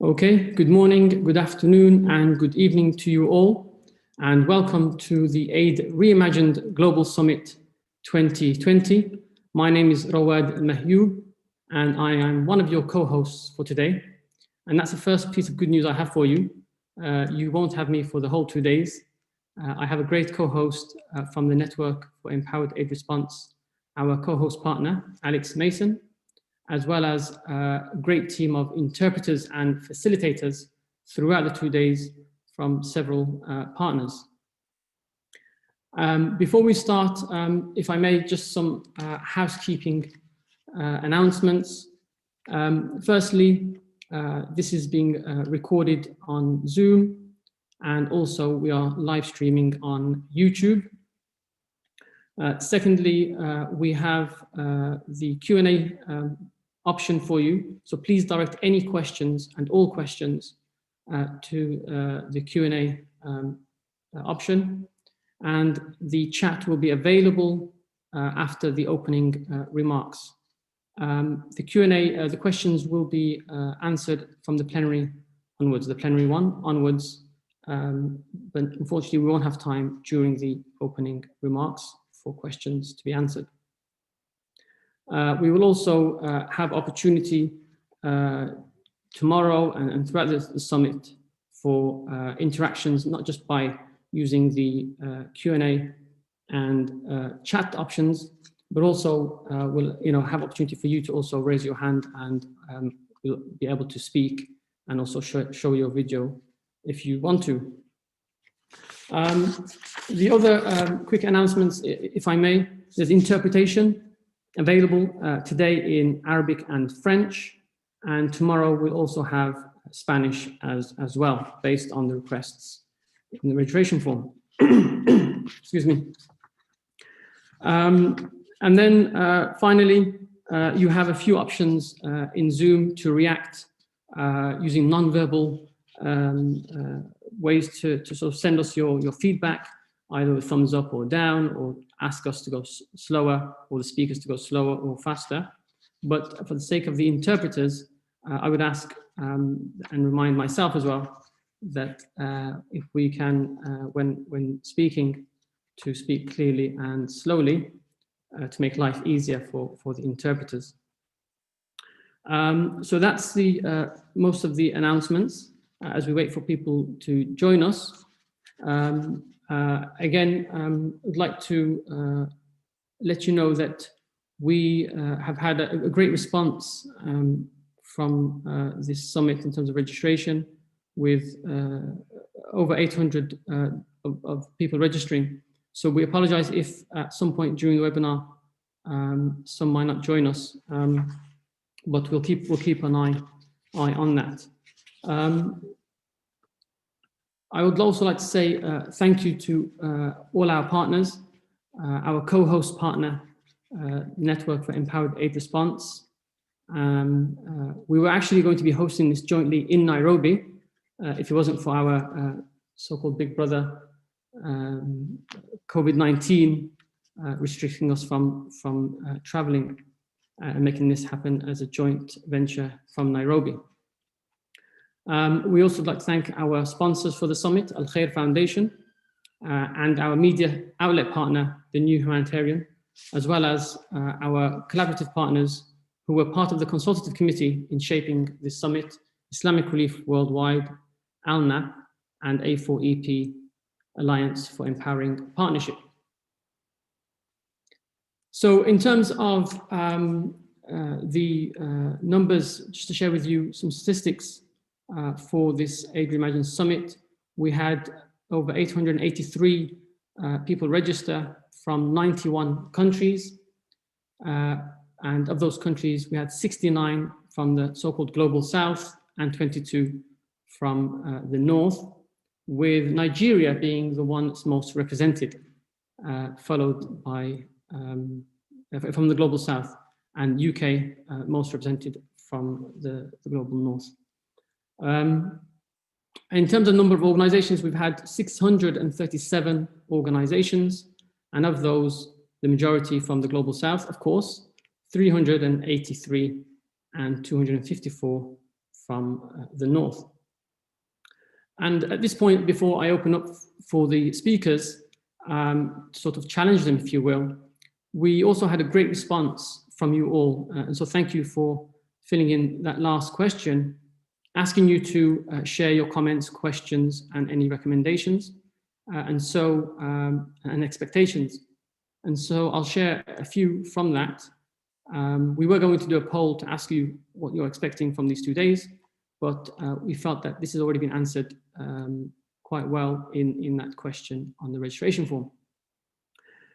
Okay, good morning, good afternoon, and good evening to you all, and welcome to the AID Reimagined Global Summit 2020. My name is Rawad Mahyoub, and I am one of your co-hosts for today. And that's the first piece of good news I have for you. You won't have me for the whole 2 days. I have a great co-host from the Network for Empowered Aid Response, our co-host partner, Alex Mason, as well as a great team of interpreters and facilitators throughout the 2 days from several partners. Before we start, if I may, just some housekeeping announcements. Firstly, this is being recorded on Zoom, and also we are live streaming on YouTube. Secondly, we have the Q&A option for you. So please direct any questions and all questions to the Q&A option. And the chat will be available after the opening remarks. The Q&A, the questions will be answered from the plenary onwards, the plenary one onwards. But unfortunately, we won't have time during the opening remarks for questions to be answered. We will also have opportunity tomorrow and throughout the summit for interactions, not just by using the Q&A and chat options, but also we'll have opportunity for you to also raise your hand, and we'll be able to speak and also show your video if you want to. The other quick announcements, if I may, there's interpretation available today in Arabic and French, and tomorrow we'll also have Spanish as well, based on the requests in the registration form. Excuse me. And then finally, you have a few options in Zoom to react using non-verbal ways to sort of send us your feedback, either with thumbs up or down, or ask us to go slower, or the speakers to go slower or faster. But for the sake of the interpreters, I would ask and remind myself as well that if we can, when speaking, to speak clearly and slowly to make life easier for the interpreters. So that's the most of the announcements as we wait for people to join us. Again, I'd like to let you know that we have had a great response from this summit in terms of registration, with over 800 of people registering. So we apologize if at some point during the webinar some might not join us, but we'll keep an eye on that. I would also like to say thank you to all our partners, our co-host partner, Network for Empowered Aid Response. We were actually going to be hosting this jointly in Nairobi if it wasn't for our so-called big brother, COVID-19, restricting us from traveling and making this happen as a joint venture from Nairobi. We also would like to thank our sponsors for the summit, Al Khair Foundation, and our media outlet partner, the New Humanitarian, as well as our collaborative partners who were part of the consultative committee in shaping this summit: Islamic Relief Worldwide, ALNA, and A4EP, Alliance for Empowering Partnership. So in terms of the numbers, just to share with you some statistics for this AID Reimagined Summit, we had over 883 people register from 91 countries. And of those countries, we had 69 from the so-called Global South and 22 from the North, with Nigeria being the one that's most represented, followed by, from the Global South, and UK most represented from the Global North. In terms of number of organizations, we've had 637 organizations, and of those, the majority from the Global South, of course, 383, and 254 from the north. And at this point, before I open up for the speakers, sort of challenge them, if you will, we also had a great response from you all. And so thank you for filling in that last question, asking you to share your comments, questions, and any recommendations, and expectations. And so I'll share a few from that. We were going to do a poll to ask you what you're expecting from these 2 days, but we felt that this has already been answered quite well in that question on the registration form.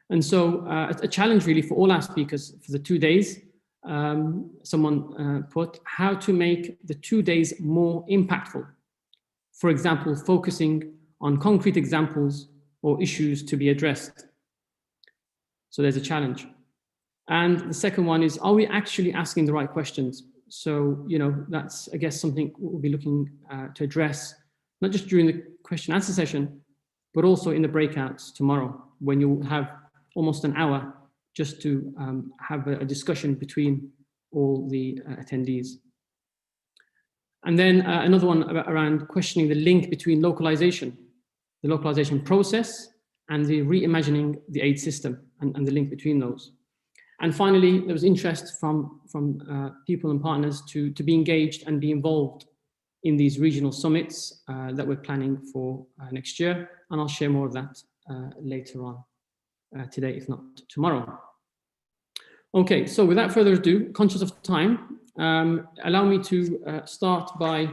And so a challenge really for all our speakers for the 2 days, someone put how to make the 2 days more impactful. For example, focusing on concrete examples or issues to be addressed. So there's a challenge. And the second one is, are we actually asking the right questions? So, you know, that's, I guess, something we'll be looking to address, not just during the question answer session, but also in the breakouts tomorrow, when you'll have almost an hour just to have a discussion between all the attendees. And then another one around questioning the link between localization, the localization process, and the reimagining the aid system and the link between those. And finally, there was interest from people and partners to be engaged and be involved in these regional summits that we're planning for next year. And I'll share more of that later on today, if not tomorrow. Okay, so without further ado, conscious of time, allow me to start by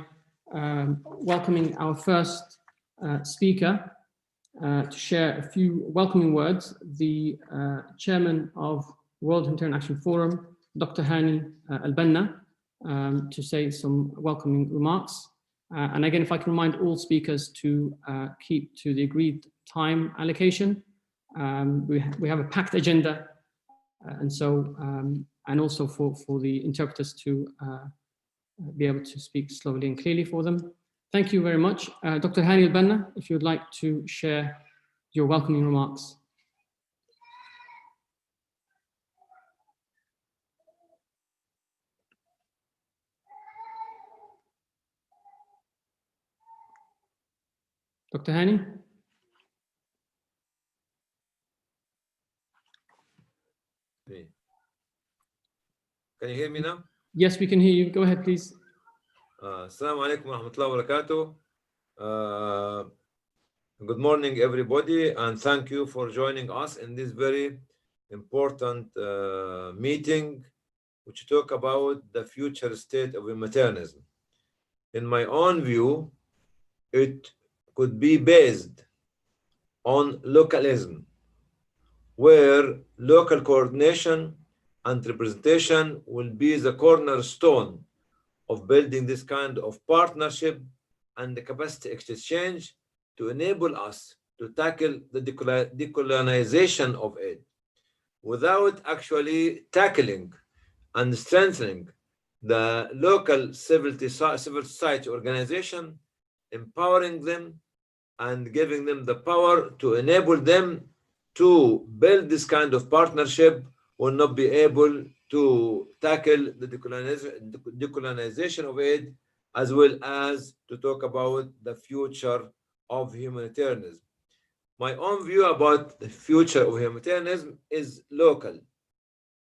welcoming our first speaker to share a few welcoming words, the chairman of World Humanitarian Action Forum, Dr. Hani Al-Banna, to say some welcoming remarks. And again, if I can remind all speakers to keep to the agreed time allocation. We have a packed agenda, and so and also for the interpreters to be able to speak slowly and clearly for them. Thank you very much. Dr. Hani Al-Banna, if you would like to share your welcoming remarks. Dr. Hani? Can you hear me now? Yes, we can hear you. Go ahead, please. Assalamu alaikum wa rahmatullahi wa barakatuh. Good morning, everybody, and thank you for joining us in this very important meeting, which talk about the future state of humanitarianism. In my own view, it could be based on localism, where local coordination and representation will be the cornerstone of building this kind of partnership and the capacity exchange to enable us to tackle the decolonization of aid without actually tackling and strengthening the local civil society organization, empowering them and giving them the power to enable them to build this kind of partnership, will not be able to tackle the decolonization of aid, as well as to talk about the future of humanitarianism. My own view about the future of humanitarianism is local.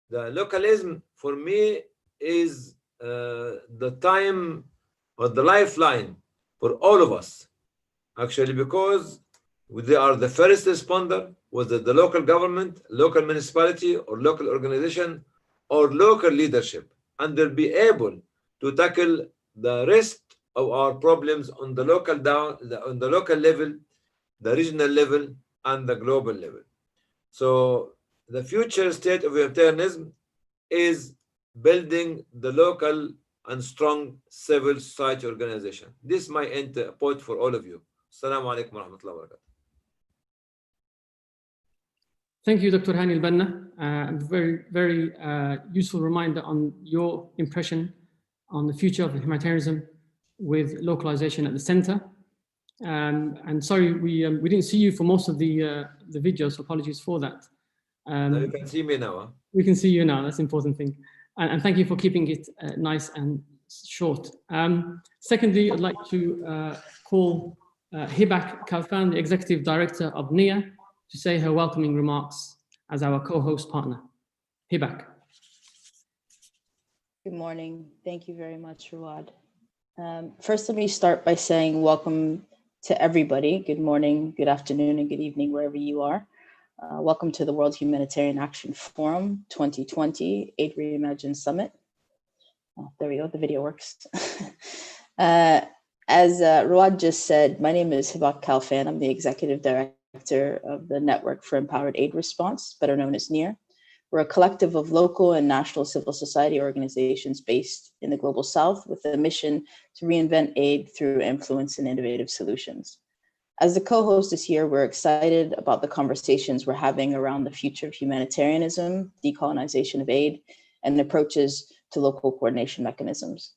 The localism for me is the time or the lifeline for all of us, actually, because they are the first responder, whether the local government, local municipality, or local organization, or local leadership, and they'll be able to tackle the rest of our problems on the local on the local level, the regional level, and the global level. So the future state of humanitarianism is building the local and strong civil society organization. This is my point for all of you. Assalamu alaikum wa rahmatullahi wa barakatuh. Thank you, Dr. Hani Al-Banna. Very, very useful reminder on your impression on the future of humanitarianism with localization at the center. And sorry, we didn't see you for most of the video, so apologies for that. Now you can see me now. Huh? We can see you now, that's the important thing. And thank you for keeping it nice and short. Secondly, I'd like to call Hibak Kalfan, the Executive Director of NIA, to say her welcoming remarks as our co-host partner. Hibak. Good morning. Thank you very much, Rawad. First, let me start by saying welcome to everybody. Good morning, good afternoon, and good evening, wherever you are. Welcome to the World Humanitarian Action Forum 2020 Aid Reimagined Summit. Oh, there we go, the video works. As Rawad just said, my name is Hibak Kalfan. I'm the Executive Director of the Network for Empowered Aid Response, better known as NEAR. We're a collective of local and national civil society organizations based in the Global South with a mission to reinvent aid through influence and innovative solutions. As the co-host this year, we're excited about the conversations we're having around the future of humanitarianism, decolonization of aid, and approaches to local coordination mechanisms.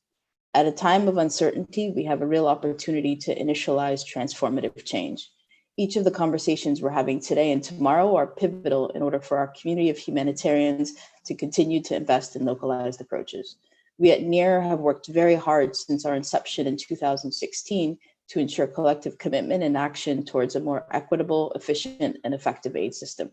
At a time of uncertainty, we have a real opportunity to initialize transformative change. Each of the conversations we're having today and tomorrow are pivotal in order for our community of humanitarians to continue to invest in localized approaches. We at NEAR have worked very hard since our inception in 2016 to ensure collective commitment and action towards a more equitable, efficient, and effective aid system.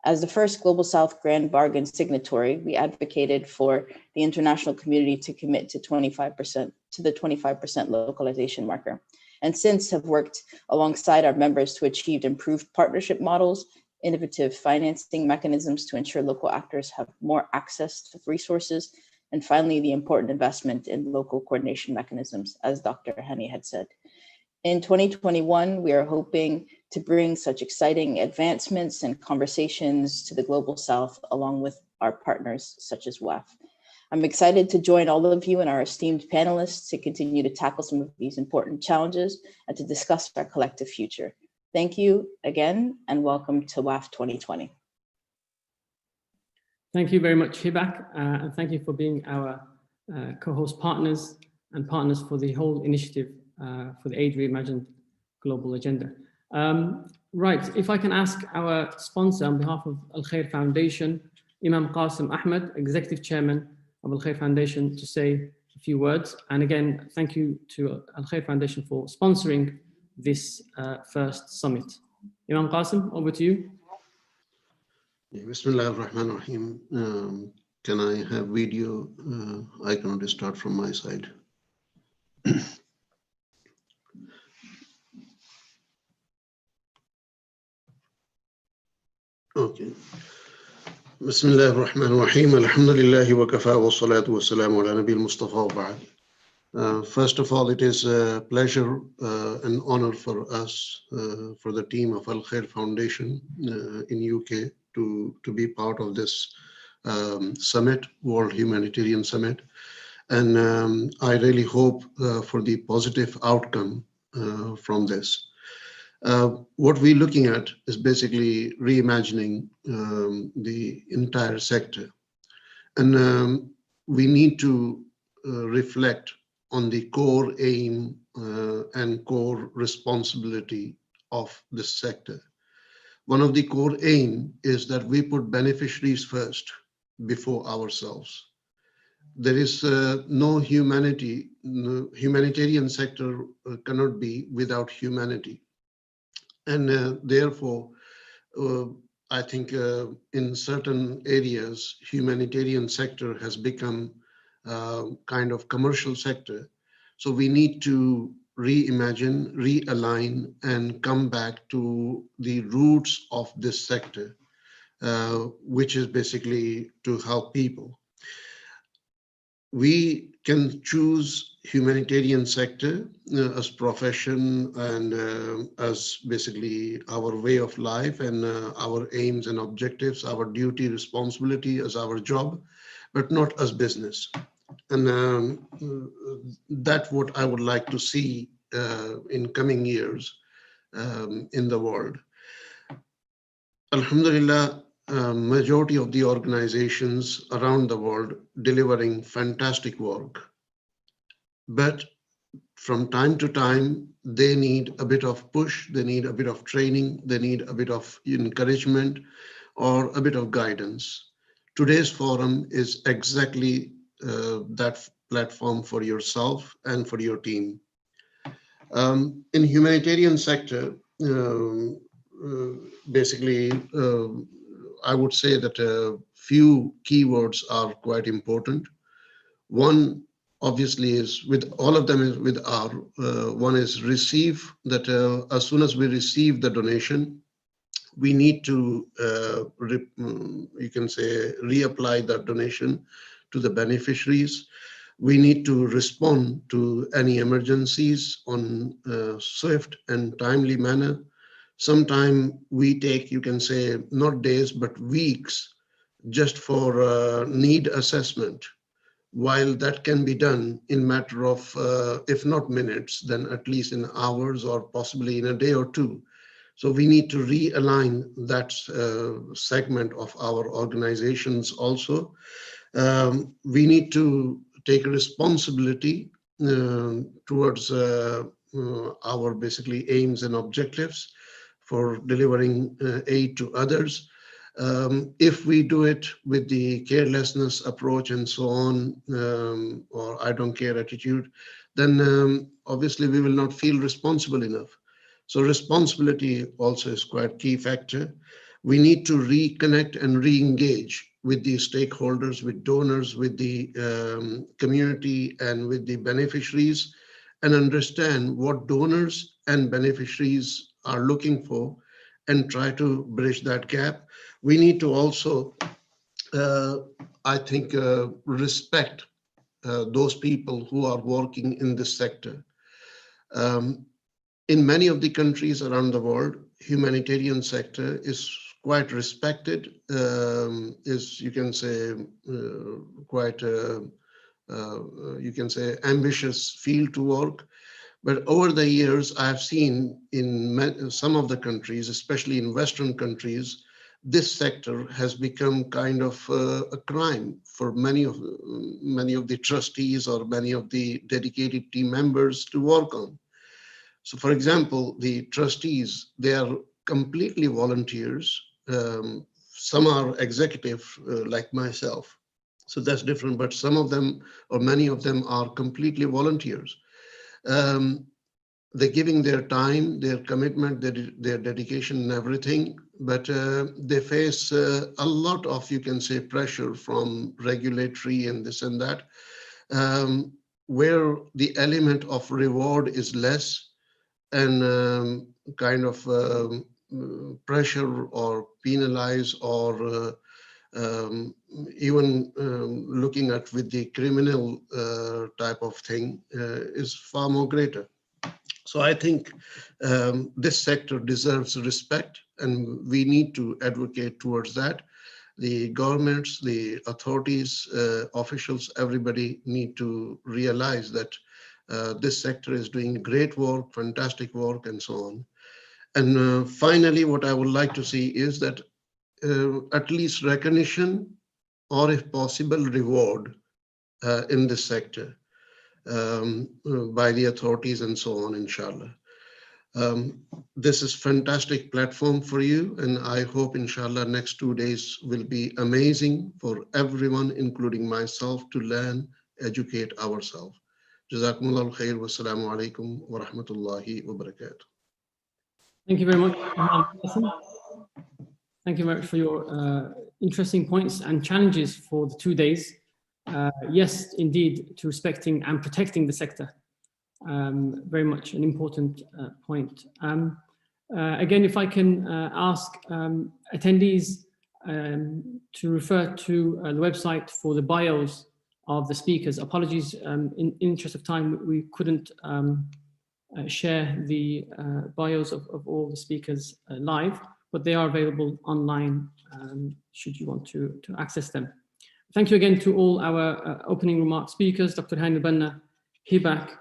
As the first Global South Grand Bargain signatory, we advocated for the international community to commit to the 25% localization marker, and since have worked alongside our members to achieve improved partnership models, innovative financing mechanisms to ensure local actors have more access to resources, and finally, the important investment in local coordination mechanisms, as Dr. Hani had said. In 2021, we are hoping to bring such exciting advancements and conversations to the Global South, along with our partners such as WHAF. I'm excited to join all of you and our esteemed panelists to continue to tackle some of these important challenges and to discuss our collective future. Thank you again, and welcome to WHAF 2020. Thank you very much, Hibak, and thank you for being our co-host partners and partners for the whole initiative for the Aid Reimagined Global Agenda. Right, if I can ask our sponsor on behalf of Al Khair Foundation, Imam Qasim Ahmed, Executive Chairman of Al Khair Foundation, to say a few words. And again, thank you to Al Khair Foundation for sponsoring this first summit. Imam Qasim, over to you. Bismillah ar-Rahman ar-Rahim. Can I have video? I cannot start from my side. Okay. Bismillah ar-Rahman ar-Rahim. Alhamdulillah wa kafa wa salatu wa salamu ala nabi al-Mustafa wa ba'd. First of all, it is a pleasure and honor for us, for the team of Al Khair Foundation in UK to be part of this summit, World Humanitarian Summit. And I really hope for the positive outcome from this. What we're looking at is basically reimagining the entire sector. And we need to reflect on the core aim and core responsibility of this sector. One of the core aim is that we put beneficiaries first before ourselves. There is no humanitarian sector cannot be without humanity. And therefore, I think in certain areas, humanitarian sector has become kind of commercial sector. So we need to reimagine, realign, and come back to the roots of this sector, which is basically to help people. We can choose humanitarian sector as profession and as basically our way of life and our aims and objectives, our duty, responsibility as our job, but not as business. And that's what I would like to see in coming years in the world. Alhamdulillah, majority of the organizations around the world delivering fantastic work. But from time to time, they need a bit of push, they need a bit of training, they need a bit of encouragement or a bit of guidance. Today's forum is exactly that platform for yourself and for your team. In humanitarian sector, basically, I would say that a few keywords are quite important. One, obviously, is with all of them is with R. One is receive, that as soon as we receive the donation, we need to, you can say, reapply that donation to the beneficiaries. We need to respond to any emergencies on swift and timely manner. Sometime we take, you can say, not days, but weeks just for need assessment. While that can be done in matter of, if not minutes, then at least in hours or possibly in a day or two. So we need to realign that segment of our organizations also. We need to take responsibility towards our basically aims and objectives for delivering aid to others. If we do it with the carelessness approach and so on, or I don't care attitude, then obviously we will not feel responsible enough. So responsibility also is quite key factor. We need to reconnect and re-engage with the stakeholders, with donors, with the community and with the beneficiaries, and understand what donors and beneficiaries are looking for and try to bridge that gap. We need to also, I think, respect those people who are working in this sector. In many of the countries around the world, humanitarian sector is quite respected, is, you can say, quite, you can say, ambitious field to work. But over the years, I've seen in some of the countries, especially in Western countries, this sector has become kind of a crime for many of the trustees or many of the dedicated team members to work on. So for example, the trustees, they are completely volunteers. Some are executive, like myself. So that's different, but some of them or many of them are completely volunteers. They're giving their time, their commitment, their dedication and everything, but they face a lot of, you can say, pressure from regulatory and this and that, where the element of reward is less, and kind of pressure or penalize or even looking at with the criminal type of thing is far more greater. So I think this sector deserves respect, and we need to advocate towards that. The governments, the authorities, officials, everybody need to realize that this sector is doing great work, fantastic work, and so on. And finally, what I would like to see is that at least recognition, or if possible, reward in this sector by the authorities and so on, inshallah. This is fantastic platform for you, and I hope, inshallah, next 2 days will be amazing for everyone, including myself, to learn, educate ourselves. Jazakumullahu khair. Wassalamu alaikum wa rahmatullahi wa barakatuh. Thank you very much. Thank you very much for your interesting points and challenges for the 2 days. Yes, indeed, to respecting and protecting the sector. Very much an important point. Again, if I can ask attendees to refer to the website for the bios of the speakers. Apologies, in interest of time, we couldn't share the bios of all the speakers live, but they are available online should you want to access them. Thank you again to all our opening remark speakers, Dr. Hani Banna, Hibak,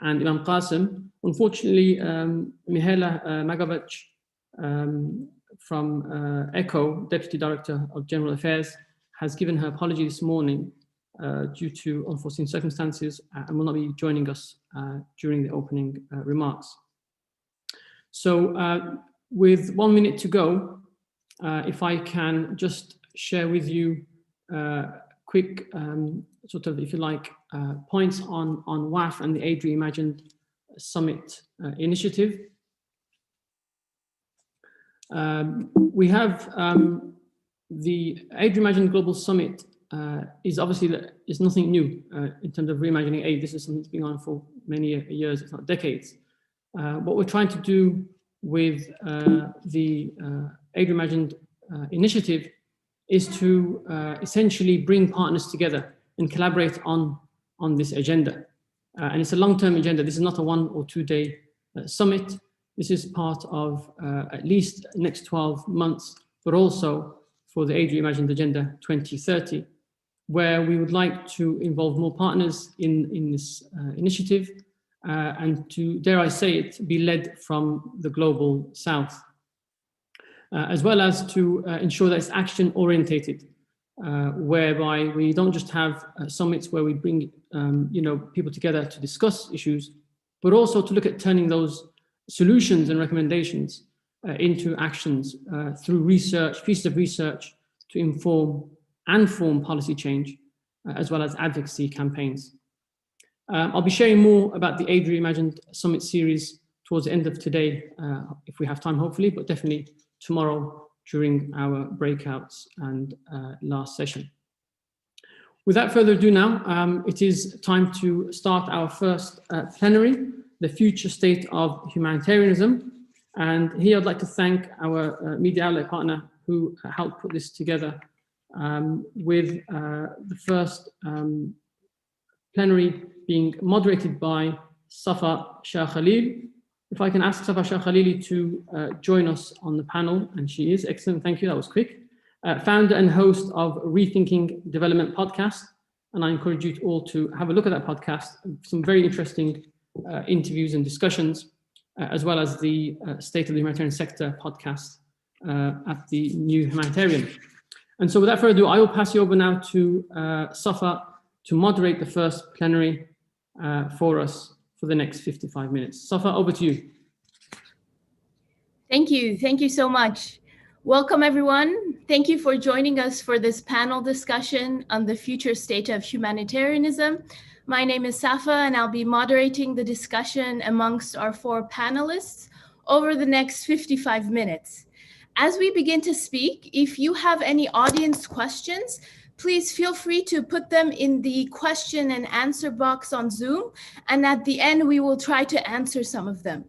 and Imam Qasim. Unfortunately, Mihaela Magovic from ECHO, Deputy Director of General Affairs, has given her apology this morning due to unforeseen circumstances and will not be joining us during the opening remarks. So with 1 minute to go, if I can just share with you quick sort of, if you like, points on WHAF and the Aid Reimagined Summit initiative. We have the Aid Reimagined Global Summit is obviously is nothing new in terms of reimagining aid. This is something that's been on for many years, if not decades. What we're trying to do with the Aid Reimagined initiative is to essentially bring partners together and collaborate on this agenda. And it's a long-term agenda. This is not a 1 or 2 day summit. This is part of at least next 12 months, but also for the Aid Reimagined Agenda 2030, where we would like to involve more partners in this initiative and to, dare I say it, be led from the global south, as well as to ensure that it's action orientated, whereby we don't just have summits where we bring people together to discuss issues, but also to look at turning those solutions and recommendations into actions through research, pieces of research to inform and form policy change, as well as advocacy campaigns. I'll be sharing more about the Aid Reimagined Summit series towards the end of today, if we have time, hopefully, but definitely tomorrow during our breakouts and last session. Without further ado now, it is time to start our first plenary, the future state of humanitarianism. And here I'd like to thank our media outlet partner who helped put this together with the first plenary being moderated by Safa Shah Khalil. If I can ask Safa Shah Khalili to join us on the panel, and she is. Excellent, thank you, that was quick. Founder and host of Rethinking Development podcast. And I encourage you all to have a look at that podcast, some very interesting interviews and discussions, as well as the State of the Humanitarian Sector podcast at the New Humanitarian. And so without further ado, I will pass you over now to Safa to moderate the first plenary for us for the next 55 minutes. Safa, over to you. Thank you so much. Welcome everyone. Thank you for joining us for this panel discussion on the future state of humanitarianism. My name is Safa and I'll be moderating the discussion amongst our 4 panelists over the next 55 minutes. As we begin to speak, if you have any audience questions, please feel free to put them in the question and answer box on Zoom, and at the end we will try to answer some of them.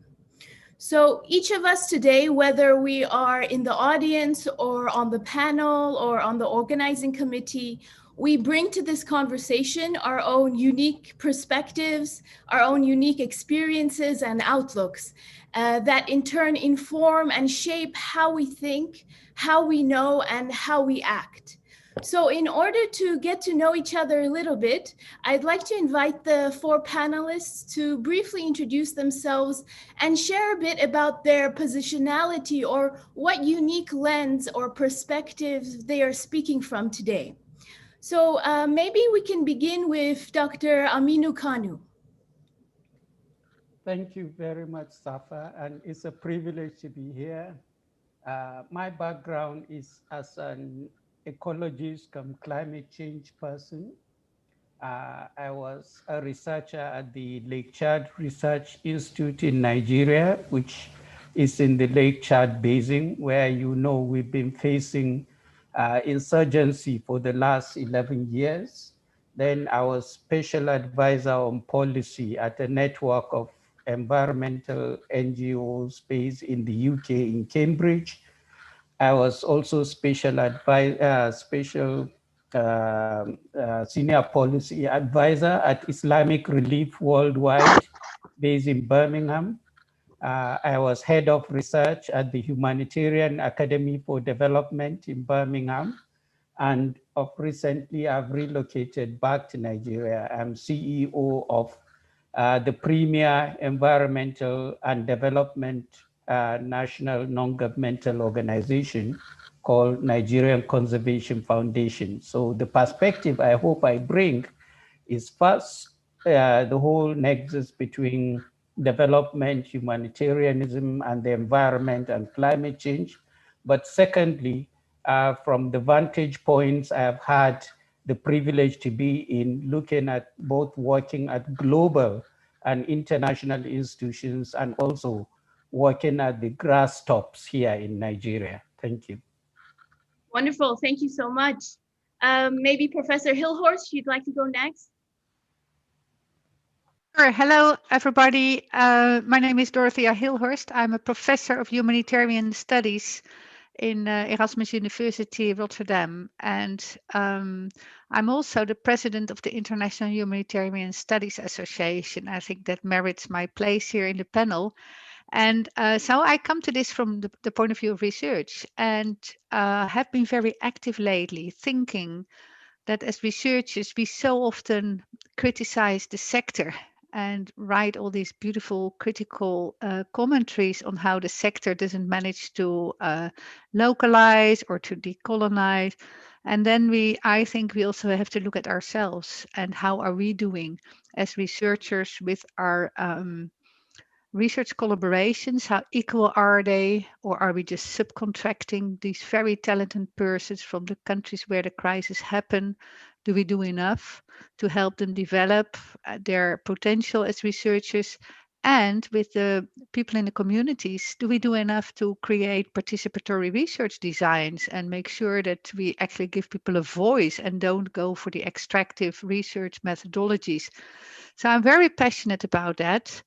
So each of us today, whether we are in the audience or on the panel or on the organizing committee, we bring to this conversation our own unique perspectives, our own unique experiences and outlooks that in turn inform and shape how we think, how we know, and how we act. So in order to get to know each other a little bit, I'd like to invite the 4 panelists to briefly introduce themselves and share a bit about their positionality or what unique lens or perspectives they are speaking from today. So maybe we can begin with Dr. Aminu Kanu. Thank you very much, Safa, and it's a privilege to be here. My background is as an ecologist come climate change person. I was a researcher at the Lake Chad Research Institute in Nigeria, which is in the Lake Chad Basin, where we've been facing insurgency for the last 11 years. Then I was special advisor on policy at a network of environmental NGOs based in the UK in Cambridge. I was also special senior policy advisor at Islamic Relief Worldwide, based in Birmingham. I was head of research at the Humanitarian Academy for Development in Birmingham. And recently, I've relocated back to Nigeria. I'm CEO of the premier environmental and development national non-governmental organization called Nigerian Conservation Foundation. So the perspective I hope I bring is first, the whole nexus between development, humanitarianism, and the environment and climate change. But secondly, from the vantage points I've had the privilege to be in looking at both working at global and international institutions and also working at the grass tops here in Nigeria. Thank you. Wonderful. Thank you so much. Maybe Professor Hilhorst, you'd like to go next? Sure. Hello, everybody. My name is Dorothea Hilhorst. I'm a professor of humanitarian studies in Erasmus University Rotterdam. And I'm also the president of the International Humanitarian Studies Association. I think that merits my place here in the panel. And so I come to this from the point of view of research and have been very active lately, thinking that as researchers, we so often criticize the sector and write all these beautiful critical commentaries on how the sector doesn't manage to localize or to decolonize. And then I think we also have to look at ourselves and how are we doing as researchers with our research collaborations. How equal are they, or are we just subcontracting these very talented persons from the countries where the crisis happened? Do we do enough to help them develop their potential as researchers? And with the people in the communities, do we do enough to create participatory research designs and make sure that we actually give people a voice and don't go for the extractive research methodologies? So I'm very passionate about that.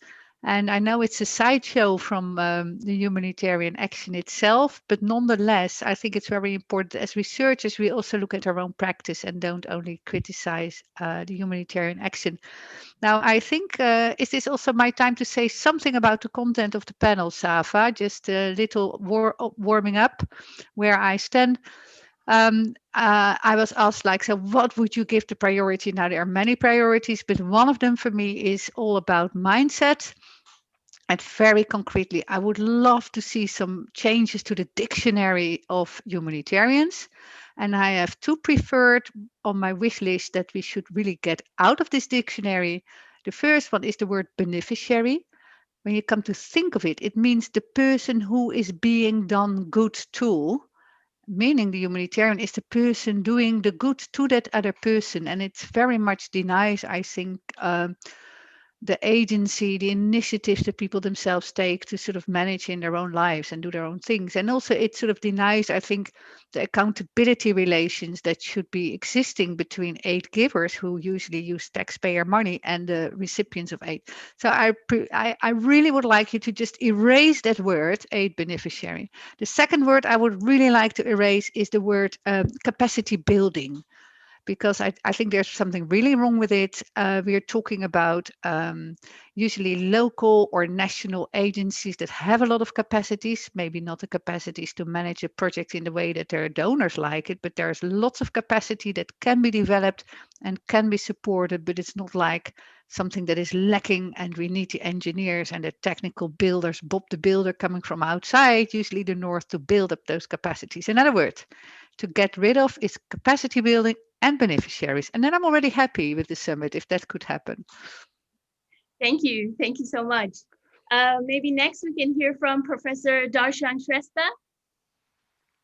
And I know it's a sideshow from the humanitarian action itself, but nonetheless, I think it's very important as researchers, we also look at our own practice and don't only criticize the humanitarian action. Now, I think, is this also my time to say something about the content of the panel, Safa? Just a little warming up where I stand. I was asked, like, so what would you give the priority? Now, there are many priorities, but one of them for me is all about mindset. And very concretely, I would love to see some changes to the dictionary of humanitarians. And I have two preferred on my wish list that we should really get out of this dictionary. The first one is the word beneficiary. When you come to think of it, it means the person who is being done good to, meaning the humanitarian is the person doing the good to that other person. And it's very much denies, I think, the agency, the initiatives that people themselves take to sort of manage in their own lives and do their own things. And also it sort of denies, I think, the accountability relations that should be existing between aid givers who usually use taxpayer money and the recipients of aid. So I really would like you to just erase that word, aid beneficiary. The second word I would really like to erase is the word capacity building, because I think there's something really wrong with it. We're talking about usually local or national agencies that have a lot of capacities, maybe not the capacities to manage a project in the way that their donors like it, but there's lots of capacity that can be developed and can be supported, but it's not like something that is lacking and we need the engineers and the technical builders, Bob the Builder coming from outside, usually the north, to build up those capacities. In other words, to get rid of is capacity building and beneficiaries. And then I'm already happy with the summit if that could happen. Thank you. Thank you so much. Maybe next we can hear from Professor Darshan Shrestha.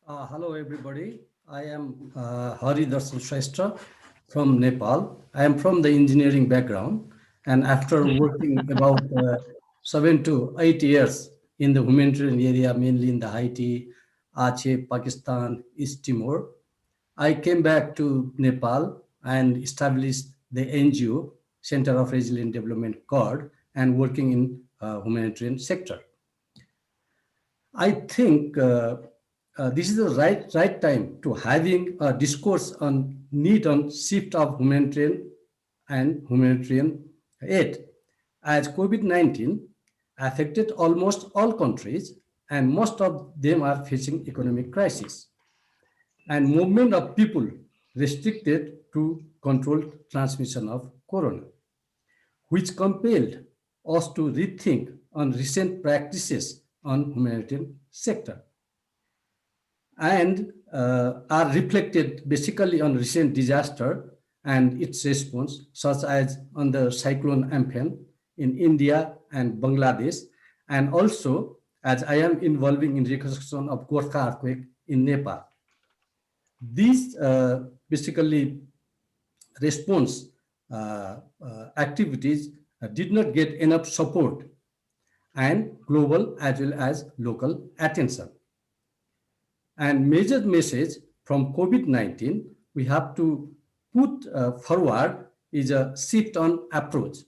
Hello, everybody. I am Hari Darshan Shrestha from Nepal. I am from the engineering background. And after working about 7 to 8 years in the humanitarian area, mainly in the Haiti, Aceh, Pakistan, East Timor, I came back to Nepal and established the NGO, Center of Resilient Development, CORD, and working in humanitarian sector. I think this is the right time to having a discourse on need on shift of humanitarian and humanitarian aid, as COVID-19 affected almost all countries and most of them are facing economic crisis and movement of people restricted to control transmission of corona, which compelled us to rethink on recent practices on humanitarian sector and are reflected basically on recent disaster and its response, such as on the cyclone Amphan in India and Bangladesh, and also as I am involving in reconstruction of Gorkha earthquake in Nepal. These basically response activities did not get enough support and global as well as local attention. And major message from COVID-19 we have to put forward is a shift on approach.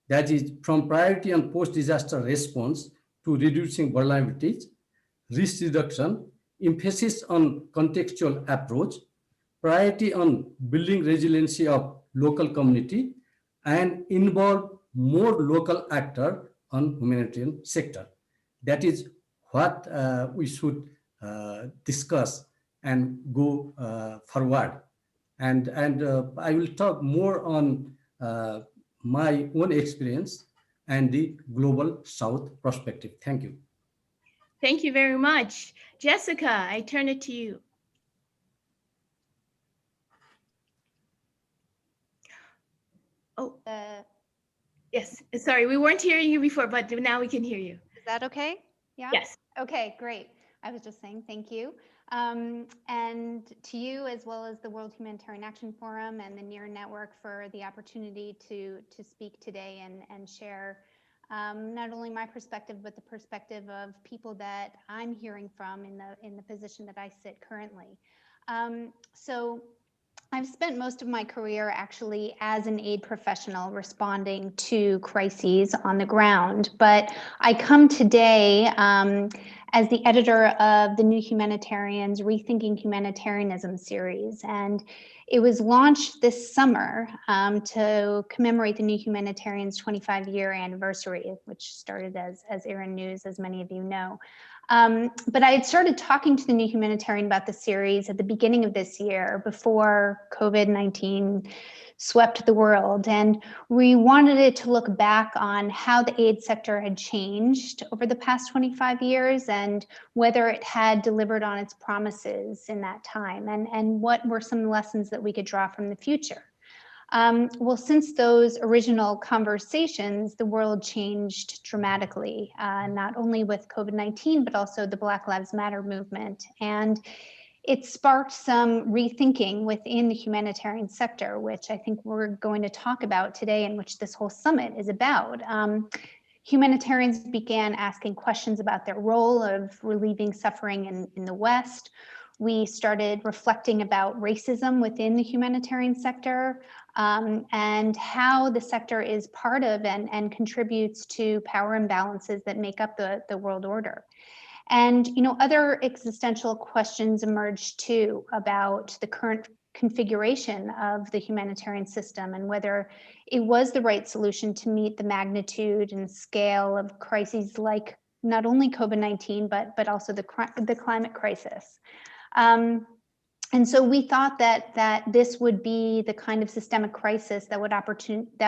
That is from priority on post-disaster response to reducing vulnerabilities, risk reduction, emphasis on contextual approach, priority on building resiliency of local community, and involve more local actor on humanitarian sector. That is what we should discuss and go forward. And I will talk more on my own experience and the global South perspective. Thank you. Thank you very much. Jessica, I turn it to you. Oh, yes. Sorry, we weren't hearing you before, but now we can hear you. Is that okay? Yeah? Yes. Okay, great. I was just saying thank you. And to you, as well as the World Humanitarian Action Forum and the NEAR Network for the opportunity to speak today and share not only my perspective, but the perspective of people that I'm hearing from in the position that I sit currently. So I've spent most of my career actually as an aid professional responding to crises on the ground, but I come today as the editor of the New Humanitarians Rethinking Humanitarianism series, and it was launched this summer to commemorate the New Humanitarians 25-year anniversary, which started as Aaron News, as many of you know. But I had started talking to the New Humanitarian about the series at the beginning of this year before COVID-19 swept the world. And we wanted it to look back on how the aid sector had changed over the past 25 years and whether it had delivered on its promises in that time and what were some lessons that we could draw from the future. Well, since those original conversations, the world changed dramatically, not only with COVID-19, but also the Black Lives Matter movement. And it sparked some rethinking within the humanitarian sector, which I think we're going to talk about today and which this whole summit is about. Humanitarians began asking questions about their role of relieving suffering in the West. We started reflecting about racism within the humanitarian sector and how the sector is part of and contributes to power imbalances that make up the world order. And other existential questions emerged too about the current configuration of the humanitarian system and whether it was the right solution to meet the magnitude and scale of crises like not only COVID-19, but also the climate crisis. And so we thought that this would be the kind of systemic crisis that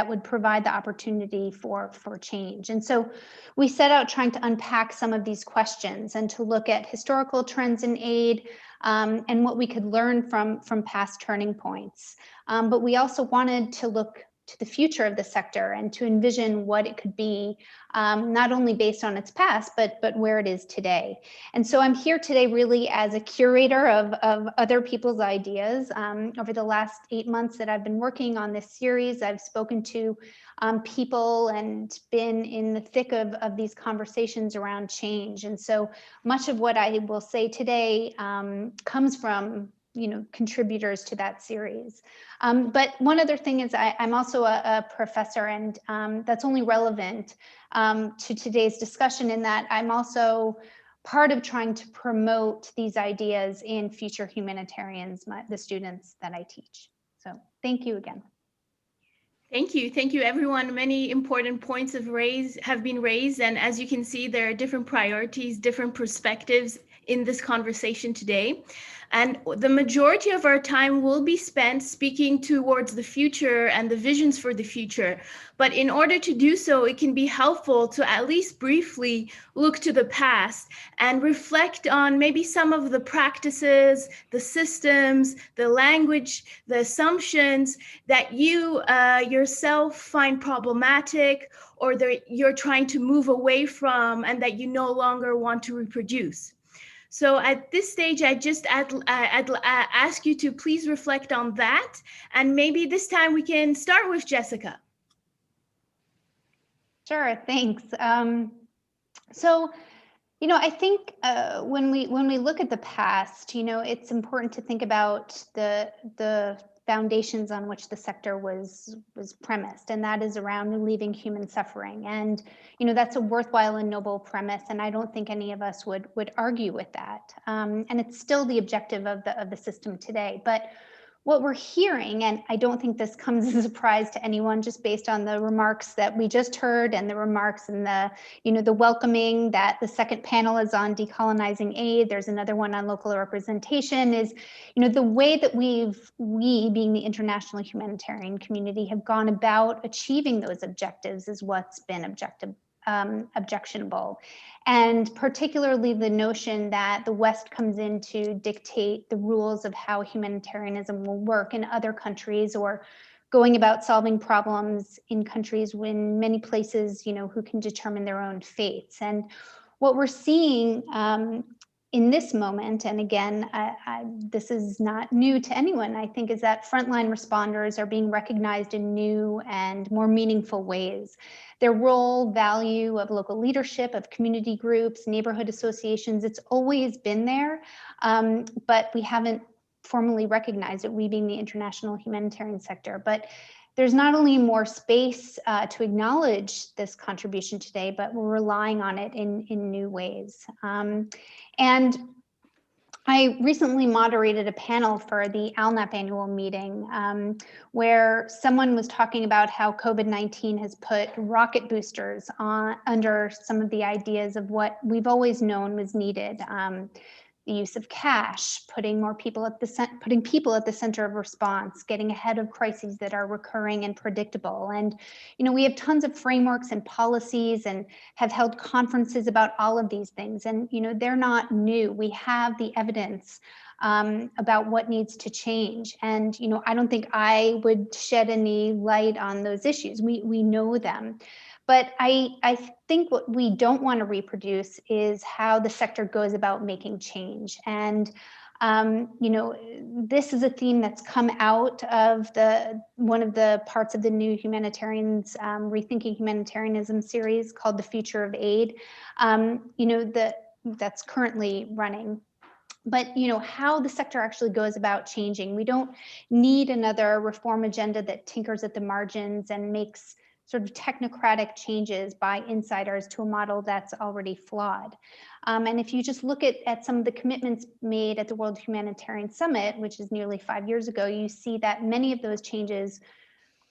would provide the opportunity for change. And so we set out trying to unpack some of these questions and to look at historical trends in aid and what we could learn from past turning points. But we also wanted to look to the future of the sector and to envision what it could be, not only based on its past, but where it is today. And so I'm here today really as a curator of other people's ideas. Over the last 8 months that I've been working on this series, I've spoken to people and been in the thick of these conversations around change. And so much of what I will say today comes from contributors to that series. But one other thing is I'm also a professor, and that's only relevant to today's discussion in that I'm also part of trying to promote these ideas in future humanitarians, the students that I teach. So thank you again. Thank you, everyone. Many important points have been raised, and as you can see, there are different priorities, different perspectives in this conversation today. And the majority of our time will be spent speaking towards the future and the visions for the future. But in order to do so, it can be helpful to at least briefly look to the past and reflect on maybe some of the practices, the systems, the language, the assumptions that you yourself find problematic or that you're trying to move away from and that you no longer want to reproduce. So at this stage, I'd ask you to please reflect on that. And maybe this time we can start with Jessica. Sure, thanks. So, I think when we look at the past, it's important to think about the foundations on which the sector was premised, and that is around relieving human suffering. And that's a worthwhile and noble premise, and I don't think any of us would argue with that. And it's still the objective of the system today. But what we're hearing, and I don't think this comes as a surprise to anyone, just based on the remarks that we just heard and the remarks and the welcoming that the second panel is on decolonizing aid. There's another one on local representation. Is the way that we being the international humanitarian community have gone about achieving those objectives is what's been objectionable. And particularly the notion that the West comes in to dictate the rules of how humanitarianism will work in other countries, or going about solving problems in countries when many places, who can determine their own fates. And what we're seeing in this moment, and again, this is not new to anyone, I think, is that frontline responders are being recognized in new and more meaningful ways. Their role, value of local leadership, of community groups, neighborhood associations, it's always been there, but we haven't formally recognized it, we being the international humanitarian sector. But there's not only more space to acknowledge this contribution today, but we're relying on it in new ways. And I recently moderated a panel for the ALNAP annual meeting where someone was talking about how COVID-19 has put rocket boosters under some of the ideas of what we've always known was needed. The use of cash, putting people at the center of response, getting ahead of crises that are recurring and predictable. And we have tons of frameworks and policies and have held conferences about all of these things. And they're not new. We have the evidence about what needs to change. And I don't think I would shed any light on those issues. We know them. But I think what we don't want to reproduce is how the sector goes about making change. And this is a theme that's come out of one of the parts of the new Humanitarians Rethinking Humanitarianism series called The Future of Aid, that's currently running. But how the sector actually goes about changing. We don't need another reform agenda that tinkers at the margins and makes sort of technocratic changes by insiders to a model that's already flawed. And if you just look at some of the commitments made at the World Humanitarian Summit, which is nearly 5 years ago, you see that many of those changes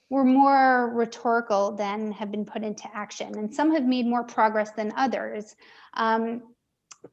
were more rhetorical than have been put into action. And some have made more progress than others.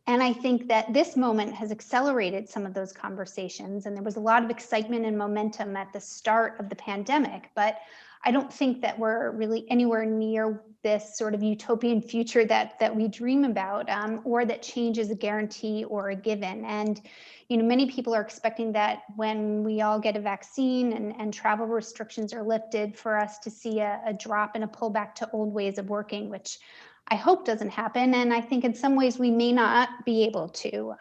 And I think that this moment has accelerated some of those conversations. And there was a lot of excitement and momentum at the start of the pandemic, but I don't think that we're really anywhere near this sort of utopian future that we dream about, or that change is a guarantee or a given. And many people are expecting that when we all get a vaccine and travel restrictions are lifted, for us to see a drop and a pullback to old ways of working, which I hope doesn't happen. And I think in some ways we may not be able to,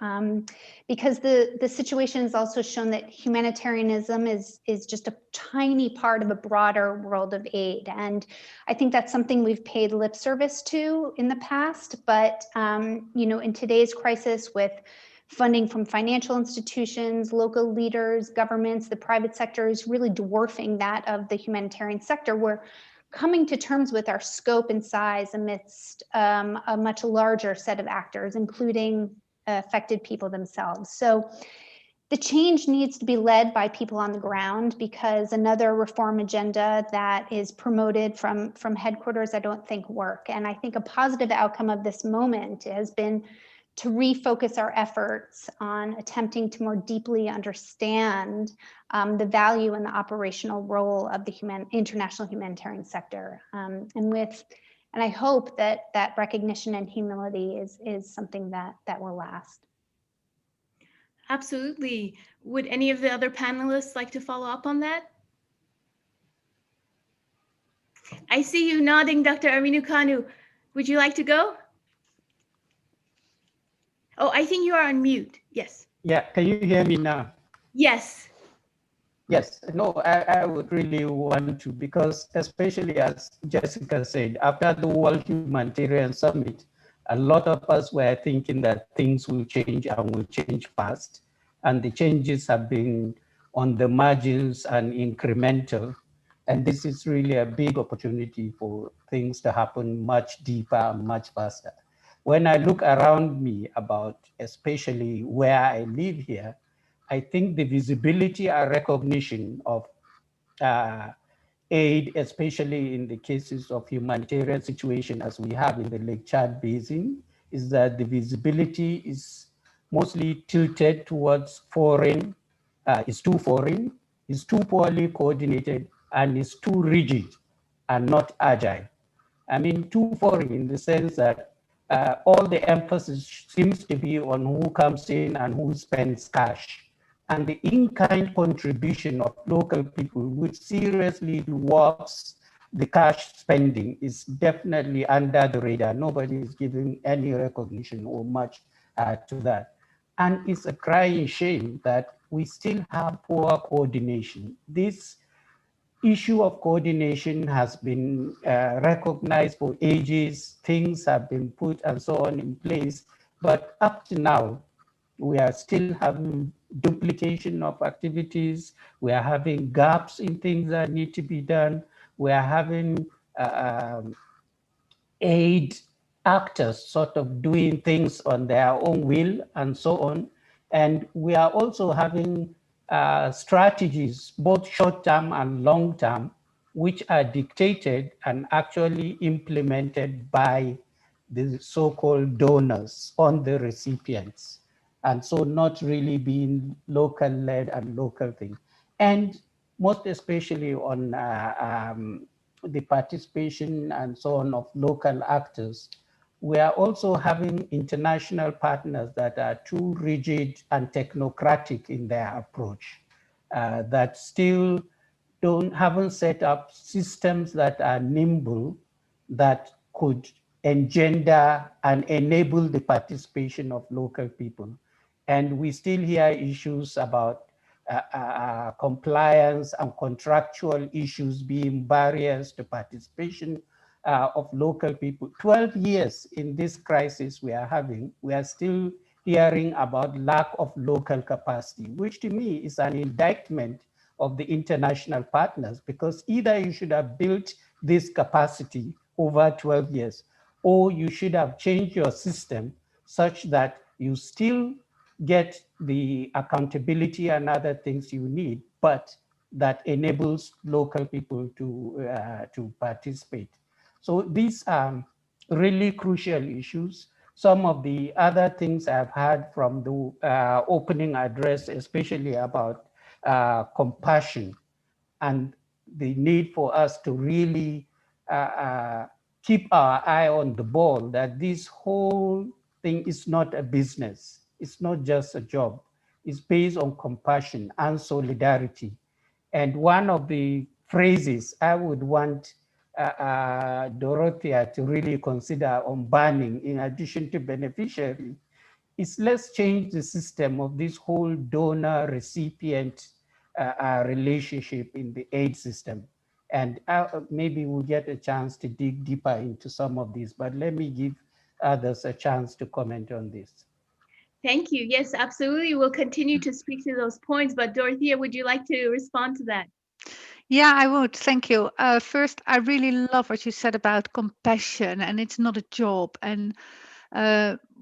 because the situation has also shown that humanitarianism is just a tiny part of a broader world of aid. And I think that's something we've paid lip service to in the past, but in today's crisis, with funding from financial institutions, local leaders, governments, the private sector is really dwarfing that of the humanitarian sector. We're coming to terms with our scope and size amidst a much larger set of actors, including affected people themselves. So the change needs to be led by people on the ground, because another reform agenda that is promoted from headquarters, I don't think work. And I think a positive outcome of this moment has been to refocus our efforts on attempting to more deeply understand the value and the operational role of the international humanitarian sector. And I hope that recognition and humility is something that will last. Absolutely. Would any of the other panelists like to follow up on that? I see you nodding, Dr. Aminu Kanu. Would you like to go? Oh, I think you are on mute. Yes. Yeah, can you hear me now? Yes. Yes, no, I would really want to, because especially as Jessica said, after the World Humanitarian Summit, a lot of us were thinking that things will change and will change fast. And the changes have been on the margins and incremental. And this is really a big opportunity for things to happen much deeper and much faster. When I look around me about, especially where I live here, I think the visibility and recognition of aid, especially in the cases of humanitarian situation as we have in the Lake Chad Basin, is that the visibility is mostly tilted towards foreign, is too foreign, is too poorly coordinated, and is too rigid and not agile. I mean, too foreign in the sense that all the emphasis seems to be on who comes in and who spends cash. And the in-kind contribution of local people, which seriously dwarfs the cash spending, is definitely under the radar. Nobody is giving any recognition or much to that. And it's a crying shame that we still have poor coordination. This issue of coordination has been recognized for ages. Things have been put and so on in place, but up to now, we are still having duplication of activities. We are having gaps in things that need to be done. We are having aid actors sort of doing things on their own will and so on. And we are also having strategies, both short-term and long-term, which are dictated and actually implemented by the so-called donors on the recipients. And so not really being local-led and local thing. And most especially on the participation and so on of local actors, we are also having international partners that are too rigid and technocratic in their approach, that still haven't set up systems that are nimble, that could engender and enable the participation of local people. And we still hear issues about compliance and contractual issues being barriers to participation of local people. 12 years in this crisis we are having, we are still hearing about lack of local capacity, which to me is an indictment of the international partners, because either you should have built this capacity over 12 years, or you should have changed your system such that you still get the accountability and other things you need, but that enables local people to participate. So these are really crucial issues. Some of the other things I've heard from the opening address, especially about compassion and the need for us to really keep our eye on the ball, that this whole thing is not a business. It's not just a job. It's based on compassion and solidarity. And one of the phrases I would want Dorothea to really consider on banning, in addition to beneficiary, is let's change the system of this whole donor-recipient relationship in the aid system. And maybe we'll get a chance to dig deeper into some of these, but let me give others a chance to comment on this. Thank you. Yes, absolutely. We'll continue to speak to those points, but Dorothea, would you like to respond to that? Yeah, I would. Thank you. First, I really love what you said about compassion, and it's not a job. And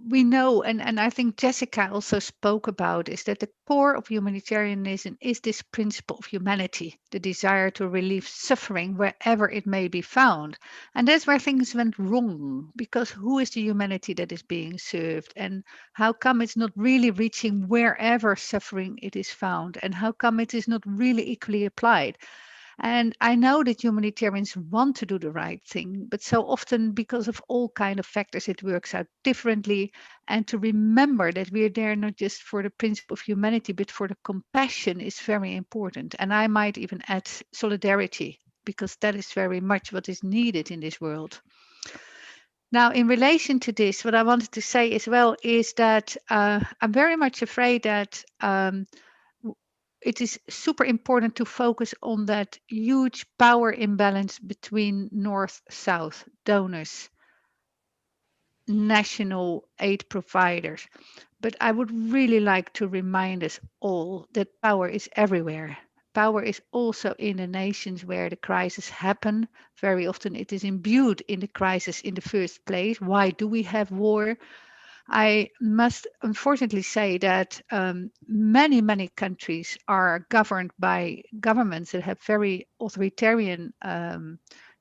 we know, and I think Jessica also spoke about, is that the core of humanitarianism is this principle of humanity, the desire to relieve suffering wherever it may be found. And that's where things went wrong, because who is the humanity that is being served? And how come it's not really reaching wherever suffering it is found? And how come it is not really equally applied? And I know that humanitarians want to do the right thing, but so often because of all kind of factors, it works out differently. And to remember that we're there not just for the principle of humanity, but for the compassion is very important. And I might even add solidarity, because that is very much what is needed in this world. Now, in relation to this, what I wanted to say as well is that I'm very much afraid that it is super important to focus on that huge power imbalance between North-South donors, national aid providers. But I would really like to remind us all that power is everywhere. Power is also in the nations where the crisis happen. Very often it is imbued in the crisis in the first place. Why do we have war? I must unfortunately say that many countries are governed by governments that have very authoritarian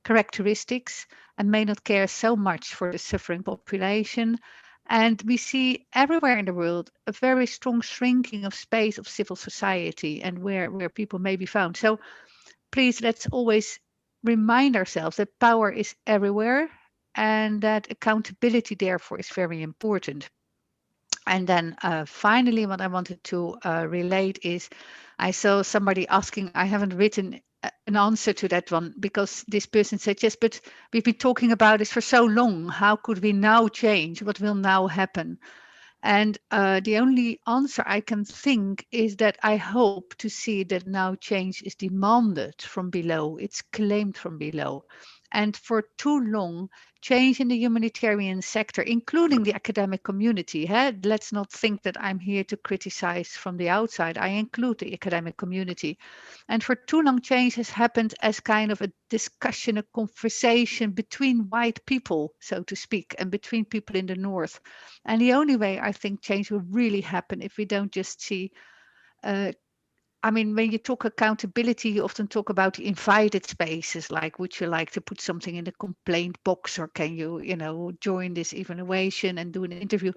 characteristics and may not care so much for the suffering population. And we see everywhere in the world a very strong shrinking of space of civil society and where people may be found. So please, let's always remind ourselves that power is everywhere and that accountability therefore is very important. And then finally, what I wanted to relate is I saw somebody asking, I haven't written an answer to that one because this person said, yes, but we've been talking about this for so long. How could we now change? What will now happen? And the only answer I can think is that I hope to see that now change is demanded from below. It's claimed from below. And for too long, change in the humanitarian sector, including the academic community. Let's not think that I'm here to criticize from the outside. I include the academic community. And for too long, change has happened as kind of a discussion, a conversation between white people, so to speak, and between people in the North. And the only way I think change will really happen if we don't just see I mean, when you talk accountability, you often talk about the invited spaces, like would you like to put something in the complaint box, or can you, join this evaluation and do an interview?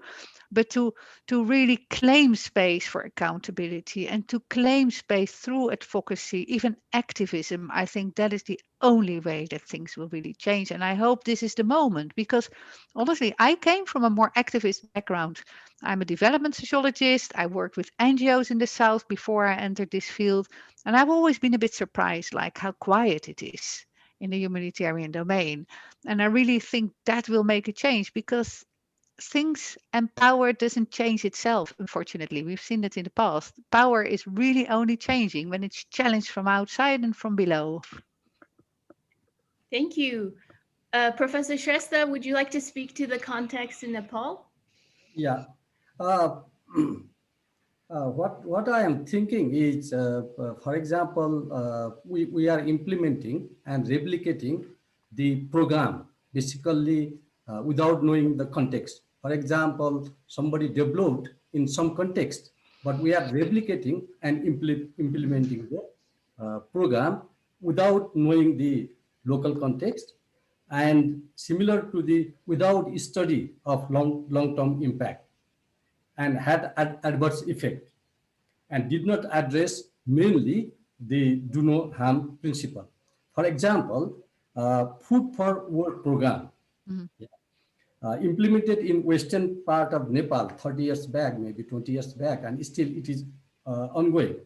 But to really claim space for accountability and to claim space through advocacy, even activism, I think that is the only way that things will really change. And I hope this is the moment, because honestly, I came from a more activist background. I'm a development sociologist. I worked with NGOs in the South before I entered this field. And I've always been a bit surprised, like how quiet it is in the humanitarian domain. And I really think that will make a change, because things and power doesn't change itself, unfortunately. We've seen that in the past. Power is really only changing when it's challenged from outside and from below. Thank you. Professor Shrestha, would you like to speak to the context in Nepal? Yeah. What I am thinking is, for example, we are implementing and replicating the program basically without knowing the context. For example, somebody developed in some context, but we are replicating and implementing the program without knowing the local context, and similar to the without study of long-term impact, and had adverse effect, and did not address mainly the do no harm principle. For example, food for work program, implemented in western part of Nepal 30 years back, maybe 20 years back, and still it is ongoing.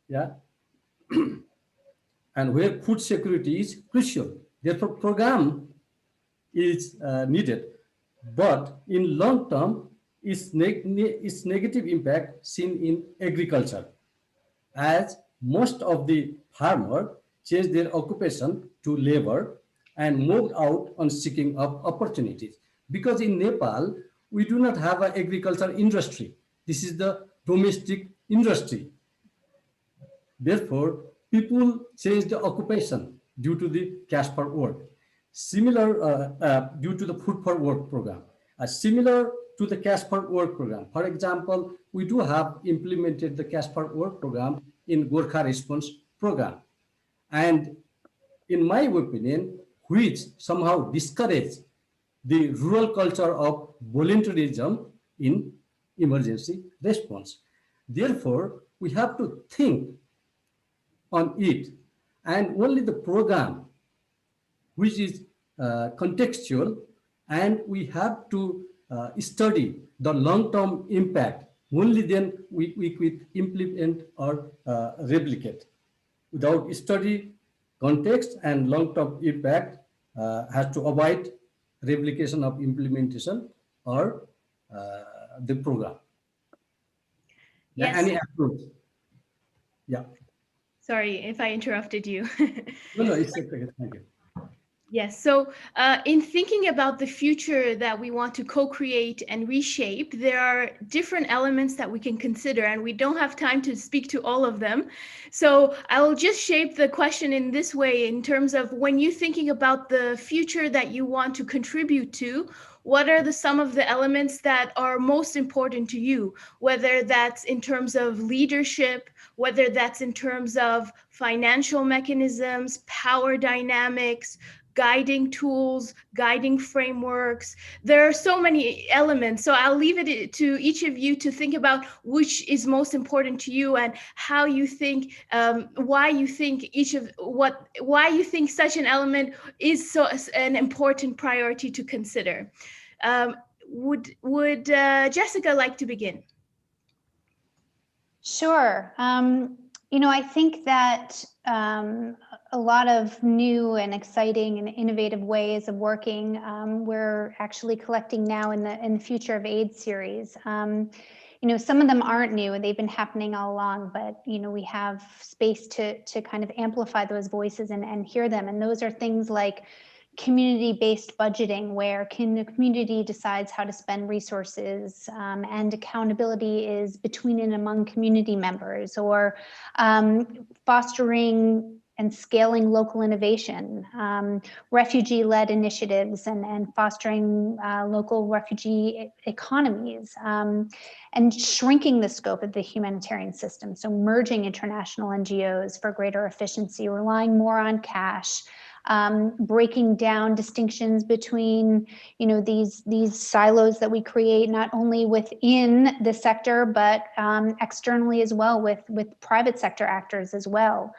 Yeah. And where food security is crucial. Therefore, program is needed. But in long term, its negative impact seen in agriculture, as most of the farmers changed their occupation to labor and moved out on seeking of opportunities. Because in Nepal, we do not have an agriculture industry. This is the domestic industry. Therefore, people change the occupation due to the cash for work. Similar due to the food for work program. Similar to the cash for work program. For example, we do have implemented the cash for work program in Gorkha Response program. And in my opinion, which somehow discourage the rural culture of voluntarism in emergency response. Therefore, we have to think on it, and only the program which is contextual, and we have to study the long-term impact. Only then we could implement or replicate. Without study, context and long-term impact has to avoid replication of implementation or the program. Yes. Any approach. Yeah. Sorry if I interrupted you. No, it's okay. Thank you. Yes, so in thinking about the future that we want to co-create and reshape, there are different elements that we can consider, and we don't have time to speak to all of them. So I will just shape the question in this way, in terms of when you're thinking about the future that you want to contribute to, what are some of the elements that are most important to you, whether that's in terms of leadership, whether that's in terms of financial mechanisms, power dynamics, guiding tools, guiding frameworks. There are so many elements. So I'll leave it to each of you to think about which is most important to you and how you think, why you think why you think such an element is so an important priority to consider. Would Jessica like to begin? Sure. I think that a lot of new and exciting and innovative ways of working we're actually collecting now in the Future of Aid series. Some of them aren't new and they've been happening all along, but we have space to kind of amplify those voices and hear them. And those are things like community-based budgeting, where the community decides how to spend resources, and accountability is between and among community members, or fostering and scaling local innovation, refugee-led initiatives and fostering local refugee economies, and shrinking the scope of the humanitarian system. So merging international NGOs for greater efficiency, relying more on cash, breaking down distinctions between these silos that we create, not only within the sector but externally as well, with private sector actors as well.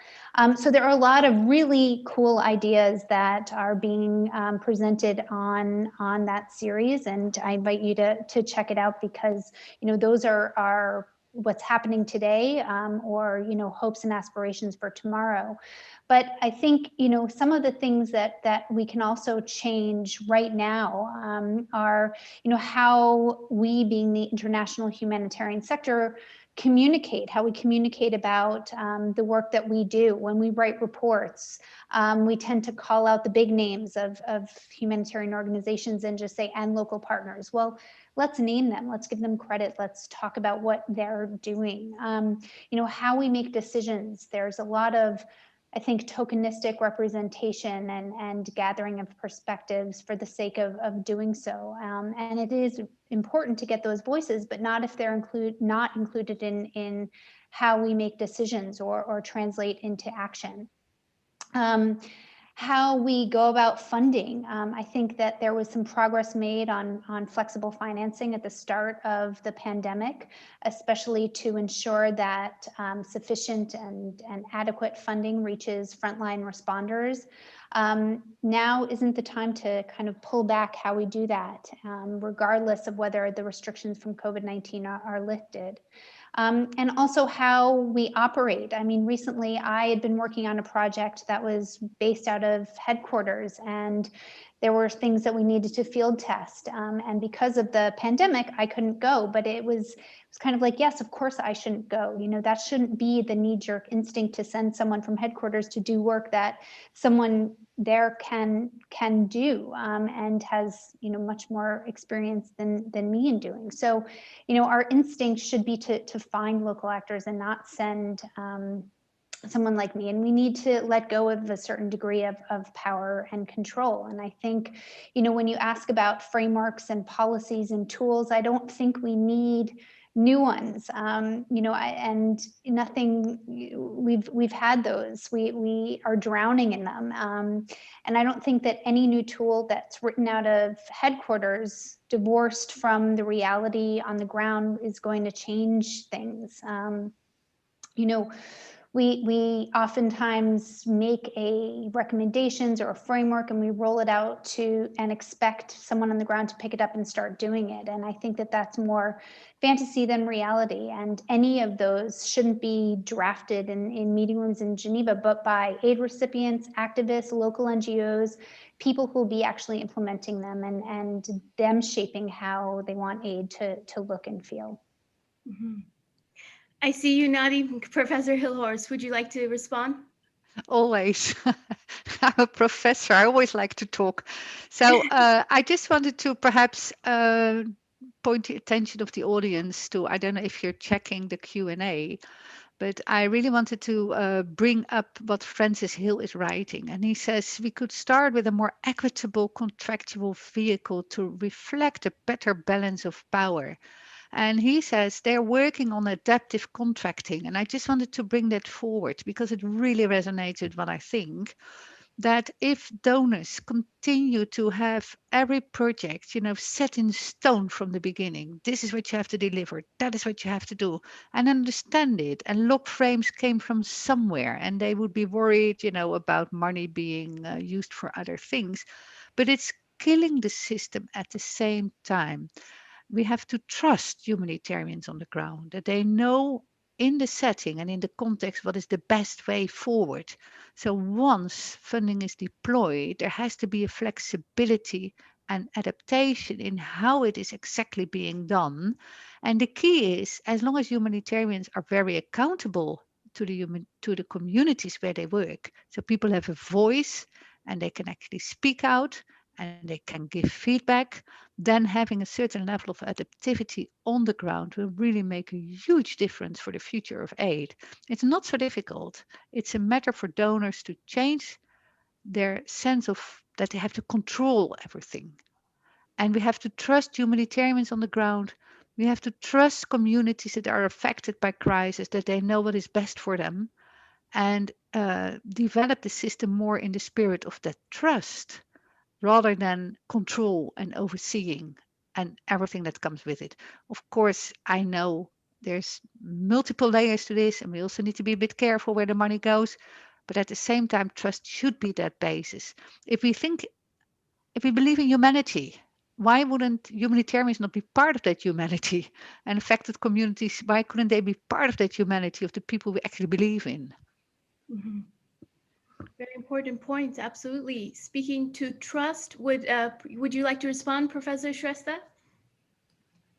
So there are a lot of really cool ideas that are being presented on that series, and I invite you to check it out, because those are what's happening today, or hopes and aspirations for tomorrow. But I think some of the things that we can also change right now are how we, being the international humanitarian sector, how we communicate about the work that we do. When we write reports, we tend to call out the big names of humanitarian organizations and just say, and local partners. Well, let's name them, let's give them credit, let's talk about what they're doing. How we make decisions. There's a lot of, I think, tokenistic representation and gathering of perspectives for the sake of doing so. And it is important to get those voices, but not if they're not included in how we make decisions or translate into action. How we go about funding. I think that there was some progress made on flexible financing at the start of the pandemic, especially to ensure that sufficient and adequate funding reaches frontline responders. Now isn't the time to kind of pull back how we do that, regardless of whether the restrictions from COVID-19 are lifted. And also how we operate. I mean, recently I had been working on a project that was based out of headquarters, and there were things that we needed to field test. And because of the pandemic, I couldn't go, but it was kind of like, yes, of course I shouldn't go. That shouldn't be the knee-jerk instinct to send someone from headquarters to do work that someone there can do, and has much more experience than me in doing. So our instinct should be to find local actors and not send someone like me. And we need to let go of a certain degree of power and control. And I think when you ask about frameworks and policies and tools, I don't think we need new ones, and nothing, we've had those, we are drowning in them. And I don't think that any new tool that's written out of headquarters, divorced from the reality on the ground, is going to change things. We oftentimes make recommendations or a framework and we roll it out and expect someone on the ground to pick it up and start doing it. And I think that that's more fantasy than reality. And any of those shouldn't be drafted in meeting rooms in Geneva, but by aid recipients, activists, local NGOs, people who will be actually implementing them and them shaping how they want aid to look and feel. Mm-hmm. I see you nodding, Professor Hilhorst. Would you like to respond? Always. I'm a professor. I always like to talk. So I just wanted to perhaps point the attention of the audience to, I don't know if you're checking the Q&A, but I really wanted to bring up what Francis Hill is writing. And he says we could start with a more equitable contractual vehicle to reflect a better balance of power. And he says they're working on adaptive contracting. And I just wanted to bring that forward because it really resonates with what I think, that if donors continue to have every project, set in stone from the beginning, this is what you have to deliver, that is what you have to do, and understand it, and log frames came from somewhere, and they would be worried, about money being used for other things, but it's killing the system at the same time. We have to trust humanitarians on the ground, that they know in the setting and in the context what is the best way forward. So once funding is deployed, there has to be a flexibility and adaptation in how it is exactly being done. And the key is, as long as humanitarians are very accountable to the communities where they work, so people have a voice and they can actually speak out and they can give feedback, then having a certain level of adaptivity on the ground will really make a huge difference for the future of aid. It's not so difficult. It's a matter for donors to change their sense of that they have to control everything. And we have to trust humanitarians on the ground. We have to trust communities that are affected by crisis, that they know what is best for them, and develop the system more in the spirit of that trust, rather than control and overseeing and everything that comes with it. Of course, I know there's multiple layers to this, and we also need to be a bit careful where the money goes. But at the same time, trust should be that basis. If we believe in humanity, why wouldn't humanitarians not be part of that humanity? And affected communities, why couldn't they be part of that humanity of the people we actually believe in? Mm-hmm. Very important points, absolutely. Speaking to trust, would you like to respond, Professor Shrestha?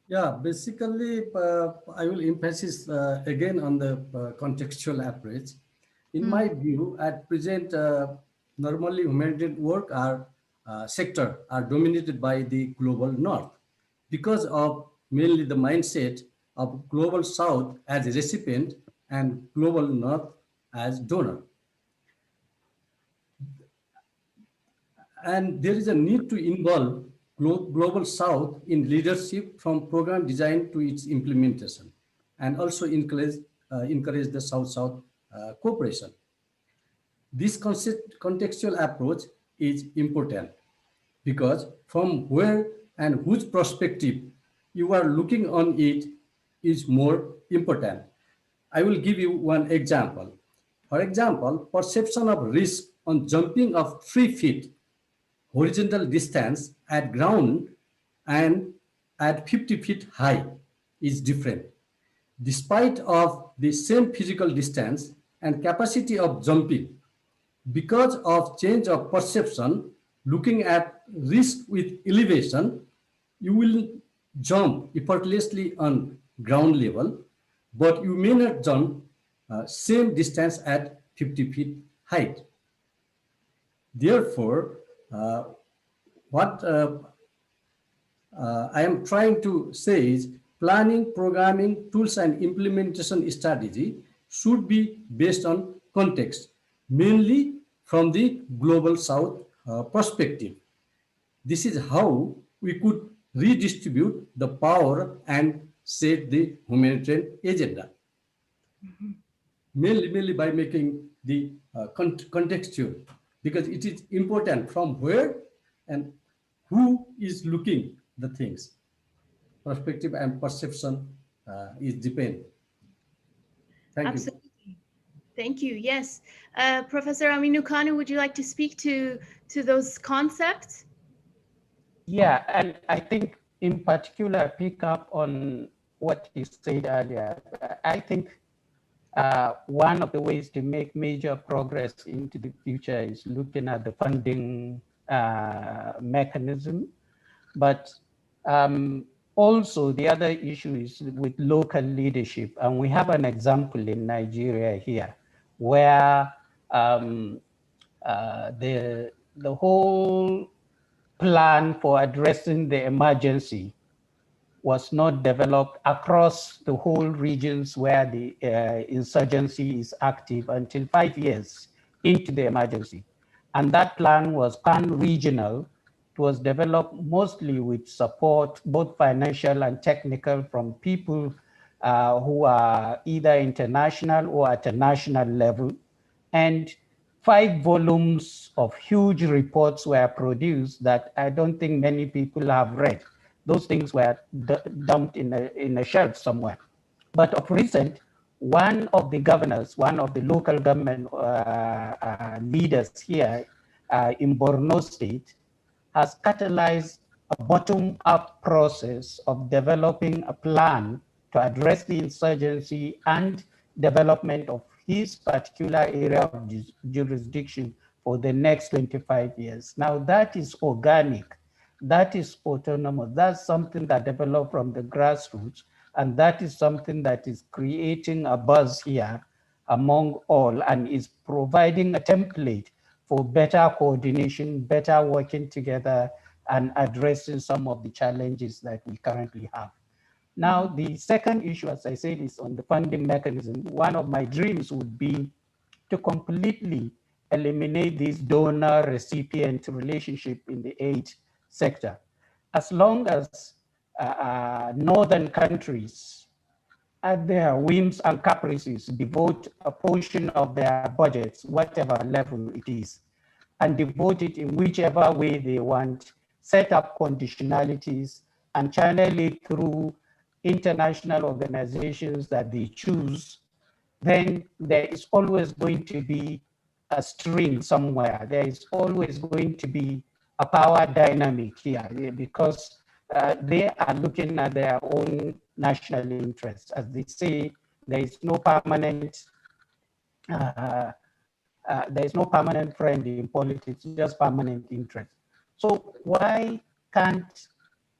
Yeah, basically, I will emphasize again on the contextual approach. In my view, at present, normally humanitarian work sector are dominated by the global north because of mainly the mindset of global south as a recipient and global north as donor. And there is a need to involve global south in leadership from program design to its implementation, and also encourage the south-south cooperation. This contextual approach is important because from where and whose perspective you are looking on it is more important. I will give you one example. For example, perception of risk on jumping of 3 feet horizontal distance at ground and at 50 feet high is different. Despite of the same physical distance and capacity of jumping, because of change of perception, looking at risk with elevation, you will jump effortlessly on ground level, but you may not jump same distance at 50 feet height. Therefore, what I am trying to say is planning, programming, tools, and implementation strategy should be based on context, mainly from the global south perspective. This is how we could redistribute the power and set the humanitarian agenda. Mm-hmm. Mainly by making the contextual, because it is important from where and who is looking the things. Perspective and perception is depend. Thank Absolutely. you. Thank you. Yes. Professor Aminukanu, would you like to speak to those concepts? Yeah, and I think in particular, pick up on what you said earlier. I think one of the ways to make major progress into the future is looking at the funding mechanism. But also the other issue is with local leadership. And we have an example in Nigeria here where the whole plan for addressing the emergency was not developed across the whole regions where the insurgency is active until 5 years into the emergency. And that plan was pan-regional. It was developed mostly with support, both financial and technical, from people who are either international or at a national level. And 5 volumes of huge reports were produced that I don't think many people have read. Those things were dumped in a shelf somewhere. But of recent, one of the governors, one of the local government leaders here in Borno State has catalyzed a bottom-up process of developing a plan to address the insurgency and development of his particular area of jurisdiction for the next 25 years. Now that is organic, that is autonomous, that's something that developed from the grassroots, and that is something that is creating a buzz here among all and is providing a template for better coordination, better working together, and addressing some of the challenges that we currently have. Now, the second issue, as I said, is on the funding mechanism. One of my dreams would be to completely eliminate this donor-recipient relationship in the aid sector. As long as northern countries at their whims and caprices devote a portion of their budgets, whatever level it is, and devote it in whichever way they want, set up conditionalities, and channel it through international organizations that they choose, then there is always going to be a string somewhere. There is always going to be a power dynamic here because they are looking at their own national interests. As they say, there is no permanent friend in politics, just permanent interest. So why can't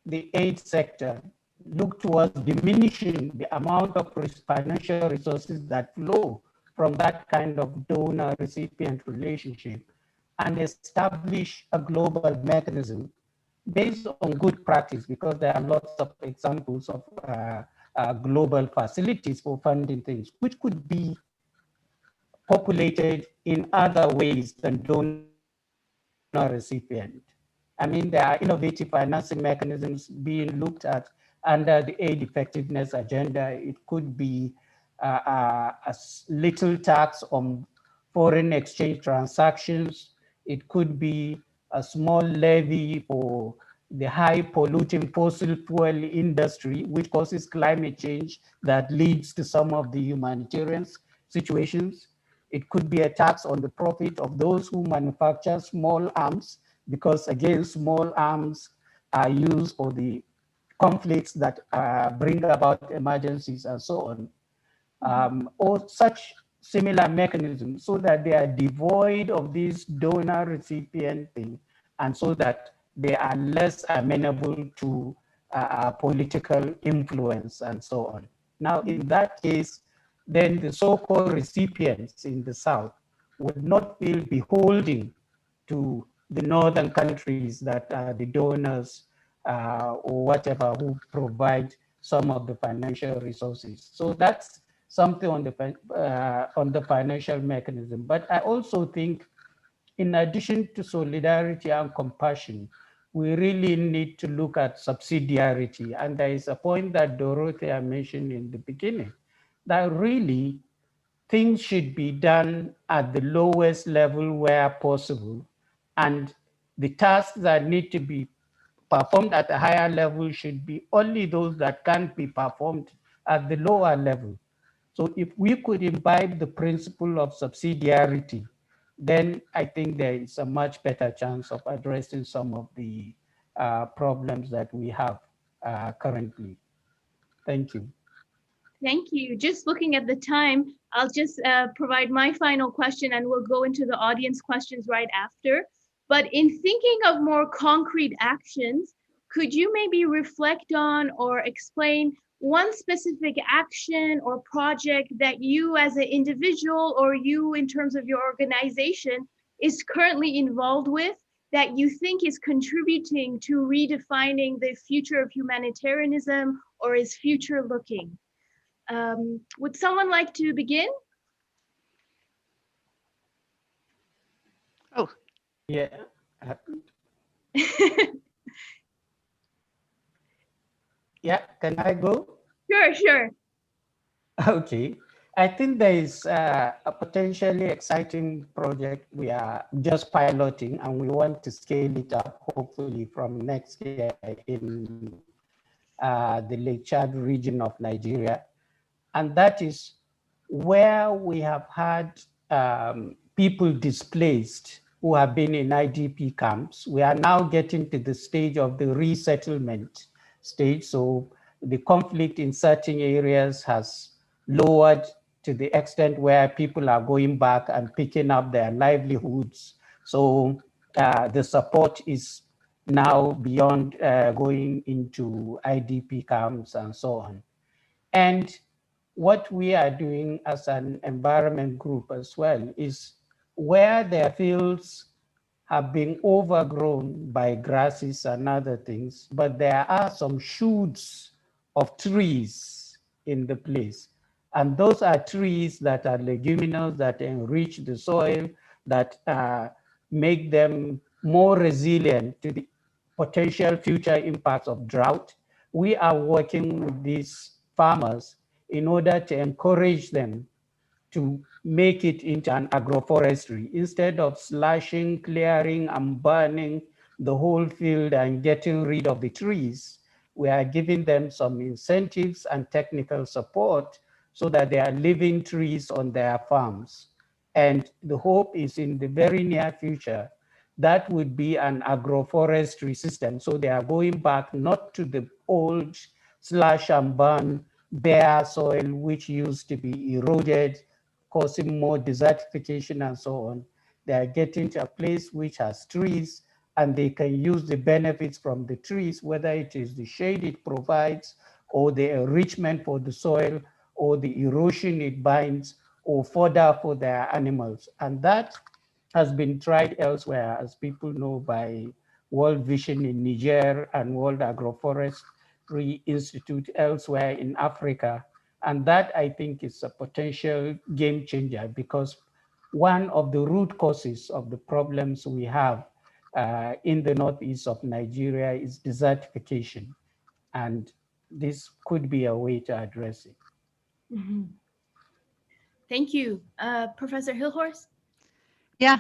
the aid sector look towards diminishing the amount of financial resources that flow from that kind of donor-recipient relationship and establish a global mechanism based on good practice, because there are lots of examples of global facilities for funding things, which could be populated in other ways than donor recipient. I mean, there are innovative financing mechanisms being looked at under the aid effectiveness agenda. It could be a little tax on foreign exchange transactions. It could be a small levy for the high polluting fossil fuel industry, which causes climate change that leads to some of the humanitarian situations. It could be a tax on the profit of those who manufacture small arms, because again, small arms are used for the conflicts that bring about emergencies and so on, or such similar mechanisms, so that they are devoid of this donor recipient thing, and so that they are less amenable to political influence and so on. Now, in that case, then the so-called recipients in the South would not feel beholden to the northern countries that are the donors or whatever who provide some of the financial resources. So that's something on the financial mechanism. But I also think, in addition to solidarity and compassion, we really need to look at subsidiarity. And there is a point that Dorothea mentioned in the beginning, that really things should be done at the lowest level where possible. And the tasks that need to be performed at a higher level should be only those that can't be performed at the lower level. So if we could imbibe the principle of subsidiarity, then I think there is a much better chance of addressing some of the problems that we have currently. Thank you. Thank you. Just looking at the time, I'll just provide my final question and we'll go into the audience questions right after. But in thinking of more concrete actions, could you maybe reflect on or explain one specific action or project that you as an individual or you in terms of your organization is currently involved with that you think is contributing to redefining the future of humanitarianism or is future looking? Would someone like to begin? Oh, Yeah. Yeah, can I go? Sure. Okay. I think there is a potentially exciting project we are just piloting, and we want to scale it up hopefully from next year in the Lake Chad region of Nigeria. And that is where we have had people displaced who have been in IDP camps. We are now getting to the stage of the resettlement stage. So the conflict in certain areas has lowered to the extent where people are going back and picking up their livelihoods. So the support is now beyond going into IDP camps and so on. And what we are doing as an environment group as well is where their fields have been overgrown by grasses and other things, but there are some shoots of trees in the place. And those are trees that are leguminous, that enrich the soil, that make them more resilient to the potential future impacts of drought. We are working with these farmers in order to encourage them to make it into an agroforestry instead of slashing, clearing, and burning the whole field and getting rid of the trees. We are giving them some incentives and technical support so that they are living trees on their farms. And the hope is in the very near future, that would be an agroforestry system. So they are going back not to the old slash and burn bare soil, which used to be eroded, causing more desertification and so on. They are getting to a place which has trees, and they can use the benefits from the trees, whether it is the shade it provides, or the enrichment for the soil, or the erosion it binds, or fodder for their animals. And that has been tried elsewhere, as people know, by World Vision in Niger and World Agroforestry Institute elsewhere in Africa. And that, I think, is a potential game changer, because one of the root causes of the problems we have in the northeast of Nigeria is desertification. And this could be a way to address it. Mm-hmm. Thank you. Professor Hilhorst? yeah.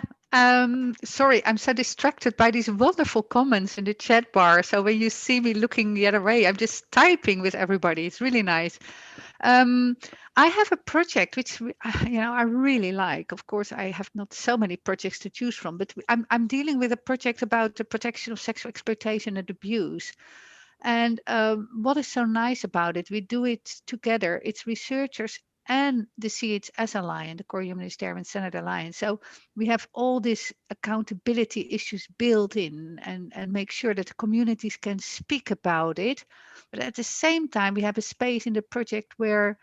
Sorry, I'm so distracted by these wonderful comments in the chat bar. So when you see me looking the other way, I'm just typing with everybody. It's really nice. I have a project which I really like. Of course, I have not so many projects to choose from, but I'm dealing with a project about the protection of sexual exploitation and abuse. And what is so nice about it, we do it together. It's researchers and the CHS Alliance, the Core Humanitarian Senate Alliance. So we have all these accountability issues built in and make sure that the communities can speak about it. But at the same time, we have a space in the project where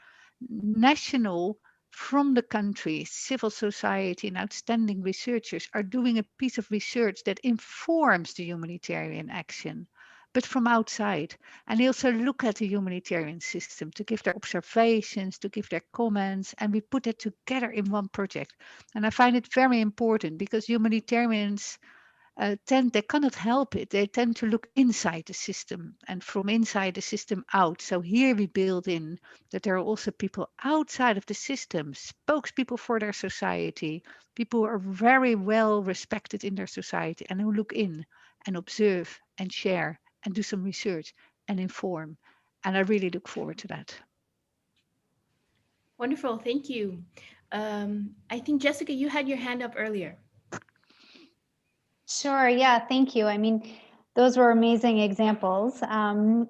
national from the country, civil society and outstanding researchers are doing a piece of research that informs the humanitarian action, but from outside. And they also look at the humanitarian system to give their observations, to give their comments, and we put that together in one project. And I find it very important because humanitarians they cannot help it. They tend to look inside the system and from inside the system out. So here we build in that there are also people outside of the system, spokespeople for their society, people who are very well respected in their society and who look in and observe and share and do some research and inform. And I really look forward to that. Wonderful, thank you. I think, Jessica, you had your hand up earlier. Sure, yeah, thank you. I mean, those were amazing examples.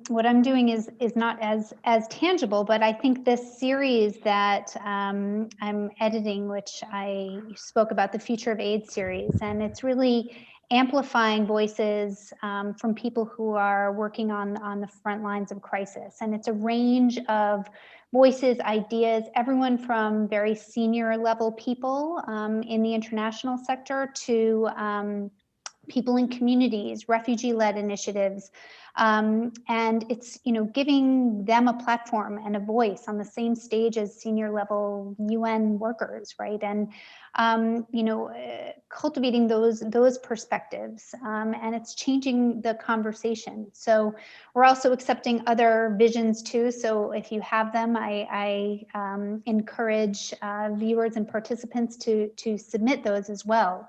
What I'm doing is not as tangible, but I think this series that I'm editing, which I spoke about, the Future of AIDS series, and it's really amplifying voices from people who are working on the front lines of crisis. And it's a range of voices, ideas, everyone from very senior level people in the international sector to people in communities, refugee-led initiatives. And it's, giving them a platform and a voice on the same stage as senior level UN workers, right? And, cultivating those perspectives, and it's changing the conversation. So we're also accepting other visions too. So if you have them, I encourage viewers and participants to submit those as well.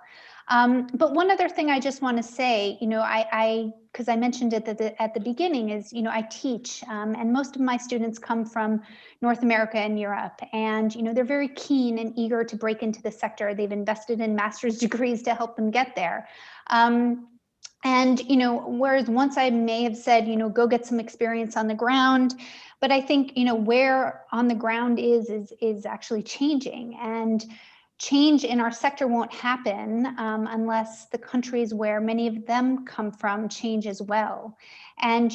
But one other thing I just want to say, because I mentioned it at the beginning, is, I teach, and most of my students come from North America and Europe, and, they're very keen and eager to break into the sector. They've invested in master's degrees to help them get there. And, whereas once I may have said, go get some experience on the ground, but I think, where on the ground is actually changing. And change in our sector won't happen unless the countries where many of them come from change as well. And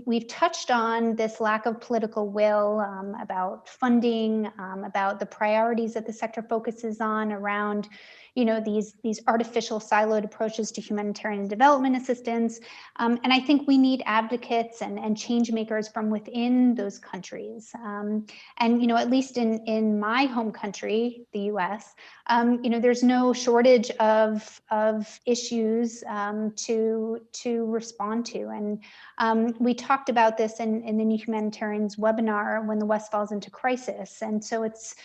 we've touched on this lack of political will, about funding, about the priorities that the sector focuses on around these artificial siloed approaches to humanitarian development assistance. And I think we need advocates and change makers from within those countries. And at least in my home country, the US, there's no shortage of issues to respond to. And we talked about this in the New Humanitarians webinar, when the West falls into crisis. And so it's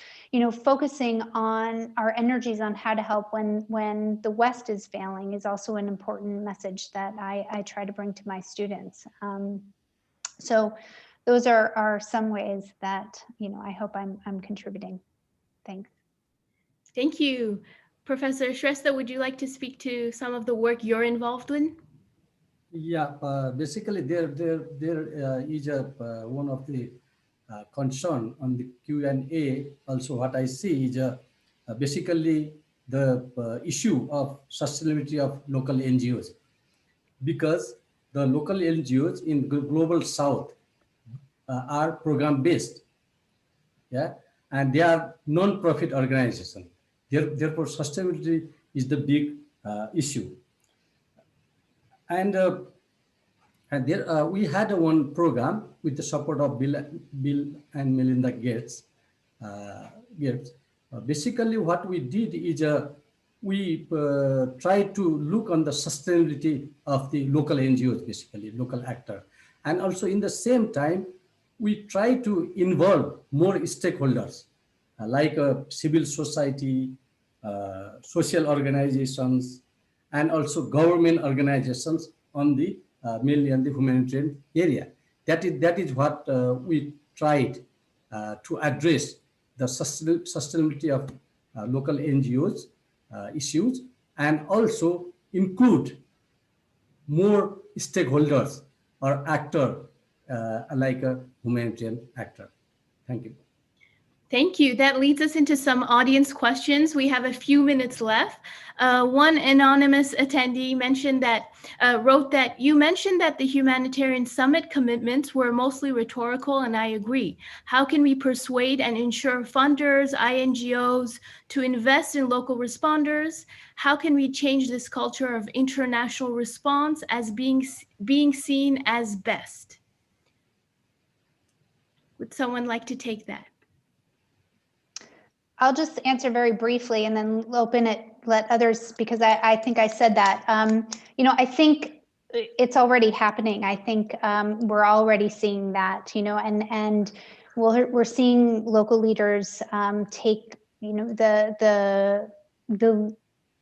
focusing on our energies on how to help when the West is failing is also an important message that I try to bring to my students. So those are some ways that I hope I'm contributing. Thanks. Thank you. Professor Shrestha, would you like to speak to some of the work you're involved in? Yeah, basically there is one of the concern on the Q&A. Also, what I see is basically the issue of sustainability of local NGOs, because the local NGOs in global South are program based, yeah, and they are non-profit organization. Therefore, sustainability is the big issue. And there we had one program with the support of Bill and Melinda Gates. Basically, what we did is we tried to look on the sustainability of the local NGOs, basically local actor, and also in the same time we try to involve more stakeholders like civil society, social organizations, and also government organizations on the mainly on the humanitarian area. That is what we tried to address the sustainability of local NGOs issues, and also include more stakeholders or actor like a humanitarian actor. Thank you. Thank you. That leads us into some audience questions. We have a few minutes left. One anonymous attendee mentioned that, wrote that you mentioned that the Humanitarian Summit commitments were mostly rhetorical, and I agree. How can we persuade and ensure funders, INGOs to invest in local responders? How can we change this culture of international response as being seen as best? Would someone like to take that? I'll just answer very briefly and then open it, let others, because I think I said that. I think it's already happening. I think we're already seeing that, and we're seeing local leaders take, the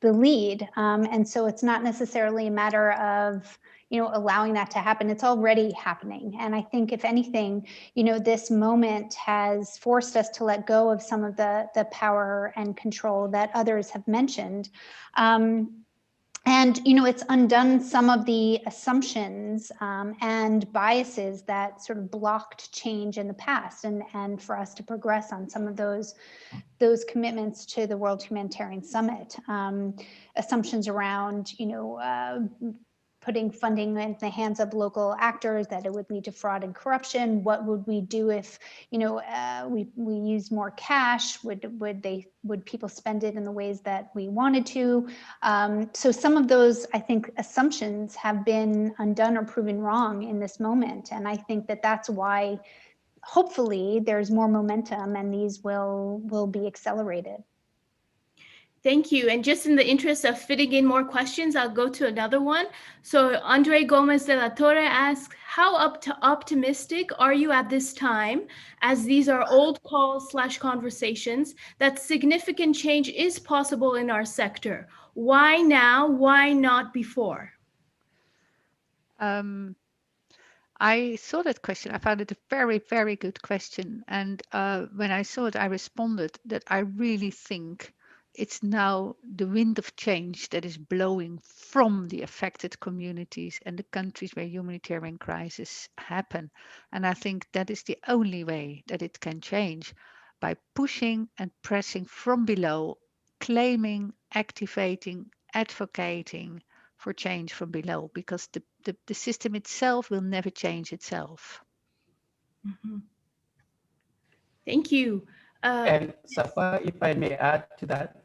lead. And so it's not necessarily a matter of, allowing that to happen. It's already happening. And I think if anything, this moment has forced us to let go of some of the power and control that others have mentioned. And And, it's undone some of the assumptions and biases that sort of blocked change in the past, and for us to progress on some of those commitments to the World Humanitarian Summit. Assumptions around, putting funding in the hands of local actors, that it would lead to fraud and corruption. What would we do if, we use more cash? Would people spend it in the ways that we wanted to? So some of those, I think, assumptions have been undone or proven wrong in this moment. And I think that that's why, hopefully, there's more momentum and these will be accelerated. Thank you. And just in the interest of fitting in more questions, I'll go to another one. So Andre Gomez de la Torre asks, how optimistic are you at this time, as these are old calls / conversations, that significant change is possible in our sector? Why now? Why not before? I saw that question. I found it a very, very good question. And when I saw it, I responded that I really think it's now the wind of change that is blowing from the affected communities and the countries where humanitarian crises happen. And I think that is the only way that it can change, by pushing and pressing from below, claiming, activating, advocating for change from below, because the system itself will never change itself. Mm-hmm. Thank you. And Safa, if I may add to that.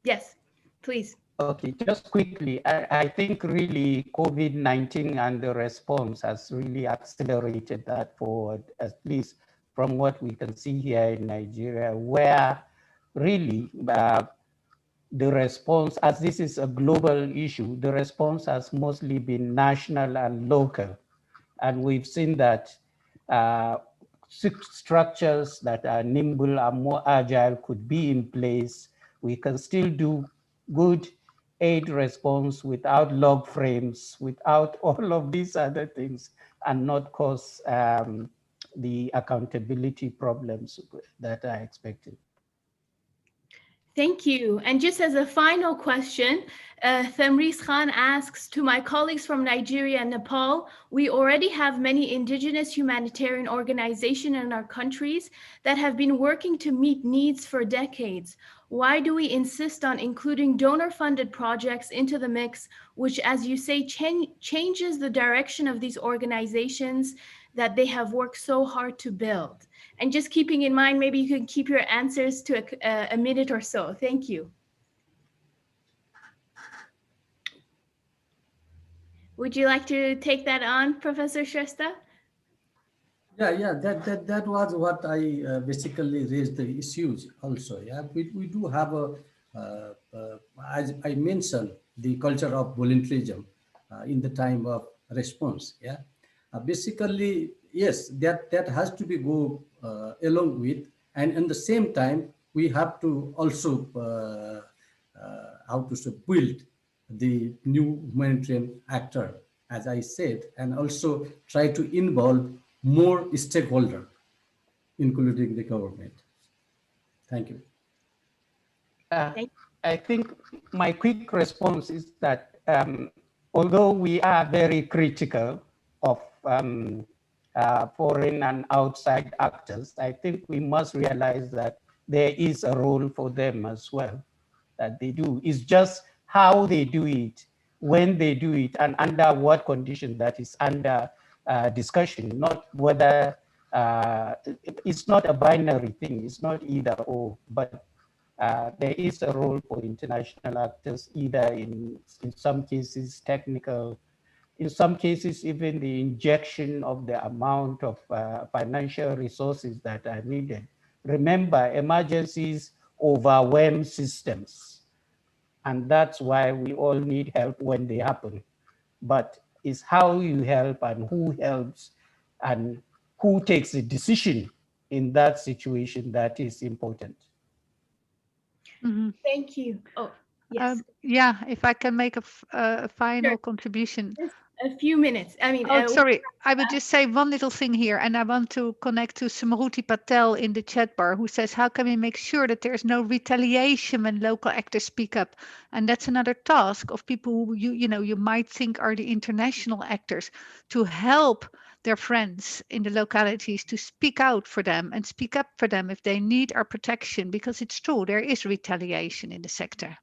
Yes, please. Okay, just quickly, I think really COVID-19 and the response has really accelerated that forward, at least from what we can see here in Nigeria, where really the response, as this is a global issue, the response has mostly been national and local. And we've seen that structures that are nimble and more agile could be in place. We can still do good aid response without log frames, without all of these other things, and not cause the accountability problems that are expected. Thank you. And just as a final question, Thamris Khan asks, to my colleagues from Nigeria and Nepal, we already have many indigenous humanitarian organizations in our countries that have been working to meet needs for decades. Why do we insist on including donor-funded projects into the mix, which, as you say, changes the direction of these organizations that they have worked so hard to build? And just keeping in mind, maybe you can keep your answers to a minute or so. Thank you. Would you like to take that on, Professor Shrestha? Yeah, that was what I basically raised the issues also. Yeah, we do have as I mentioned, the culture of voluntarism in the time of response. Yeah, basically, yes, that has to be go along with, and at the same time we have to also how to say, build the new humanitarian actor, as I said, and also try to involve more stakeholder, including the government. Thank you. I think my quick response is that although we are very critical of foreign and outside actors, I think we must realize that there is a role for them as well, that they do. It's just how they do it, when they do it, and under what condition that is under discussion, not whether, it's not a binary thing, it's not either or, but there is a role for international actors, either in some cases technical, in some cases even the injection of the amount of financial resources that are needed. Remember, emergencies overwhelm systems, and that's why we all need help when they happen. But it's how you help and who helps and who takes the decision in that situation that is important. Mm-hmm. Thank you. Oh, yes. Yeah, if I can make a final contribution. a few minutes. I mean, Oh, sorry. I would just say one little thing here, and I want to connect to Samruti Patel in the chat bar, who says, how can we make sure that there's no retaliation when local actors speak up? And that's another task of people who you might think are the international actors, to help their friends in the localities to speak out for them and speak up for them if they need our protection, because it's true, there is retaliation in the sector.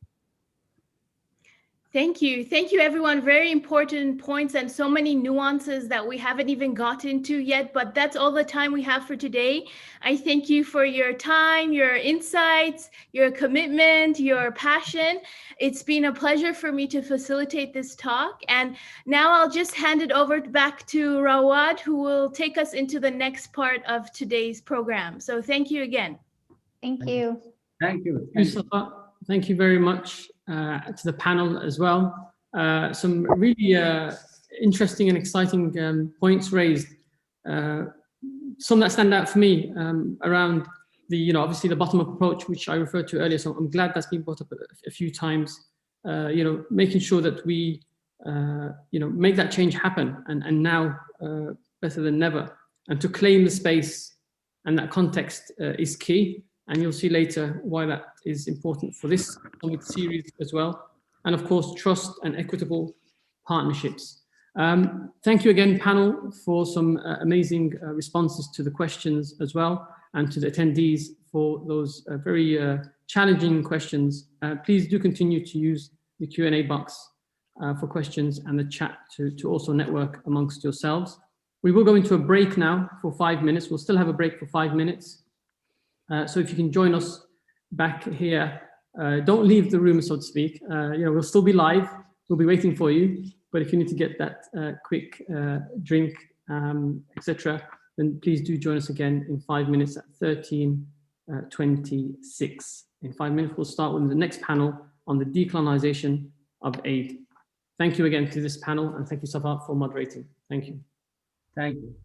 Thank you. Thank you, everyone. Very important points and so many nuances that we haven't even got into yet, but that's all the time we have for today. I thank you for your time, your insights, your commitment, your passion. It's been a pleasure for me to facilitate this talk. And now I'll just hand it over back to Rawad, who will take us into the next part of today's program. So thank you again. Thank you. Thank you. Thank you very much to the panel as well. Some really interesting and exciting points raised. Some that stand out for me around the, obviously the bottom-up approach, which I referred to earlier. So I'm glad that's been brought up a few times. Making sure that we, make that change happen, and now better than never. And to claim the space and that context is key. And you'll see later why that is important for this summit series as well. And of course, trust and equitable partnerships. Thank you again, panel, for some amazing responses to the questions as well, and to the attendees for those very challenging questions. Please do continue to use the Q&A box for questions, and the chat to also network amongst yourselves. We will go into a break now for 5 minutes. We'll still have a break for 5 minutes. So if you can join us back here, don't leave the room, so to speak. We'll still be live. We'll be waiting for you. But if you need to get that quick drink, etc., then please do join us again in 5 minutes at 13:26. In 5 minutes, we'll start with the next panel on the decolonisation of aid. Thank you again to this panel, and thank you, Safa, for moderating. Thank you. Thank you.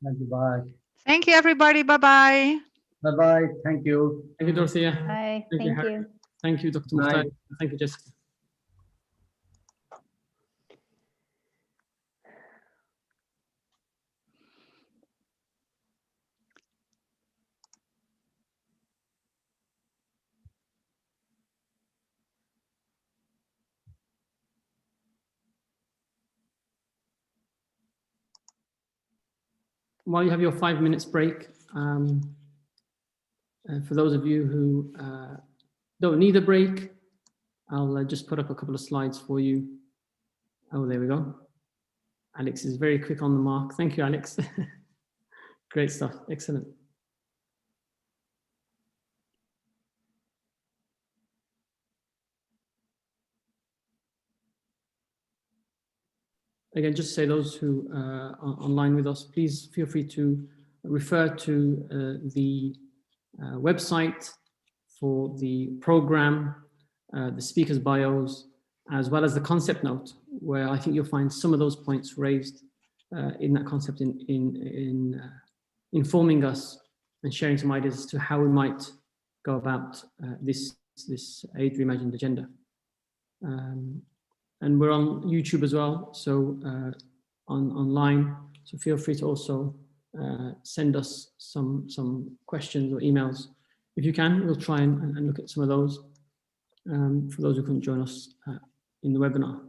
Thank you. Bye. Thank you, everybody. Bye-bye. Bye-bye. Thank you. Thank you, Dorothea. Bye. Thank you, Harry. Thank you, Dr. Mukhtar. Thank you, Jessica. While you have your 5 minutes break, for those of you who don't need a break, I'll just put up a couple of slides for you. Oh, there we go. Alex is very quick on the mark. Thank you, Alex. Great stuff. Excellent. Again, just say those who are online with us, please feel free to refer to the website for the program, the speakers' bios, as well as the concept note, where I think you'll find some of those points raised in that concept in informing us and sharing some ideas as to how we might go about this Aid Reimagined agenda. And we're on YouTube as well, so online. So feel free to also send us some questions or emails. If you can, we'll try and look at some of those for those who couldn't join us in the webinar.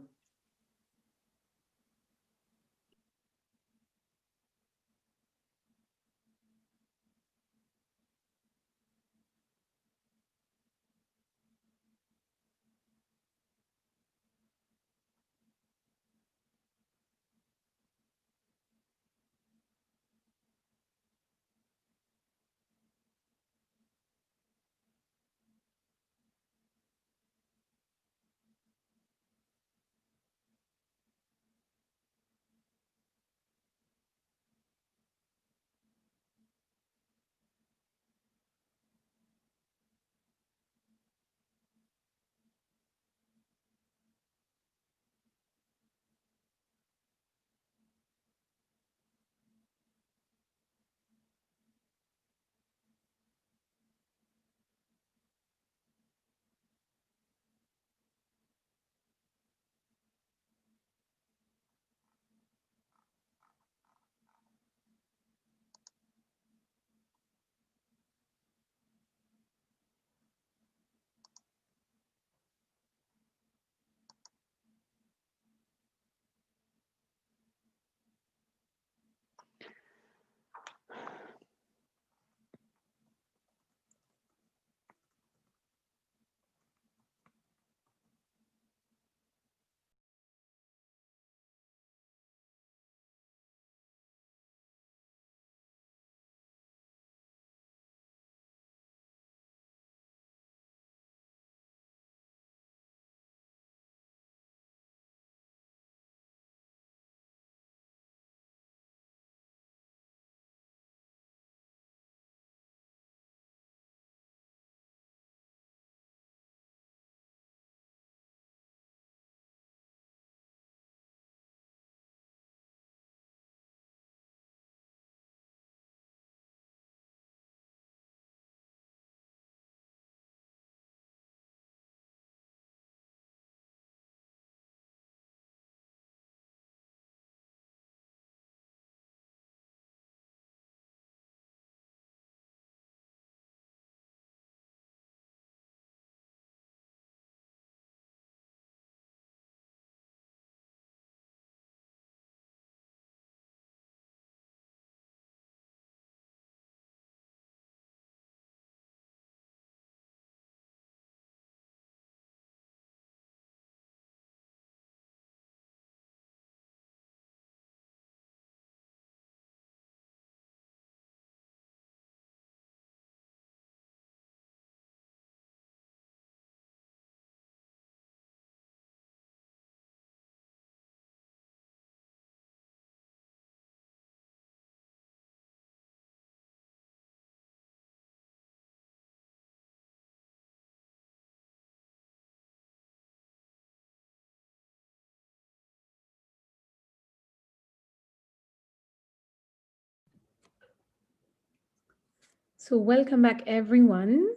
So welcome back, everyone.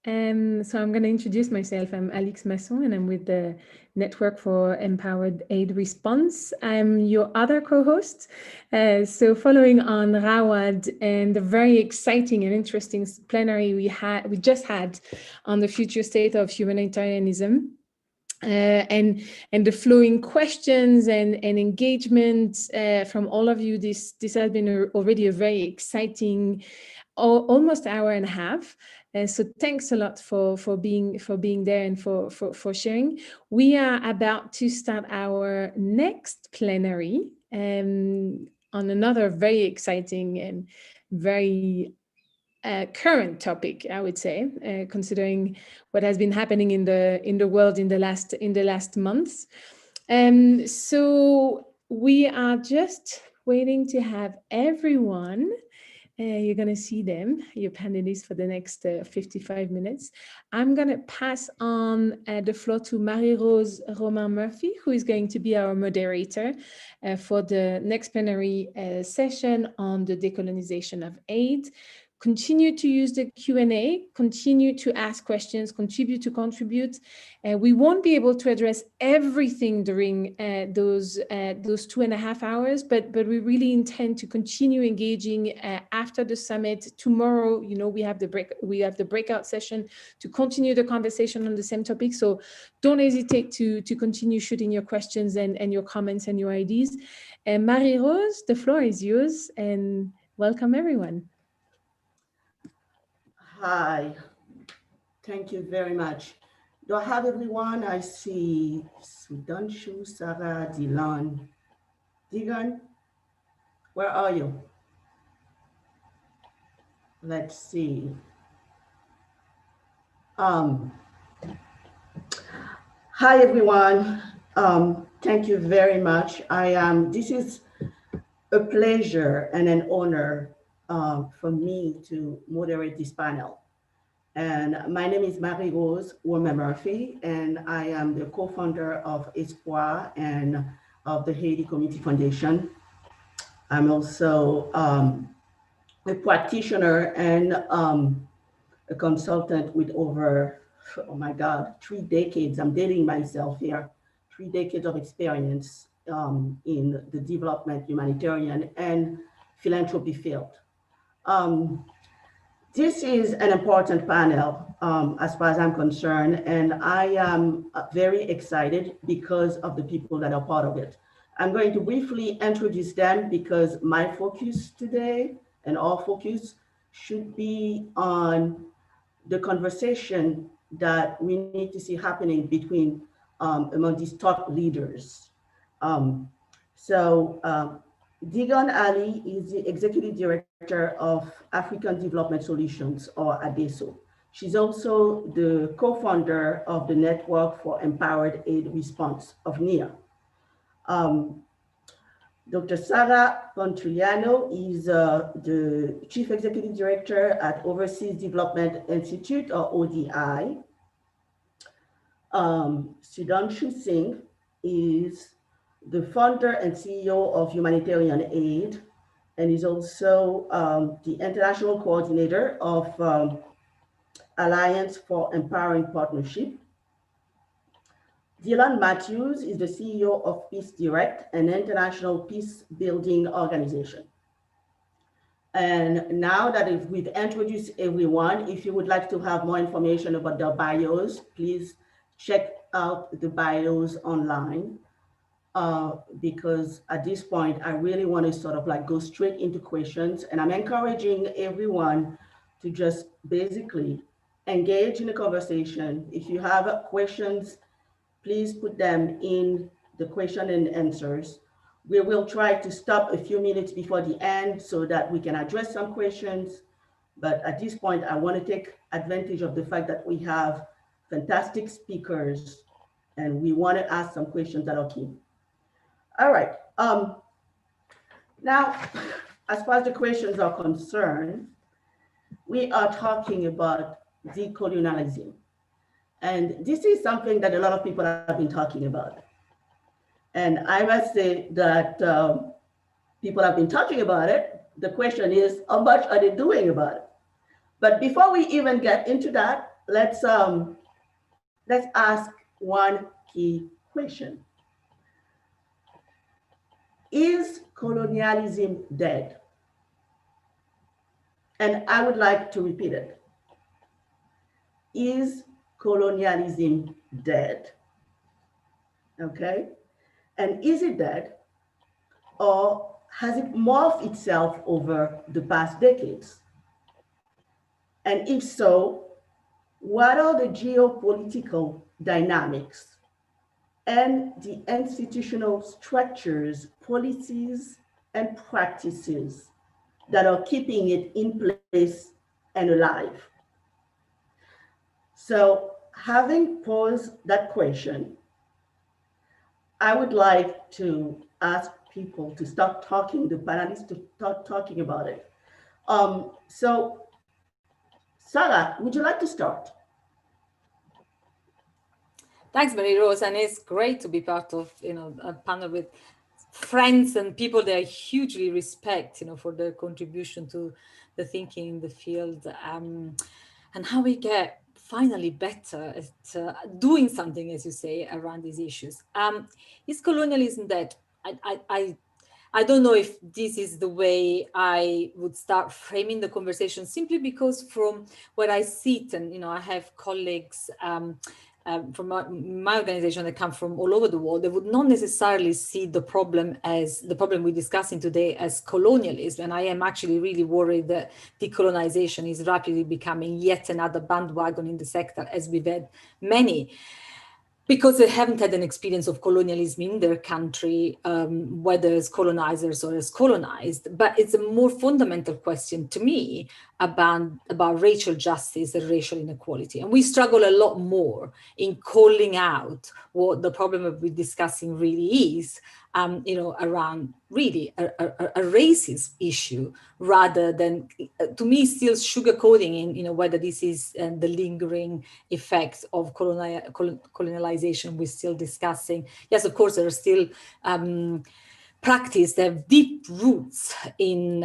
So I'm going to introduce myself. I'm Alix Masson, and I'm with the Network for Empowered Aid Response. I'm your other co-host. So following on Rawad and the very exciting and interesting plenary we just had on the future state of humanitarianism, and the flowing questions and engagement from all of you, this has been already a very exciting almost hour and a half. So thanks a lot for being there and for sharing. We are about to start our next plenary on another very exciting and very current topic, I would say, considering what has been happening in the world in the last months. So we are just waiting to have everyone. You're going to see them, your panelists, for the next 55 minutes. I'm going to pass on the floor to Marie-Rose Romain-Murphy, who is going to be our moderator for the next plenary session on the decolonization of aid. Continue to use the Q&A, continue to ask questions, contribute. We won't be able to address everything during those 2.5 hours, but we really intend to continue engaging after the summit. Tomorrow, we have the breakout session to continue the conversation on the same topic. So don't hesitate to continue shooting your questions and your comments and your ideas. Marie-Rose, the floor is yours, and welcome everyone. Hi, thank you very much. Do I have everyone? I see Sudanshu, Sarah, Dylan. Digan, where are you? Let's see. Hi everyone. Thank you very much. This is a pleasure and an honor for me to moderate this panel. And my name is Marie-Rose Romain-Murphy, and I am the co-founder of Espoir and of the Haiti Community Foundation. I'm also a practitioner and a consultant with over, oh my God, 3 decades. I'm dating myself here. 3 decades of experience in the development, humanitarian, and philanthropy field. This is an important panel as far as I'm concerned, and I am very excited because of the people that are part of it. I'm going to briefly introduce them because my focus today and our focus should be on the conversation that we need to see happening between among these top leaders. Digan Ali is the Executive Director of African Development Solutions, or ADESO. She's also the co-founder of the Network for Empowered Aid Response of NIA. Dr. Sarah Pontrigliano is the Chief Executive Director at Overseas Development Institute, or ODI. Sudanshu Singh is the founder and CEO of Humanitarian Aid, and is also the international coordinator of Alliance for Empowering Partnership. Dylan Matthews is the CEO of Peace Direct, an international peace building organization. And now that we've introduced everyone, if you would like to have more information about their bios, please check out the bios online. Because at this point, I really want to sort of like go straight into questions, and I'm encouraging everyone to just basically engage in the conversation. If you have questions, please put them in the question and answers. We will try to stop a few minutes before the end so that we can address some questions. But at this point, I want to take advantage of the fact that we have fantastic speakers, and we want to ask some questions that are key. All right. Now, as far as the questions are concerned, we are talking about decolonialism. And this is something that a lot of people have been talking about. And I must say that people have been talking about it. The question is, how much are they doing about it? But before we even get into that, let's ask one key question. Is colonialism dead? And I would like to repeat it. Is colonialism dead? Okay. And is it dead, or has it morphed itself over the past decades? And if so, what are the geopolitical dynamics and the institutional structures, policies, and practices that are keeping it in place and alive? So, having posed that question, I would like to ask people to start talking, the panelists to start talking about it. So, Sarah, would you like to start? Thanks, Mary Rose, and it's great to be part of a panel with friends and people that I hugely respect, for their contribution to the thinking in the field, and how we get finally better at doing something, as you say, around these issues. Is colonialism dead? I don't know if this is the way I would start framing the conversation, simply because from where I sit, and I have colleagues from my organization that come from all over the world, they would not necessarily see the problem as the problem we're discussing today as colonialism. And I am actually really worried that decolonization is rapidly becoming yet another bandwagon in the sector, as we've had many, because they haven't had an experience of colonialism in their country, whether as colonizers or as colonized. But it's a more fundamental question to me about racial justice and racial inequality. And we struggle a lot more in calling out what the problem that we're discussing really is, around really a racist issue, rather than, to me, still sugarcoating in, whether this is the lingering effects of colonialization we're still discussing. Yes, of course, there are still practices that have deep roots in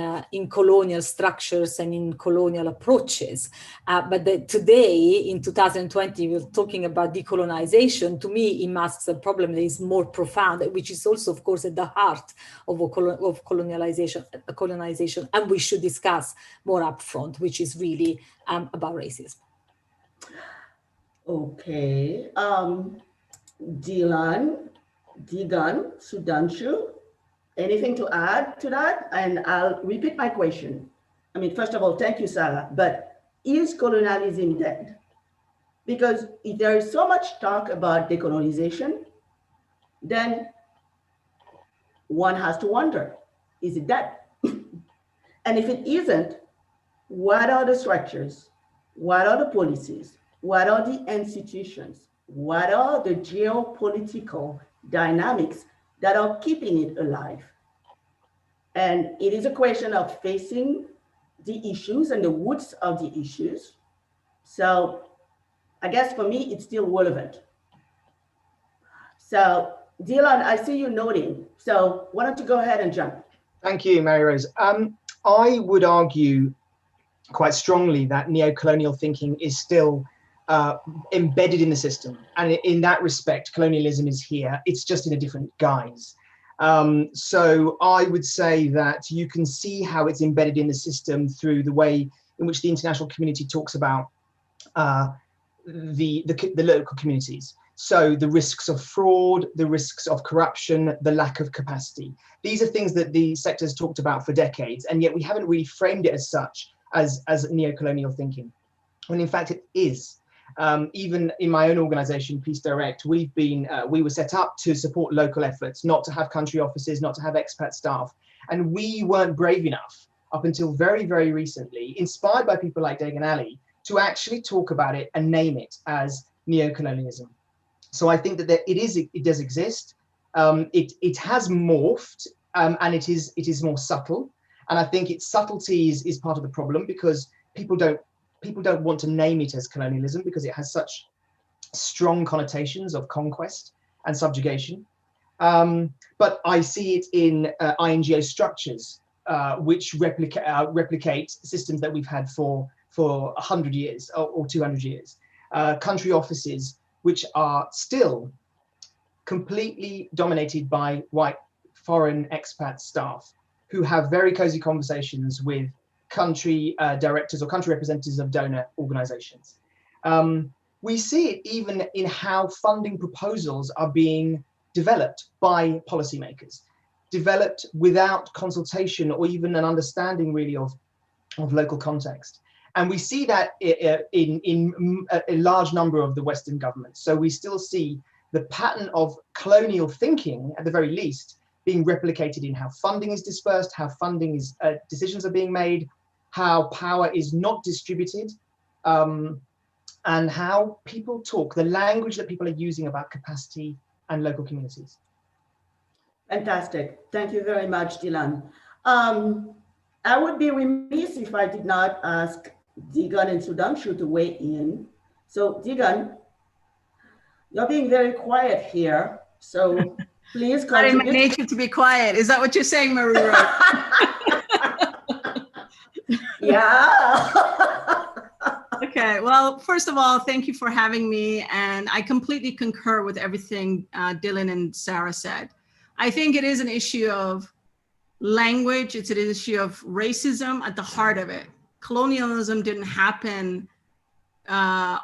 colonial structures and in colonial approaches. But today, in 2020, we're talking about decolonization. To me, it masks a problem that is more profound, which is also, of course, at the heart of colonization, and we should discuss more upfront, which is really about racism. Okay. Digan Sudanshu, anything to add to that? And I'll repeat my question. I mean, first of all, thank you, Sarah, but is colonialism dead? Because if there is so much talk about decolonization, then one has to wonder, is it dead? And if it isn't, what are the structures? What are the policies? What are the institutions? What are the geopolitical dynamics that are keeping it alive? And it is a question of facing the issues and the roots of the issues. So I guess for me, it's still relevant. So Dylan, I see you noting. So why don't you go ahead and jump? Thank you, Mary Rose. I would argue quite strongly that neo-colonial thinking is still embedded in the system. And in that respect, colonialism is here. It's just in a different guise. So I would say that you can see how it's embedded in the system through the way in which the international community talks about the local communities. So the risks of fraud, the risks of corruption, the lack of capacity. These are things that the sector has talked about for decades, and yet we haven't really framed it as such, as neo-colonial thinking, when in fact it is. Even in my own organization, Peace Direct, we were set up to support local efforts, not to have country offices, not to have expat staff. And we weren't brave enough up until very, very recently, inspired by people like Dagan Ali, to actually talk about it and name it as neo-colonialism. So I think that it does exist. It has morphed, and it is more subtle. And I think its subtlety is part of the problem, because people don't want to name it as colonialism because it has such strong connotations of conquest and subjugation. But I see it in INGO structures, which replicate systems that we've had for for 100 years or 200 years. Country offices which are still completely dominated by white foreign expat staff who have very cozy conversations with country directors or country representatives of donor organizations. We see it even in how funding proposals are being developed by policymakers, developed without consultation or even an understanding really of local context. And we see that in a large number of the Western governments. So we still see the pattern of colonial thinking, at the very least, being replicated in how funding is dispersed, how funding is, decisions are being made, how power is not distributed, and how people talk, the language that people are using about capacity and local communities. Fantastic. Thank you very much, Dylan. I would be remiss if I did not ask Digan and Sudhanshu to weigh in. So Digan, you're being very quiet here. So please Not in my contribute. nature to be quiet. Is that what you're saying, Marie-Rose? Yeah. Okay, well, first of all, thank you for having me. And I completely concur with everything Dylan and Sarah said. I think it is an issue of language. It's an issue of racism at the heart of it. Colonialism didn't happen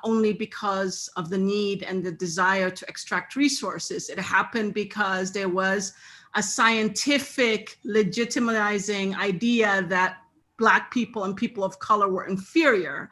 only because of the need and the desire to extract resources. It happened because there was a scientific legitimizing idea that Black people and people of color were inferior,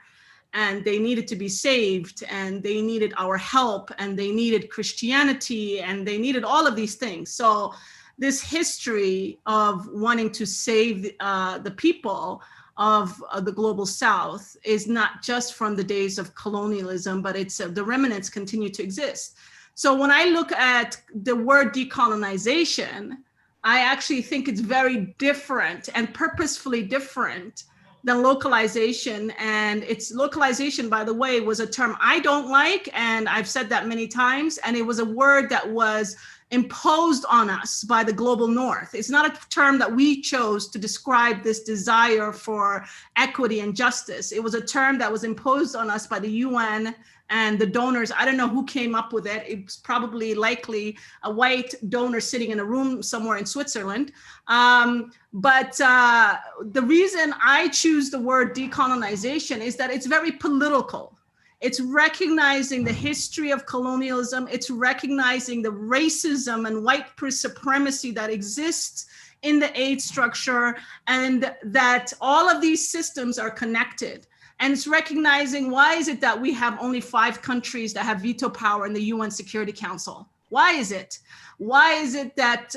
and they needed to be saved, and they needed our help, and they needed Christianity, and they needed all of these things. So this history of wanting to save the people of the global South is not just from the days of colonialism, but it's the remnants continue to exist. So when I look at the word decolonization, I actually think it's very different and purposefully different than localization. And its localization, by the way, was a term I don't like, and I've said that many times, and it was a word that was imposed on us by the global North. It's not a term that we chose to describe this desire for equity and justice. It was a term that was imposed on us by the UN and the donors. I don't know who came up with it. It's probably likely a white donor sitting in a room somewhere in Switzerland. But the reason I choose the word decolonization is that it's very political. It's recognizing the history of colonialism. It's recognizing the racism and white supremacy that exists in the aid structure, and that all of these systems are connected. And it's recognizing, why is it that we have only 5 countries that have veto power in the UN Security Council? Why is it? Why is it that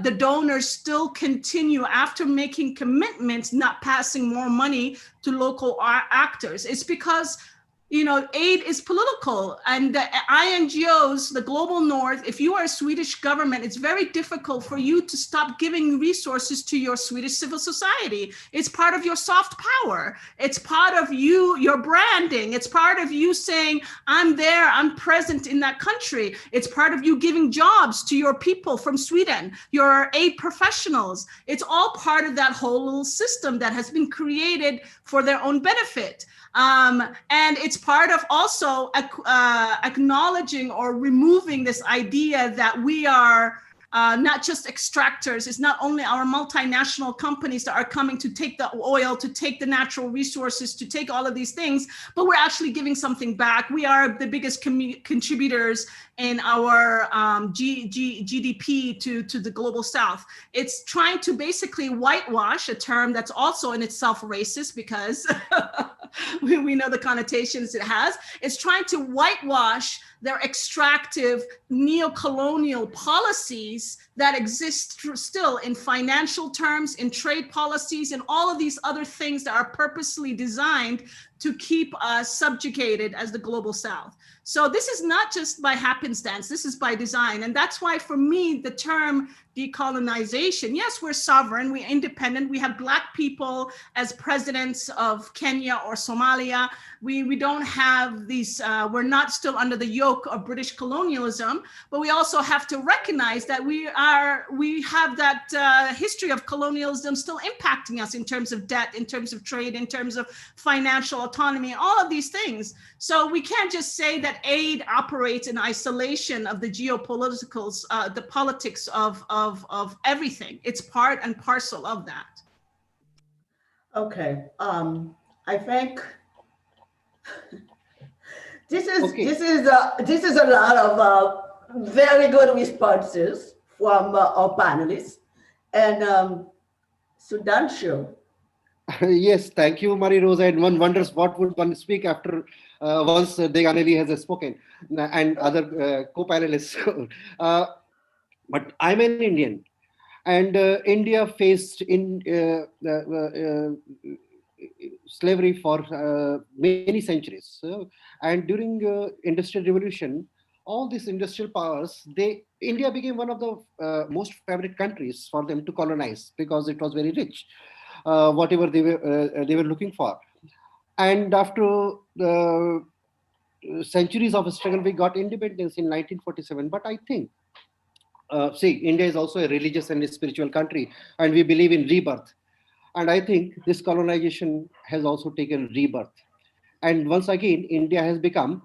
the donors still continue, after making commitments, not passing more money to local actors? It's because, you know, aid is political, and the INGOs, the global North, if you are a Swedish government, it's very difficult for you to stop giving resources to your Swedish civil society. It's part of your soft power. It's part of you, your branding. It's part of you saying, I'm there, I'm present in that country. It's part of you giving jobs to your people from Sweden, your aid professionals. It's all part of that whole little system that has been created for their own benefit. And it's part of also acknowledging or removing this idea that we are not just extractors. It's not only our multinational companies that are coming to take the oil, to take the natural resources, to take all of these things, but we're actually giving something back. We are the biggest contributors in our GDP to the global South. It's trying to basically whitewash a term that's also in itself racist, because we know the connotations it has. It's trying to whitewash their extractive neo-colonial policies that exist still in financial terms, in trade policies, and all of these other things that are purposely designed to keep us subjugated as the global South. So this is not just by happenstance, this is by design. And that's why, for me, the term decolonization, yes, we're sovereign, we're independent, we have Black people as presidents of Kenya or Somalia. We don't have these, we're not still under the yoke yoke of British colonialism, but we also have to recognize that we have that history of colonialism still impacting us in terms of debt, in terms of trade, in terms of financial autonomy, all of these things. So we can't just say that aid operates in isolation of the geopoliticals, the politics of everything. It's part and parcel of that. Okay, I think this is a lot of very good responses from our panelists. And Sudhanshu. Yes, thank you, Marie Rosa. And one wonders what would one speak after once Deganali has spoken and other co-panelists. But I'm an Indian, and India faced in slavery for many centuries. And during Industrial Revolution, all these industrial powers, India became one of the most favorite countries for them to colonize because it was very rich, whatever they were looking for. And after the centuries of struggle, we got independence in 1947. But I think, see, India is also a religious and a spiritual country, and we believe in rebirth. And I think this colonization has also taken rebirth. And once again, India has become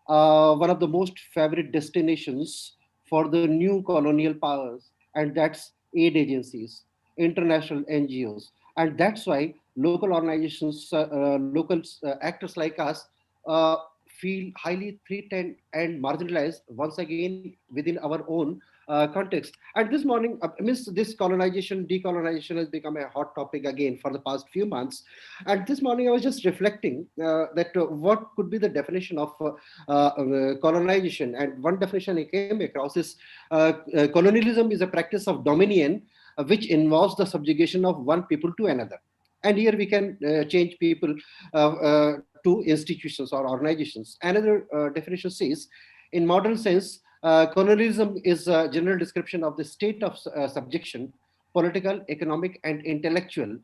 one of the most favorite destinations for the new colonial powers, and that's aid agencies, international NGOs. And that's why local organizations, local actors like us feel highly threatened and marginalized once again within our own context. And this morning, this colonization, decolonization has become a hot topic again for the past few months. And this morning I was just reflecting that what could be the definition of colonization. And one definition I came across is colonialism is a practice of dominion which involves the subjugation of one people to another. And here we can change people to institutions or organizations. Another definition says, in modern sense, colonialism is a general description of the state of subjection, political, economic, and intellectual.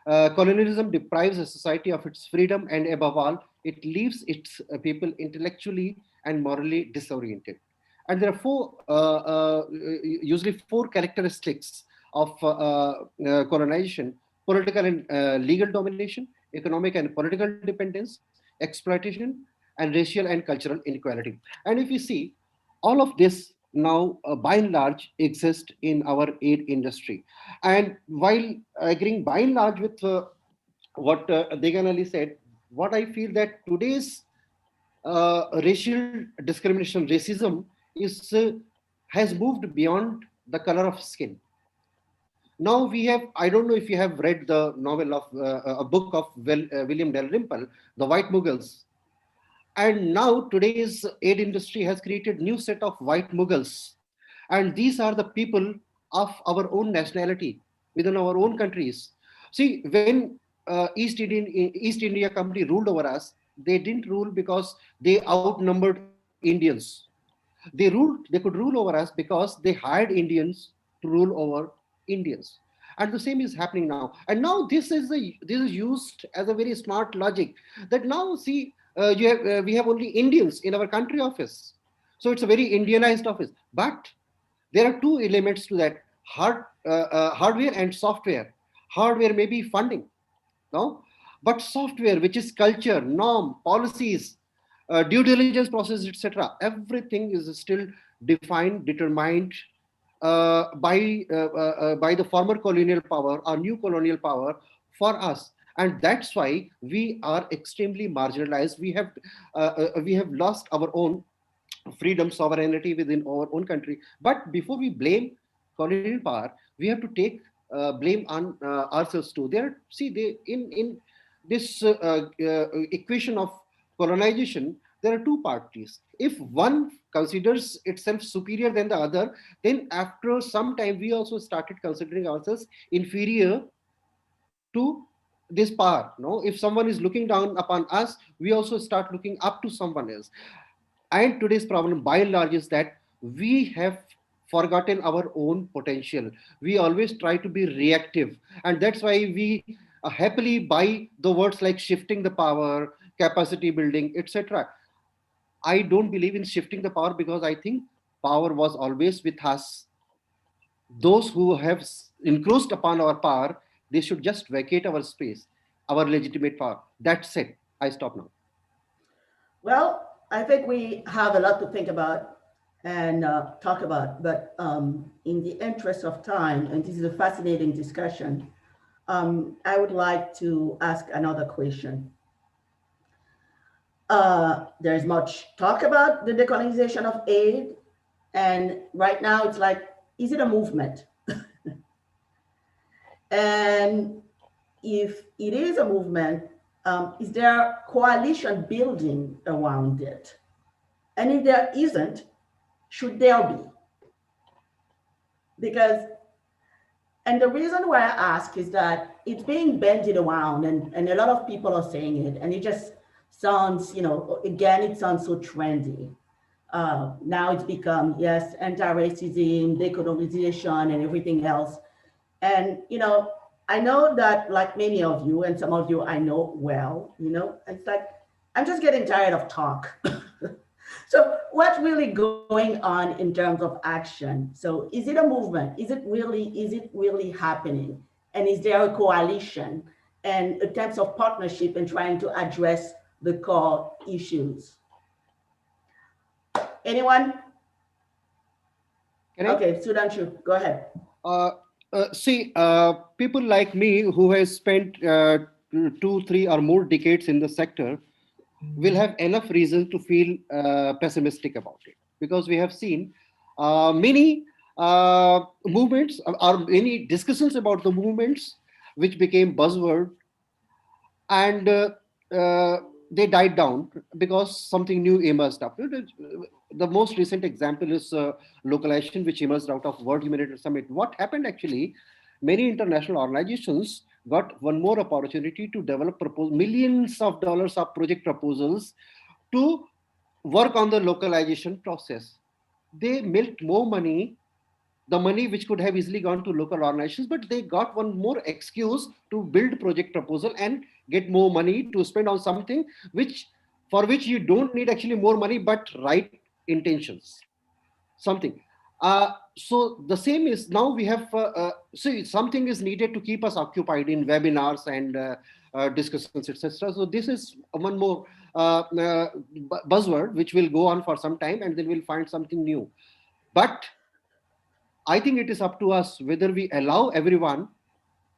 Colonialism deprives a society of its freedom, and above all, it leaves its people intellectually and morally disoriented. And there are usually four characteristics of colonization: political and legal domination, economic and political dependence, exploitation, and racial and cultural inequality. And if you see, all of this now by and large exist in our aid industry. And while agreeing by and large with what Degan Ali said, what I feel that today's racial discrimination, racism has moved beyond the color of skin. Now we have, I don't know if you have read the novel of a book of William Dalrymple, The White Mughals. And now today's aid industry has created new set of white Mughals. And these are the people of our own nationality within our own countries. See, when East India Company ruled over us, they didn't rule because they outnumbered Indians. They could rule over us because they hired Indians to rule over Indians. And the same is happening now. And now this is used as a very smart logic that now see, we have only Indians in our country office. So it's a very Indianized office. But there are two elements to that: hardware and software. Hardware may be funding, no? But software, which is culture, norm, policies, due diligence process, etc., everything is still defined, determined by the former colonial power or new colonial power for us. And that's why we are extremely marginalized. We have lost our own freedom, sovereignty within our own country. But before we blame colonial power, we have to take blame on ourselves too. In this equation of colonization, there are two parties. If one considers itself superior than the other, then after some time we also started considering ourselves inferior to this power. No, if someone is looking down upon us, we also start looking up to someone else. And today's problem by and large is that we have forgotten our own potential. We always try to be reactive, and that's why we happily buy the words like shifting the power, capacity building, etc. I don't believe in shifting the power, because I think power was always with us. Those who have encroached upon our power, they should just vacate our space, our legitimate power. That's it. I stop now. Well, I think we have a lot to think about and talk about, but in the interest of time, and this is a fascinating discussion, I would like to ask another question. There's much talk about the decolonization of aid, and right now it's like, is it a movement? And if it is a movement, is there coalition building around it? And if there isn't, should there be? Because, and the reason why I ask is that it's being bandied around, and a lot of people are saying it, and it just sounds, you know, again, it sounds so trendy. Now it's become, yes, anti-racism, decolonization, and everything else. And, you know, I know that, like many of you, and some of you I know well, you know, it's like, I'm just getting tired of talk. So what's really going on in terms of action? So is it a movement? Is it really happening? And is there a coalition and attempts of partnership in trying to address the core issues? Anyone? Okay, Sudhanshu, go ahead. People like me who has spent 2, 3 or more decades in the sector will have enough reason to feel pessimistic about it, because we have seen many movements or many discussions about the movements which became buzzword, and they died down because something new emerged up. The most recent example is localization, which emerged out of World Humanitarian Summit. What happened actually, many international organizations got one more opportunity to develop millions of dollars of project proposals to work on the localization process. They milked more money, the money which could have easily gone to local organizations, but they got one more excuse to build project proposal and get more money to spend on something for which you don't need actually more money, but right intentions, something. So the same is now we have, something is needed to keep us occupied in webinars and discussions, etc. So this is one more buzzword which will go on for some time, and then we'll find something new. But I think it is up to us whether we allow everyone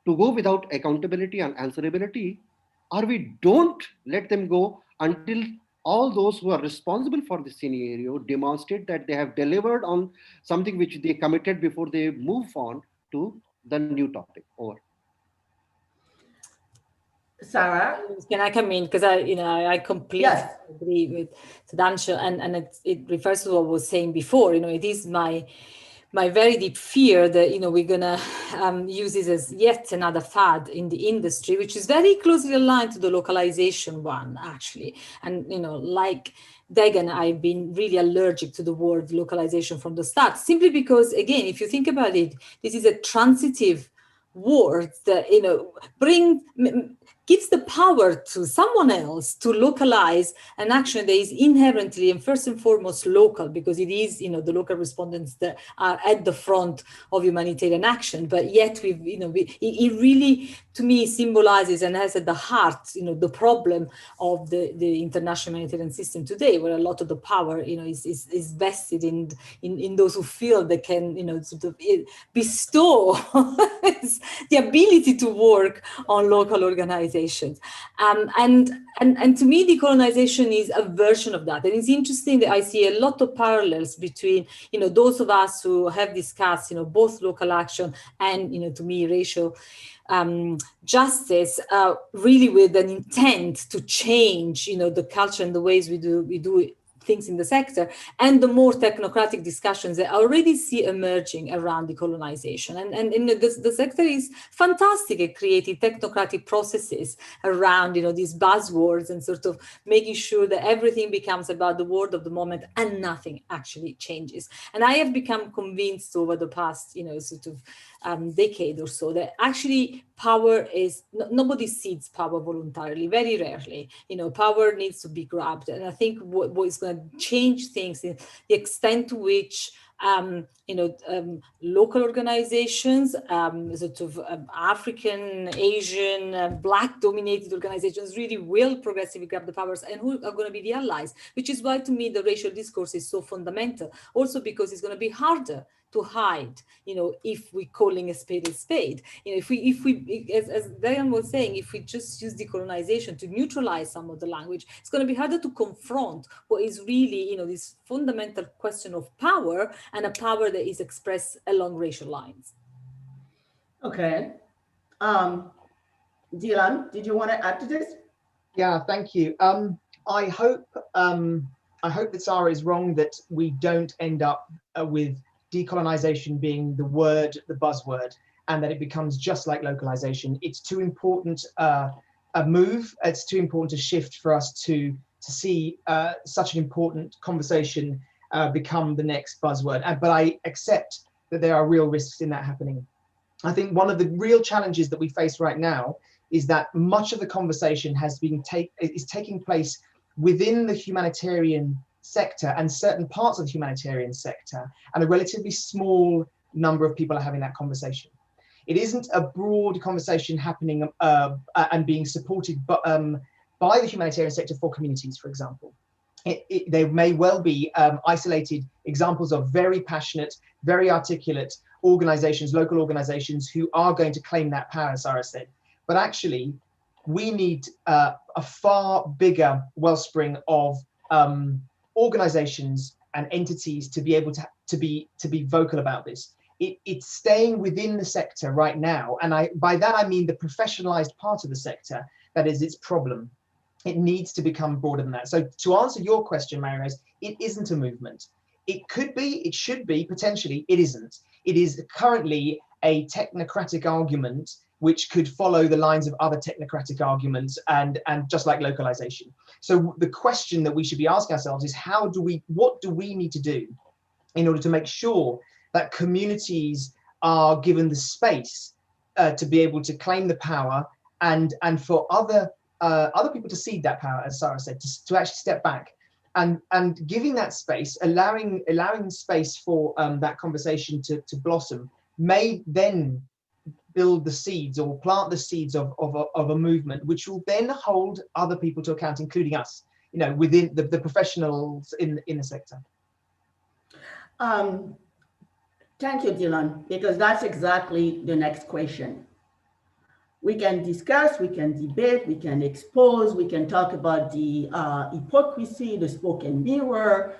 to go without accountability and answerability, or we don't let them go until all those who are responsible for this scenario demonstrate that they have delivered on something which they committed before they move on to the new topic. Over. Sarah, can I come in? Because I completely agree with Sudhanshu, and it refers to what I was saying before. It is my very deep fear that we're gonna use this as yet another fad in the industry, which is very closely aligned to the localization one, actually. And like Dagan, I've been really allergic to the word localization from the start, simply because, again, if you think about it, this is a transitive word that gives the power to someone else to localize an action that is inherently and first and foremost local, because it is, the local respondents that are at the front of humanitarian action. But yet it really, to me, symbolizes and has at the heart, the problem of the international humanitarian system today, where a lot of the power, is vested in those who feel they can, sort of bestow the ability to work on local organizations. And to me, decolonization is a version of that. And it's interesting that I see a lot of parallels between, those of us who have discussed, both local action and, to me, racial justice, really with an intent to change, the culture and the ways we do things in the sector, and the more technocratic discussions that I already see emerging around decolonization. And the sector is fantastic at creating technocratic processes around, these buzzwords, and sort of making sure that everything becomes about the word of the moment and nothing actually changes. And I have become convinced over the past, sort of decade or so, that actually power is, nobody cedes power voluntarily, very rarely. Power needs to be grabbed. And I think what is going to change things is the extent to which local organizations, sort of African, Asian, Black dominated organizations really will progressively grab the powers, and who are going to be the allies, which is why to me the racial discourse is so fundamental. Also because it's going to be harder to hide, if we're calling a spade a spade. If we, as Diane was saying, if we just use decolonization to neutralize some of the language, it's going to be harder to confront what is really, this fundamental question of power, and a power that is expressed along racial lines. Okay. Dylan, did you want to add to this? Yeah, thank you. I hope that Sarah is wrong, that we don't end up with decolonization being the buzzword, and that it becomes just like localization. It's too important a move. It's too important a shift for us to see such an important conversation become the next buzzword. But I accept that there are real risks in that happening. I think one of the real challenges that we face right now is that much of the conversation is taking place within the humanitarian sector and certain parts of the humanitarian sector, and a relatively small number of people are having that conversation. It isn't a broad conversation happening and being supported by the humanitarian sector for communities, for example. There may well be isolated examples of very passionate, very articulate organizations, local organizations, who are going to claim that power, as Sarah said. But actually, we need a far bigger wellspring of organizations and entities to be able to be vocal about this. It's staying within the sector right now, and by that I mean the professionalized part of the sector that is its problem. It needs to become broader than that. So to answer your question, Marie-Rose, it isn't a movement. It could be, it should be, potentially, it isn't. It is currently a technocratic argument which could follow the lines of other technocratic arguments, and just like localization. So the question that we should be asking ourselves is, what do we need to do in order to make sure that communities are given the space to be able to claim the power, and for other people to cede that power, as Sarah said, to actually step back, and giving that space, allowing space for that conversation to blossom, may then build the seeds or plant the seeds of a movement, which will then hold other people to account, including us, within the professionals in the sector. Thank you, Dylan, because that's exactly the next question. We can discuss, we can debate, we can expose, we can talk about the hypocrisy, the smoke and mirror.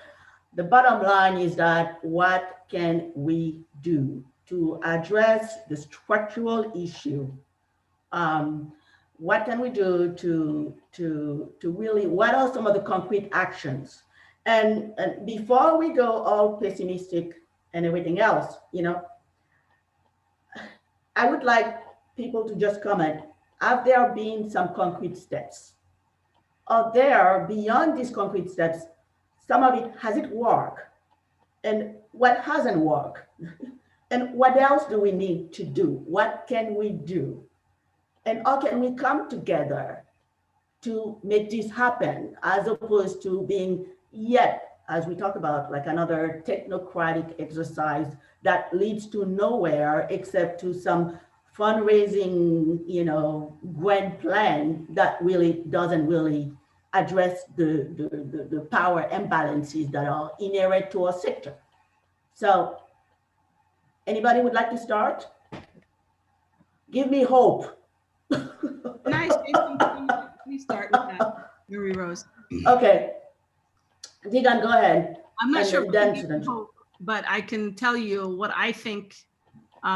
The bottom line is that what can we do to address the structural issue? What can we do to really, what are some of the concrete actions? And before we go all pessimistic and everything else, I would like people to just comment, have there been some concrete steps? Are there, beyond these concrete steps, some of it, has it worked? And what hasn't worked? And what else do we need to do? What can we do? And how can we come together to make this happen, as opposed to being yet, as we talk about, like another technocratic exercise that leads to nowhere except to some fundraising, grand plan that really doesn't really address the power imbalances that are inherent to our sector. So, anybody would like to start? Give me hope. Nice. Let me start with that, Marie-Rose. Okay. Digan, go ahead. I'm not sure, Then, but I can tell you what I think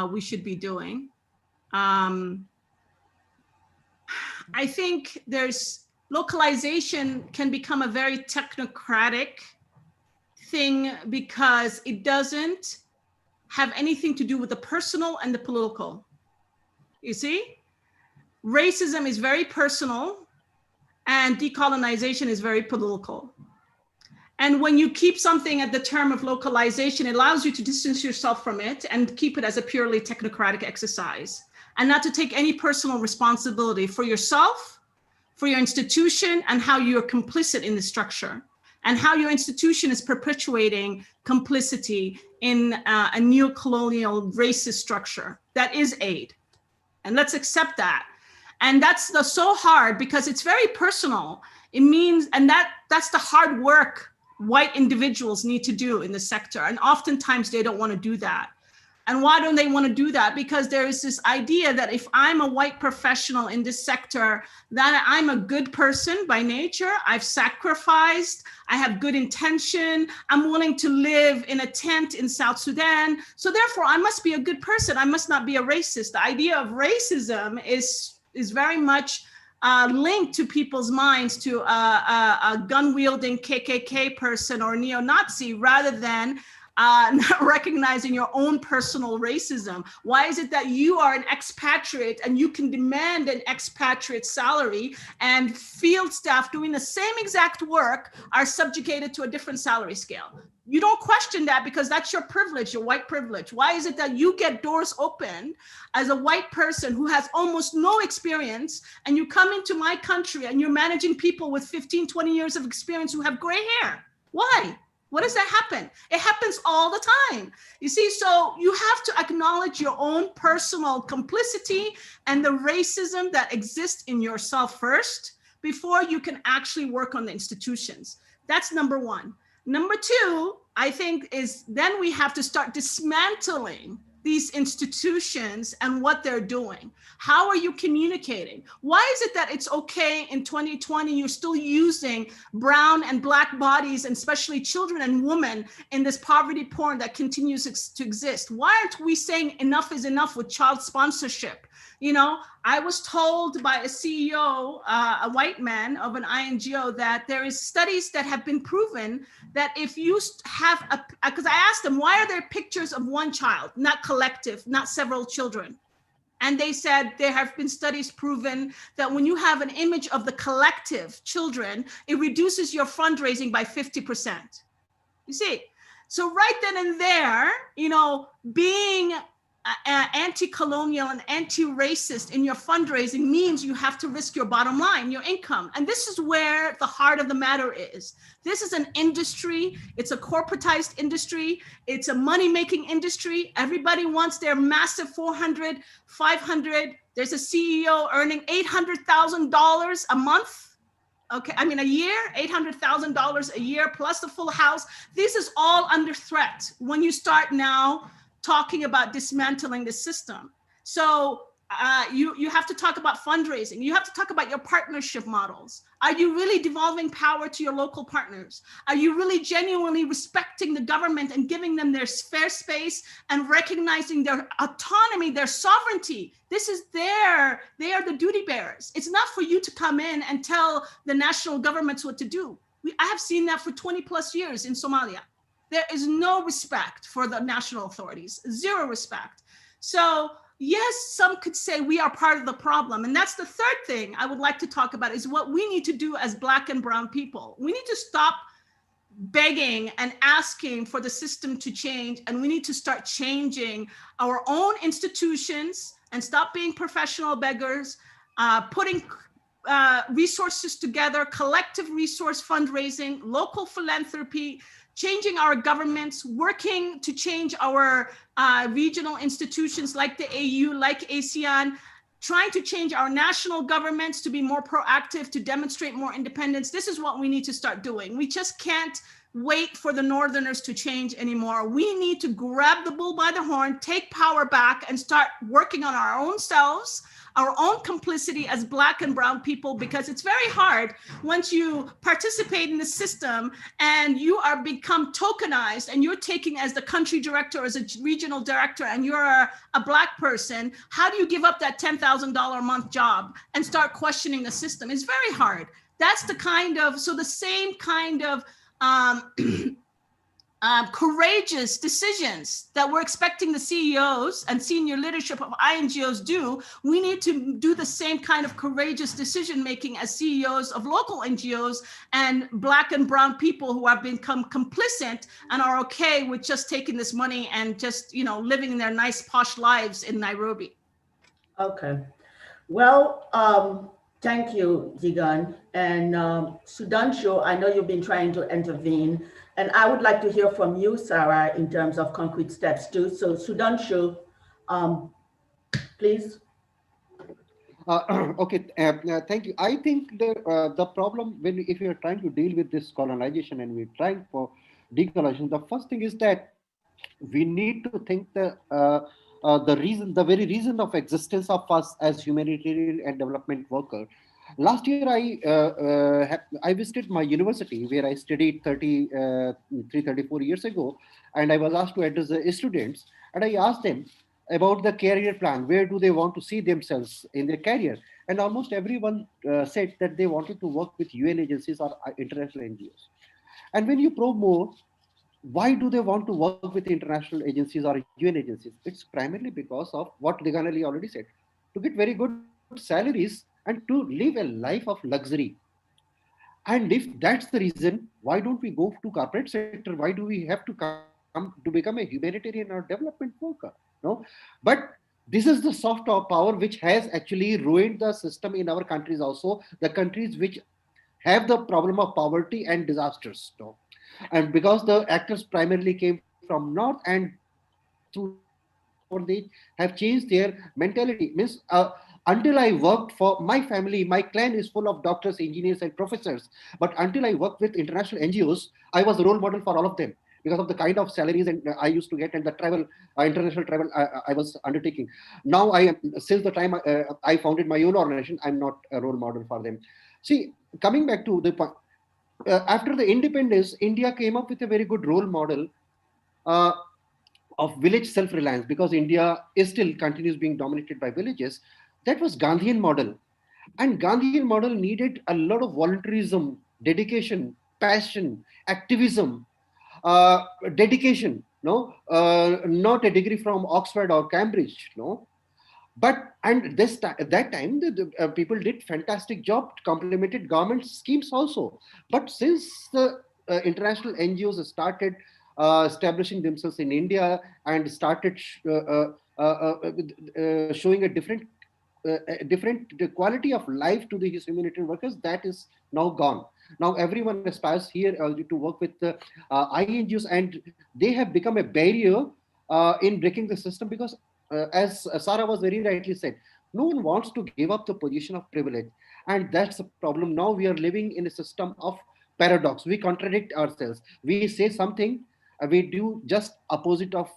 we should be doing. I think localization can become a very technocratic thing because it doesn't have anything to do with the personal and the political. You see, racism is very personal and decolonization is very political. And when you keep something at the term of localization, it allows you to distance yourself from it and keep it as a purely technocratic exercise, and not to take any personal responsibility for yourself, for your institution, and how you're complicit in the structure, and how your institution is perpetuating complicity in a neo-colonial racist structure that is aid. And let's accept that. And that's so hard because it's very personal. It means, and that's the hard work white individuals need to do in the sector. And oftentimes they don't want to do that. And why don't they want to do that? Because there is this idea that if I'm a white professional in this sector, that I'm a good person by nature. I've sacrificed, I have good intention, I'm willing to live in a tent in South Sudan. So therefore I must be a good person. I must not be a racist. The idea of racism is very much linked to people's minds to a gun-wielding KKK person or neo-Nazi, rather than not recognizing your own personal racism. Why is it that you are an expatriate and you can demand an expatriate salary, and field staff doing the same exact work are subjugated to a different salary scale? You don't question that because that's your privilege, your white privilege. Why is it that you get doors open as a white person who has almost no experience, and you come into my country and you're managing people with 15, 20 years of experience who have gray hair? Why? What does that happen? It happens all the time. You see, so you have to acknowledge your own personal complicity and the racism that exists in yourself first before you can actually work on the institutions. That's number one. Number two, I think, is then we have to start dismantling these institutions and what they're doing. How are you communicating? Why is it that it's okay in 2020, you're still using brown and black bodies, and especially children and women, in this poverty porn that continues to exist? Why aren't we saying enough is enough with child sponsorship? You know, I was told by a CEO, a white man of an INGO, that there is studies that have been proven that if you have because I asked them, why are there pictures of one child, not collective, not several children? And they said there have been studies proven that when you have an image of the collective children, it reduces your fundraising by 50%. You see, so right then and there, you know, being anti-colonial and anti-racist in your fundraising means you have to risk your bottom line, your income. And this is where the heart of the matter is. This is an industry. It's a corporatized industry. It's a money-making industry. Everybody wants their massive 400, 500. There's a CEO earning $800,000 a month. Okay, I mean a year, $800,000 a year plus the full house. This is all under threat when you start now talking about dismantling the system. So you have to talk about fundraising. You have to talk about your partnership models. Are you really devolving power to your local partners? Are you really genuinely respecting the government and giving them their fair space and recognizing their autonomy, their sovereignty? This is they are the duty bearers. It's not for you to come in and tell the national governments what to do. I have seen that for 20 plus years in Somalia. There is no respect for the national authorities, zero respect. So yes, some could say we are part of the problem. And that's the third thing I would like to talk about, is what we need to do as Black and brown people. We need to stop begging and asking for the system to change. And we need to start changing our own institutions and stop being professional beggars, putting resources together, collective resource fundraising, local philanthropy, changing our governments, working to change our regional institutions like the AU, like ASEAN, trying to change our national governments to be more proactive, to demonstrate more independence. This is what we need to start doing. We just can't wait for the Northerners to change anymore. We need to grab the bull by the horn, take power back, and start working on our own selves, our own complicity as Black and brown people, because it's very hard once you participate in the system and you are become tokenized and you're taking as the country director, as a regional director, and you're a Black person. How do you give up that $10,000 a month job and start questioning the system? It's very hard. That's the kind of, so the same kind of courageous decisions that we're expecting the CEOs and senior leadership of INGOs do, we need to do the same kind of courageous decision making as CEOs of local NGOs and Black and brown people who have become complicit and are okay with just taking this money and just, you know, living their nice posh lives in Nairobi. Okay. Well, thank you, Digan. And Sudanshu, I know you've been trying to intervene, and I would like to hear from you, Sarah, in terms of concrete steps too. So Sudanshu, please. Okay, thank you. I think the problem if you're trying to deal with this colonization and we're trying for decolonization, the first thing is that we need to think the very reason of existence of us as humanitarian and development worker. Last year, I visited my university where I studied 34 years ago, and I was asked to address the students, and I asked them about the career plan. Where do they want to see themselves in their career? And almost everyone said that they wanted to work with UN agencies or international NGOs. And when you probe more, why do they want to work with international agencies or UN agencies? It's primarily because of what Digan Ali already said, to get very good salaries and to live a life of luxury. And if that's the reason, why don't we go to corporate sector? Why do we have to come to become a humanitarian or development worker? No, but this is the soft power which has actually ruined the system in our countries also, the countries which have the problem of poverty and disasters. No? And because the actors primarily came from North, and through they have changed their mentality. Means until I worked for my family, my clan is full of doctors, engineers, and professors. But until I worked with international NGOs, I was a role model for all of them because of the kind of salaries and I used to get and the travel, international travel I was undertaking. Now I am, since the time I founded my own organization, I'm not a role model for them. See, coming back to the point, after the independence, India came up with a very good role model of village self-reliance, because India is still continues being dominated by villages. That was Gandhian model. And Gandhian model needed a lot of voluntarism, dedication, passion, activism, dedication, no, not a degree from Oxford or Cambridge, no. But and at that time, the people did fantastic job, complemented government schemes also. But since the international NGOs started establishing themselves in India and started showing a different quality of life to these humanitarian workers, that is now gone. Now everyone aspires here to work with the INGOs, and they have become a barrier in breaking the system, because as Sarah was very rightly said, no one wants to give up the position of privilege, and that's the problem. Now we are living in a system of paradox. We contradict ourselves. We say something, we do just opposite of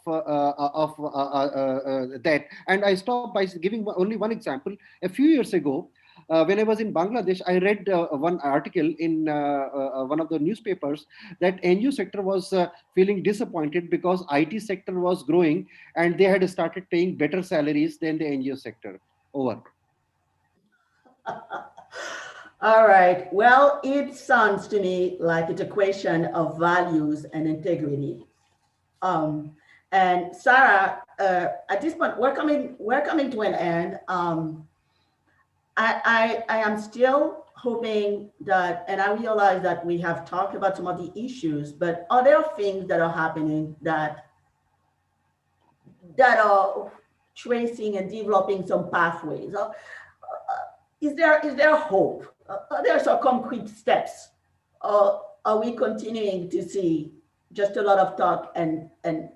that. And I stop by giving only one example. A few years ago, when I was in Bangladesh, I read one article in one of the newspapers that NGO sector was feeling disappointed because IT sector was growing and they had started paying better salaries than the NGO sector. Over. All right. Well, it sounds to me like it's a question of values and integrity. And Sarah, at this point, we're coming to an end. I am still hoping that, and I realize that we have talked about some of the issues, but are there things that are happening that are tracing and developing some pathways? Is there hope? Are there some concrete steps? Or are we continuing to see just a lot of talk and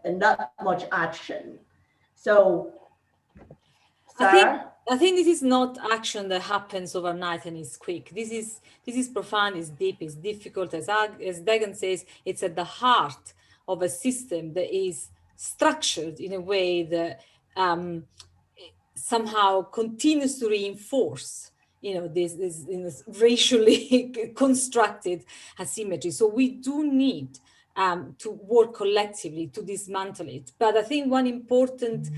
not much action? So, Sarah? I think this is not action that happens overnight and is quick. This is profound, it's deep, it's difficult. As Dagan says, it's at the heart of a system that is structured in a way that somehow continues to reinforce, this racially constructed asymmetry. So we do need to work collectively to dismantle it. But I think one important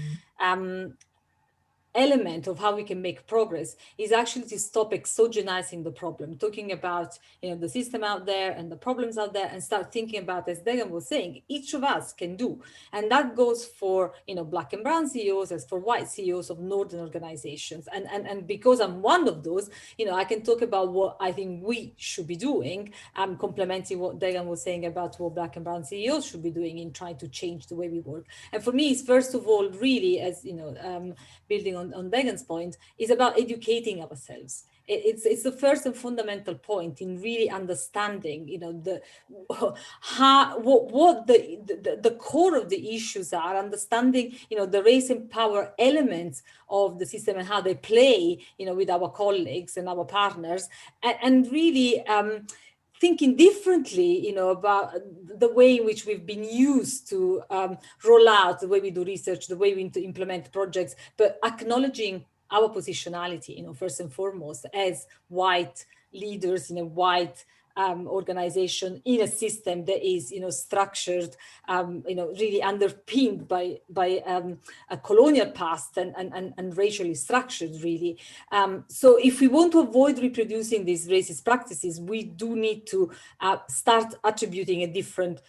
element of how we can make progress is actually to stop exogenizing the problem, talking about the system out there and the problems out there, and start thinking about, as Degan was saying, each of us can do. And that goes for Black and brown CEOs, as for white CEOs of Northern organizations. And because I'm one of those, I can talk about what I think we should be doing, complementing what Degan was saying about what Black and brown CEOs should be doing in trying to change the way we work. And for me, it's first of all, really, as building on Degan's point, is about educating ourselves. It's the first and fundamental point in really understanding, the core of the issues are, understanding, the race and power elements of the system and how they play, with our colleagues and our partners, and really thinking differently, about the way in which we've been used to roll out, the way we do research, the way we implement projects, but acknowledging our positionality, first and foremost, as white leaders in a white organization in a system that is, structured, really underpinned by a colonial past and racially structured, really. So if we want to avoid reproducing these racist practices, we do need to start attributing a different,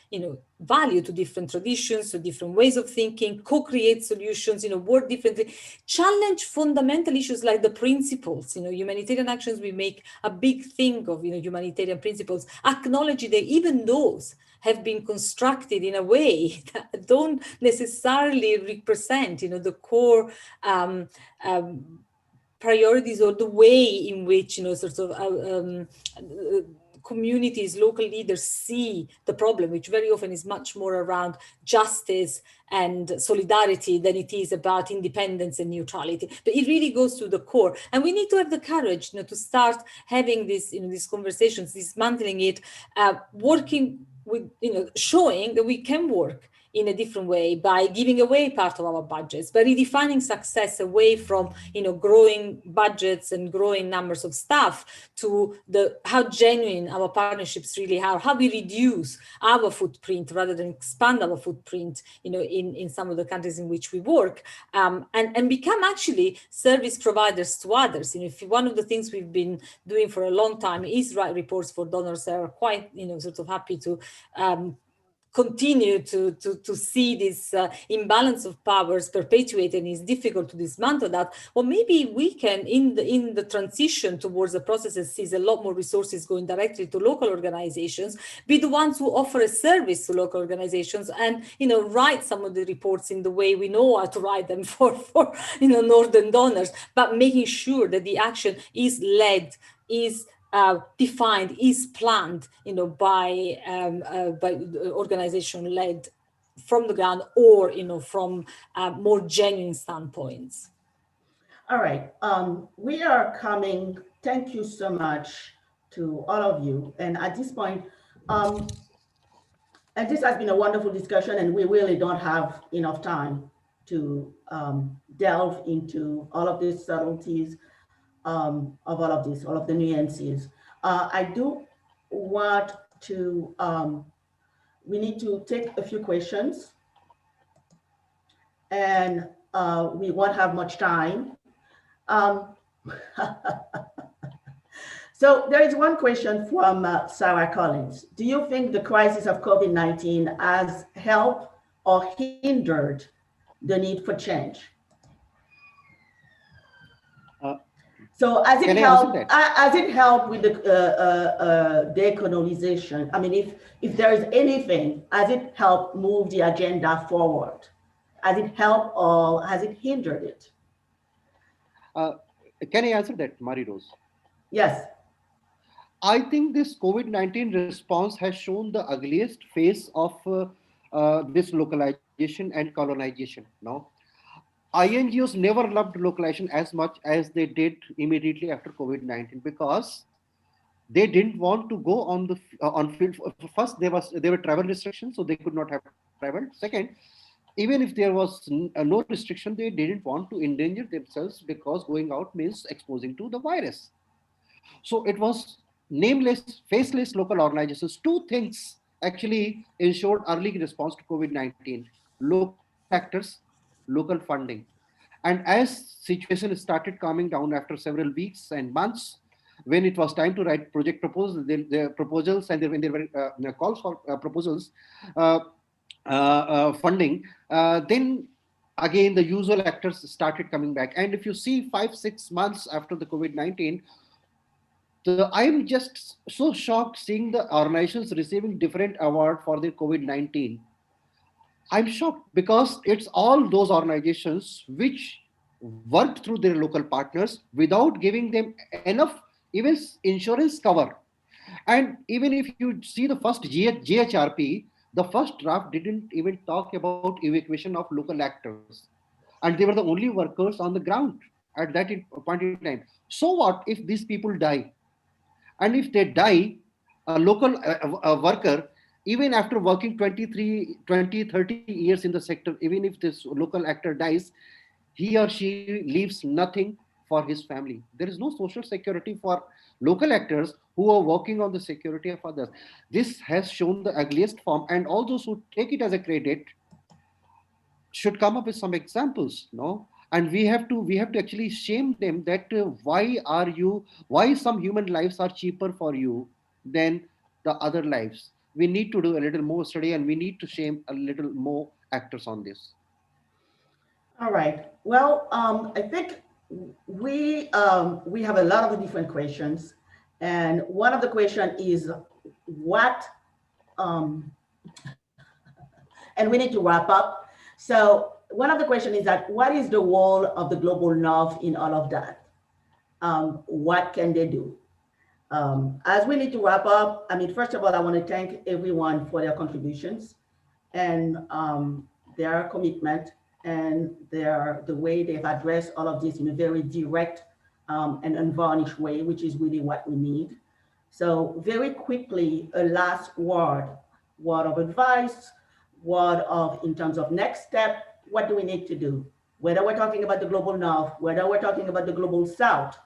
value to different traditions, to different ways of thinking, co-create solutions, work differently, challenge fundamental issues like the principles, humanitarian actions. We make a big thing of, humanitarian principles, acknowledging that even those have been constructed in a way that don't necessarily represent, the core priorities or the way in which, communities, local leaders see the problem, which very often is much more around justice and solidarity than it is about independence and neutrality. But it really goes to the core. And we need to have the courage, to start having this, these conversations, dismantling it, working with, showing that we can work in a different way by giving away part of our budgets, by redefining success away from, growing budgets and growing numbers of staff to how genuine our partnerships really are, how we reduce our footprint rather than expand our footprint, in some of the countries in which we work, and become actually service providers to others. If one of the things we've been doing for a long time is write reports for donors that are quite, happy to continue to see this imbalance of powers perpetuated, and it's difficult to dismantle that. Well, maybe we can, in the transition towards the process that sees a lot more resources going directly to local organizations, be the ones who offer a service to local organizations and, write some of the reports in the way we know how to write them for Northern donors, but making sure that the action is led, is defined, is planned, by organization led from the ground, or from more genuine standpoints. All right, we are coming. Thank you so much to all of you. And at this point, and this has been a wonderful discussion, and we really don't have enough time to delve into all of these subtleties of all of this, all of the nuances. I do want to, we need to take a few questions, and we won't have much time. So there is one question from Sarah Collins. Do you think the crisis of COVID-19 has helped or hindered the need for change? So has it helped with the decolonization? I mean, if there is anything, has it helped move the agenda forward? Has it helped or has it hindered it? Can I answer that, Marie-Rose? Yes. I think this COVID-19 response has shown the ugliest face of this localization and colonization. No, INGOs never loved localization as much as they did immediately after COVID-19, because they didn't want to go on the on field. First, there were travel restrictions, so they could not have traveled. Second, even if there was no restriction, they didn't want to endanger themselves, because going out means exposing to the virus. So it was nameless, faceless local organizations. Two things actually ensured early response to COVID-19: local actors, local funding. And as situation started calming down after several weeks and months, when it was time to write project proposals, the proposals, and when there were calls for proposals, funding, then again the usual actors started coming back. And if you see 5-6 months after the COVID-19, I'm just so shocked seeing the organizations receiving different award for their COVID-19. I'm shocked because it's all those organizations which worked through their local partners without giving them enough even insurance cover. And even if you see the first GHRP, the first draft didn't even talk about evacuation of local actors. And they were the only workers on the ground at that point in time. So what if these people die? And if they die, a local worker, even after working 20-30 years in the sector, even if this local actor dies, he or she leaves nothing for his family. There is no social security for local actors who are working on the security of others. This has shown the ugliest form, and all those who take it as a credit should come up with some examples, no? And we have to actually shame them that why some human lives are cheaper for you than the other lives. We need to do a little more study, and we need to shame a little more actors on this. All right. Well, I think we have a lot of different questions, and one of the questions is what, and we need to wrap up. So one of the questions is that what is the role of the Global North in all of that? What can they do? As we need to wrap up, I mean, first of all, I want to thank everyone for their contributions and their commitment and the way they've addressed all of this in a very direct and unvarnished way, which is really what we need. So very quickly, a last word of advice, in terms of next step, what do we need to do? Whether we're talking about the Global North, whether we're talking about the Global South,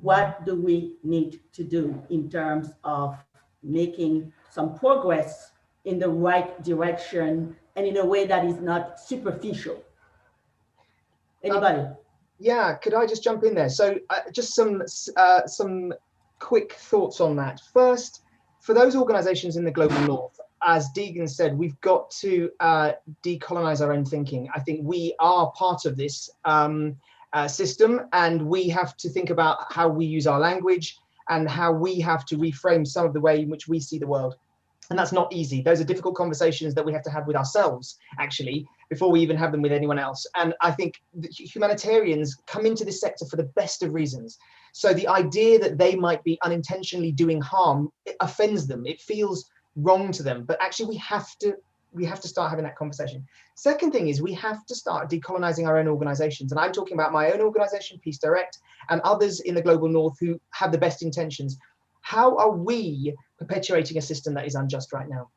what do we need to do in terms of making some progress in the right direction and in a way that is not superficial? Anybody? Yeah, could I just jump in there? So just some quick thoughts on that. First, for those organizations in the Global North, as Deegan said, we've got to decolonize our own thinking. I think we are part of this system, and we have to think about how we use our language and how we have to reframe some of the way in which we see the world. And that's not easy. Those are difficult conversations that we have to have with ourselves, actually, before we even have them with anyone else. And I think humanitarians come into this sector for the best of reasons. So the idea that they might be unintentionally doing harm, it offends them. It feels wrong to them. But actually, we have to start having that conversation. Second thing is we have to start decolonizing our own organizations. And I'm talking about my own organization, Peace Direct, and others in the Global North who have the best intentions. How are we perpetuating a system that is unjust right now?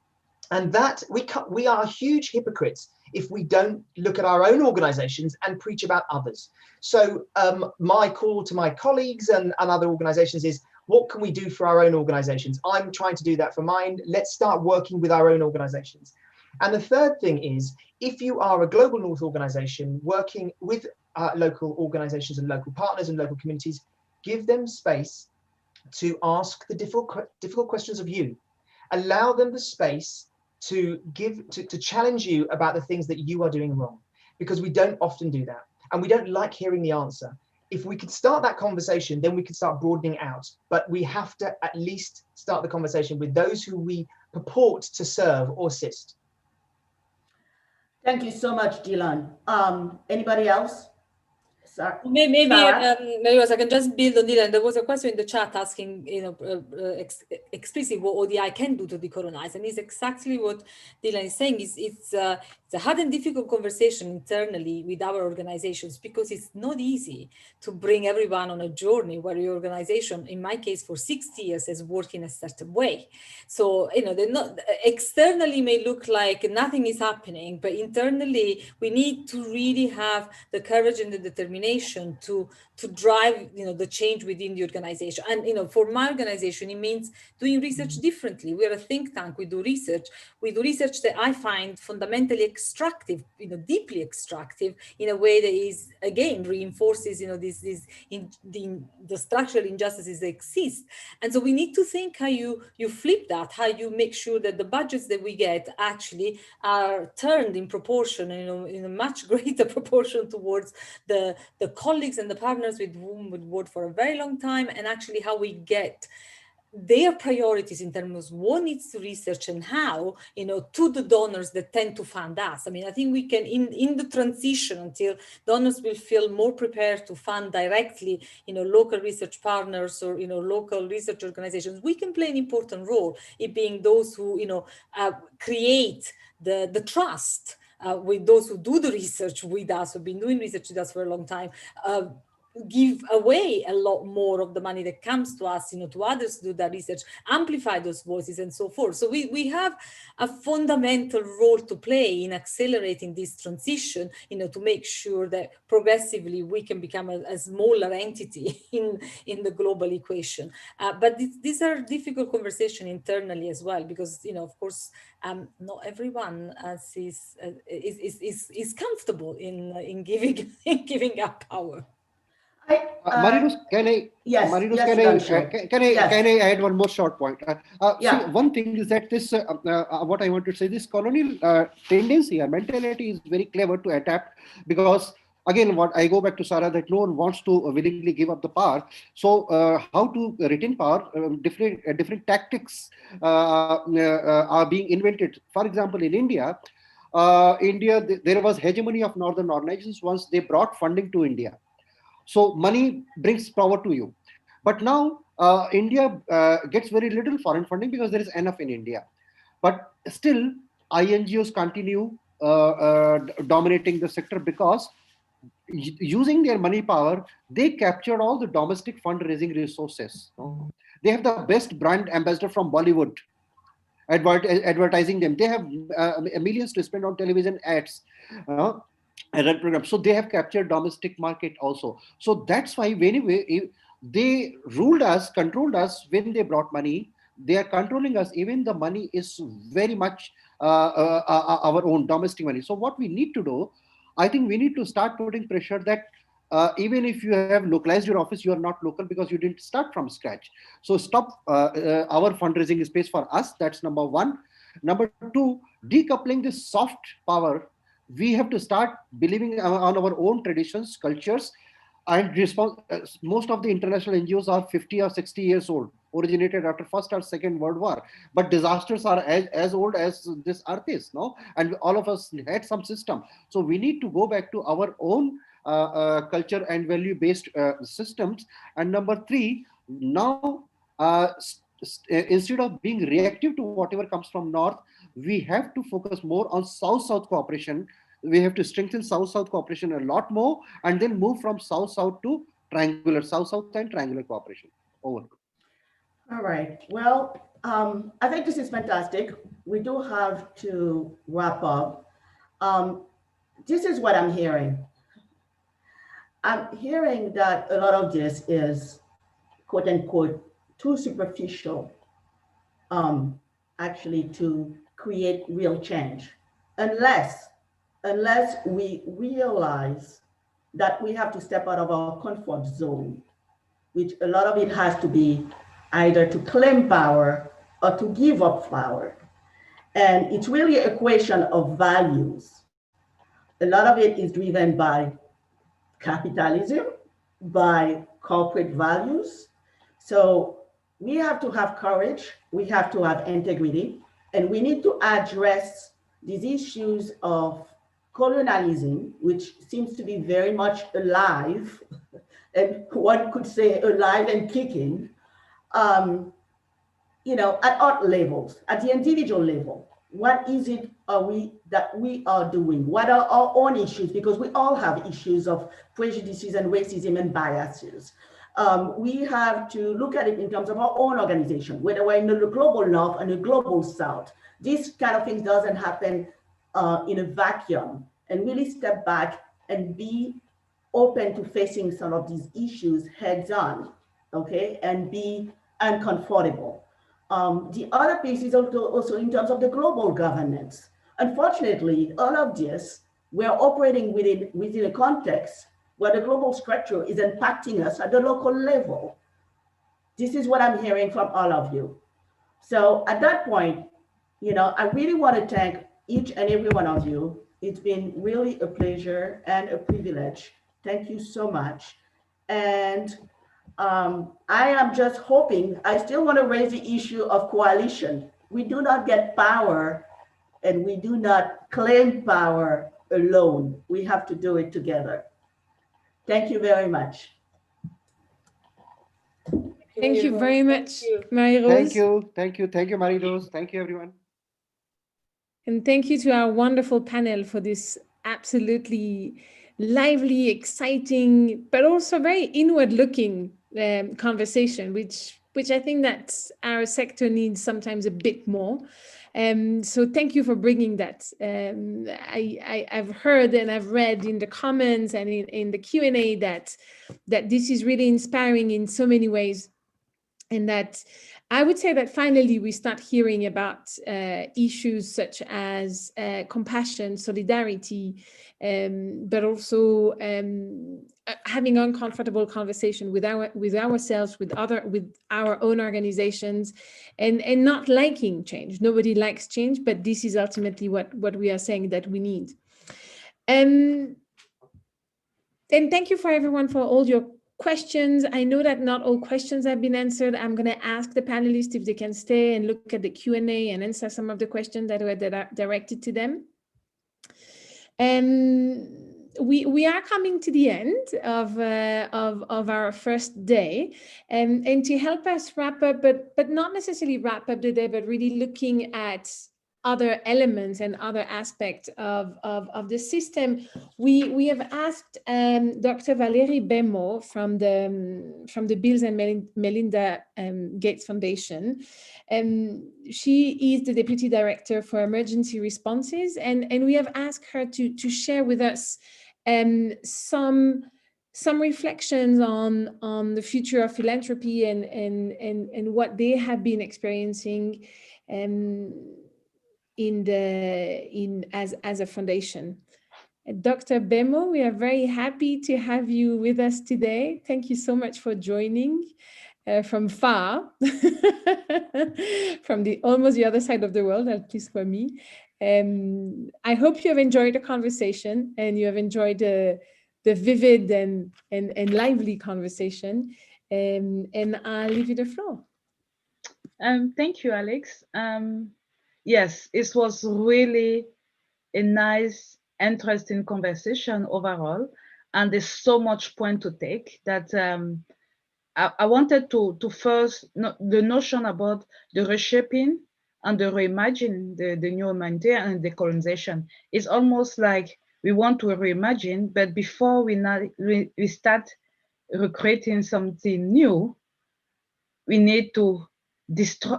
And that we are huge hypocrites if we don't look at our own organizations and preach about others. So my call to my colleagues and other organizations is, what can we do for our own organizations? I'm trying to do that for mine. Let's start working with our own organizations. And the third thing is, if you are a Global North organization working with local organizations and local partners and local communities, give them space to ask the difficult questions of you. Allow them the space to challenge you about the things that you are doing wrong, because we don't often do that. And we don't like hearing the answer. If we could start that conversation, then we could start broadening out. But we have to at least start the conversation with those who we purport to serve or assist. Thank you so much, Dylan. Anybody else? Maybe I can just build on Dylan. There was a question in the chat asking, explicitly what ODI can do to decolonize, and it's exactly what Dylan is saying. It's a hard and difficult conversation internally with our organizations, because it's not easy to bring everyone on a journey where your organization, in my case, for 60 years, has worked in a certain way. So they're not externally may look like nothing is happening, but internally we need to really have the courage and the determination determination to drive, the change within the organization. And, for my organization, it means doing research differently. We are a think tank, we do research. We do research that I find fundamentally extractive, deeply extractive, in a way that is, again, reinforces, the structural injustices that exist. And so we need to think how you flip that, how you make sure that the budgets that we get actually are turned in proportion, in a much greater proportion towards the colleagues and the partners with whom we work for a very long time, and actually how we get their priorities in terms of what needs to research and how, to the donors that tend to fund us. I mean, I think we can, in the transition until donors will feel more prepared to fund directly, local research partners or, local research organizations, we can play an important role in being those who, create the trust with those who do the research with us, who've been doing research with us for a long time, give away a lot more of the money that comes to us, to others to do that research, amplify those voices and so forth. So we have a fundamental role to play in accelerating this transition, to make sure that progressively we can become a smaller entity in the global equation. But these are difficult conversations internally as well, because, of course, not everyone is comfortable in giving up power. Marinus, can I? Yes. Marinus, yes, can I add one more short point? See, one thing is that this, what I want to say, this colonial tendency or mentality is very clever to adapt, because again, what I go back to Sarah, that no one wants to willingly give up the power. So how to retain power? Different tactics are being invented. For example, in India, there was hegemony of northern organizations once they brought funding to India. So money brings power to you. But now India gets very little foreign funding because there is enough in India. But still, INGOs continue dominating the sector, because using their money power, they captured all the domestic fundraising resources. They have the best brand ambassador from Bollywood advertising them. They have millions to spend on television ads. And run programs. So they have captured domestic market also. So that's why anyway, they ruled us, controlled us when they brought money. They are controlling us. Even the money is very much our own domestic money. So what we need to do, I think we need to start putting pressure that even if you have localized your office, you are not local because you didn't start from scratch. So stop our fundraising space for us. That's number one. Number two, decoupling this soft power. We have to start believing on our own traditions, cultures, and most of the international NGOs are 50 or 60 years old, originated after First or Second World War. But disasters are as old as this earth is, no? And all of us had some system. So we need to go back to our own culture and value-based systems. And number three, now, instead of being reactive to whatever comes from North, we have to focus more on South-South cooperation. We have to strengthen South-South cooperation a lot more, and then move from South-South to triangular, South-South and triangular cooperation. Over. All right. Well, I think this is fantastic. We do have to wrap up. This is what I'm hearing. I'm hearing that a lot of this is, quote unquote, too superficial, actually, to create real change, unless we realize that we have to step out of our comfort zone, which a lot of it has to be either to claim power or to give up power. And it's really a question of values. A lot of it is driven by capitalism, by corporate values. So we have to have courage, we have to have integrity, and we need to address these issues of colonialism, which seems to be very much alive, and one could say alive and kicking, at all levels, at the individual level. What is it that we are doing? What are our own issues? Because we all have issues of prejudices and racism and biases. We have to look at it in terms of our own organization, whether we're in the global north and the global south. This kind of thing doesn't happen in a vacuum, and really step back and be open to facing some of these issues heads on, okay, and be uncomfortable. The other piece is also in terms of the global governance. Unfortunately, all of this, we're operating within a context where the global structure is impacting us at the local level. This is what I'm hearing from all of you. So at that point, you know, I really want to thank each and every one of you. It's been really a pleasure and a privilege. Thank you so much. And I am just hoping, I still want to raise the issue of coalition. We do not get power and we do not claim power alone. We have to do it together. Thank you very much. Thank you very much, Marie-Rose. Thank you, Marie-Rose. Thank you, everyone. And thank you to our wonderful panel for this absolutely lively, exciting, but also very inward-looking conversation, which I think that our sector needs sometimes a bit more. So thank you for bringing that. I've heard and I've read in the comments and in the Q&A that this is really inspiring in so many ways. And that I would say that finally we start hearing about issues such as compassion, solidarity, but also having uncomfortable conversation with ourselves, with our own organizations, and not liking change. Nobody likes change, but this is ultimately what we are saying that we need. And thank you for everyone for all your questions. I know that not all questions have been answered. I'm going to ask the panelists if they can stay and look at the Q&A and answer some of the questions that were directed to them. We are coming to the end of our first day, and to help us wrap up, but not necessarily wrap up the day, but really looking at other elements and other aspects of the system, we have asked Dr. Valérie Bémot from the Bill and Melinda Gates Foundation. She is the Deputy Director for Emergency Responses, and we have asked her to share with us some reflections on the future of philanthropy and what they have been experiencing as a foundation. Dr. Bémot, we are very happy to have you with us today. Thank you so much for joining from far, from almost the other side of the world, at least for me. I hope you have enjoyed the conversation and you have enjoyed the vivid and lively conversation. And I'll leave you the floor. Thank you, Alex. Yes, it was really a nice, interesting conversation overall, and there's so much point to take that I wanted to first, the notion about the reshaping and the reimagining, the new humanitarian and decolonization is almost like we want to reimagine, but before we start recreating something new, we need to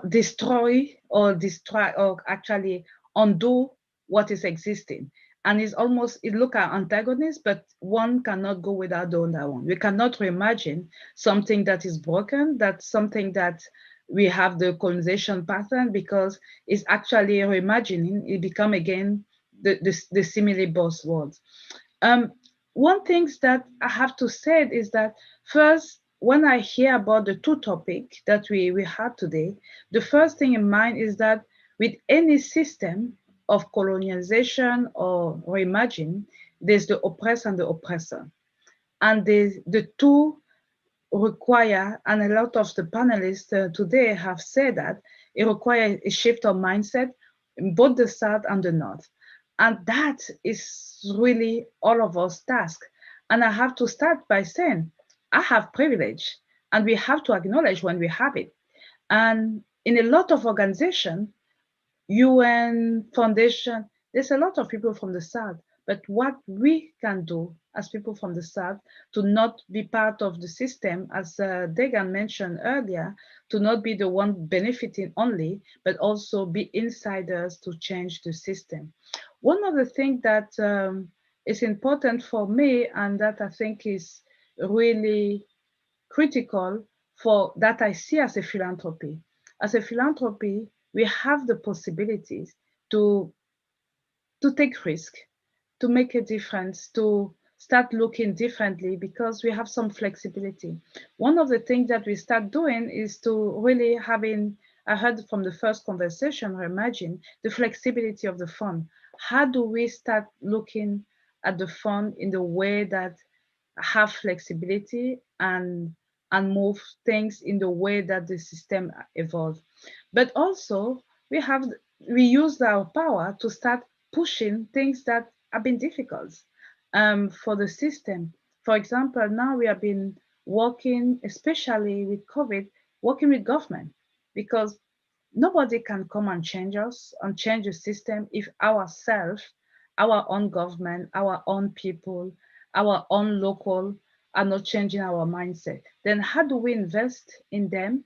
destroy or actually undo what is existing. And it's almost, it looks at antagonists, but one cannot go without the other one. We cannot reimagine something that is broken, that's something that we have the colonization pattern, because it's actually reimagining, it become again the simile buzzwords. One thing that I have to say is that first, when I hear about the two topics that we had today, the first thing in mind is that with any system of colonialization or reimagining, there's the oppressed and the oppressor. And the two require, and a lot of the panelists today have said that, it requires a shift of mindset in both the South and the North. And that is really all of us task. And I have to start by saying, I have privilege, and we have to acknowledge when we have it. And in a lot of organizations, UN, Foundation, there's a lot of people from the South, but what we can do as people from the South to not be part of the system, as Degan mentioned earlier, to not be the one benefiting only, but also be insiders to change the system. One of the things that it's important for me, and that I think is really critical for that I see as a philanthropy. As a philanthropy, we have the possibilities to take risk, to make a difference, to start looking differently because we have some flexibility. One of the things that we start doing is to really having, I heard from the first conversation, Reimagined, the flexibility of the fund. How do we start looking at the fund in the way that have flexibility and move things in the way that the system evolves? But also we use our power to start pushing things that have been difficult for the system. For example, now we have been working, especially with COVID, working with government, because nobody can come and change us and change the system if ourselves, our own government, our own people, our own local are not changing our mindset. Then how do we invest in them?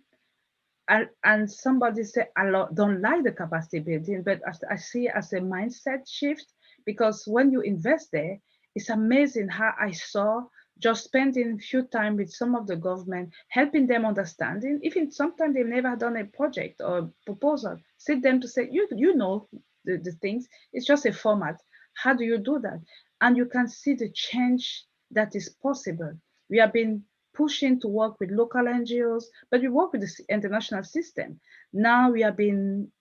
And somebody said, don't like the capacity building, but I see it as a mindset shift, because when you invest there, it's amazing how I saw just spending a few time with some of the government, helping them understanding, even sometimes they've never done a project or a proposal, sit them to say, you know the things, it's just a format. How do you do that? And you can see the change that is possible. We have been pushing to work with local NGOs, but we work with the international system. Now we have been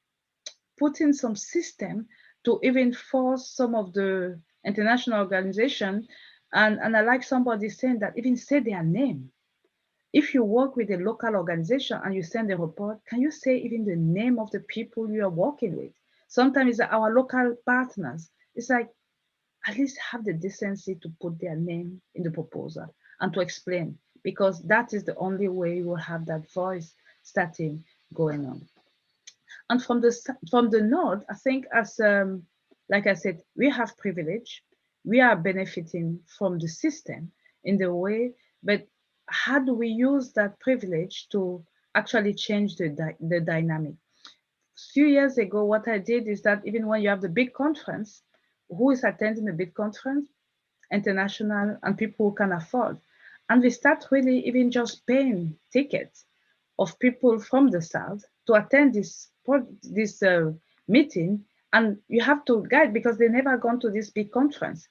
putting some system to even force some of the international organizations. And I like somebody saying that even say their name. If you work with a local organization and you send a report, can you say even the name of the people you are working with? Sometimes it's our local partners. It's like, at least have the decency to put their name in the proposal and to explain, because that is the only way you will have that voice starting going on. And from the North, I think as like I said, we have privilege, we are benefiting from the system in the way, but how do we use that privilege to actually change the dynamic? A few years ago, what I did is that even when you have the big conference, who is attending the big conference? International and people who can afford. And we start really even just paying tickets of people from the South to attend this meeting. And you have to guide because they never gone to this big conference.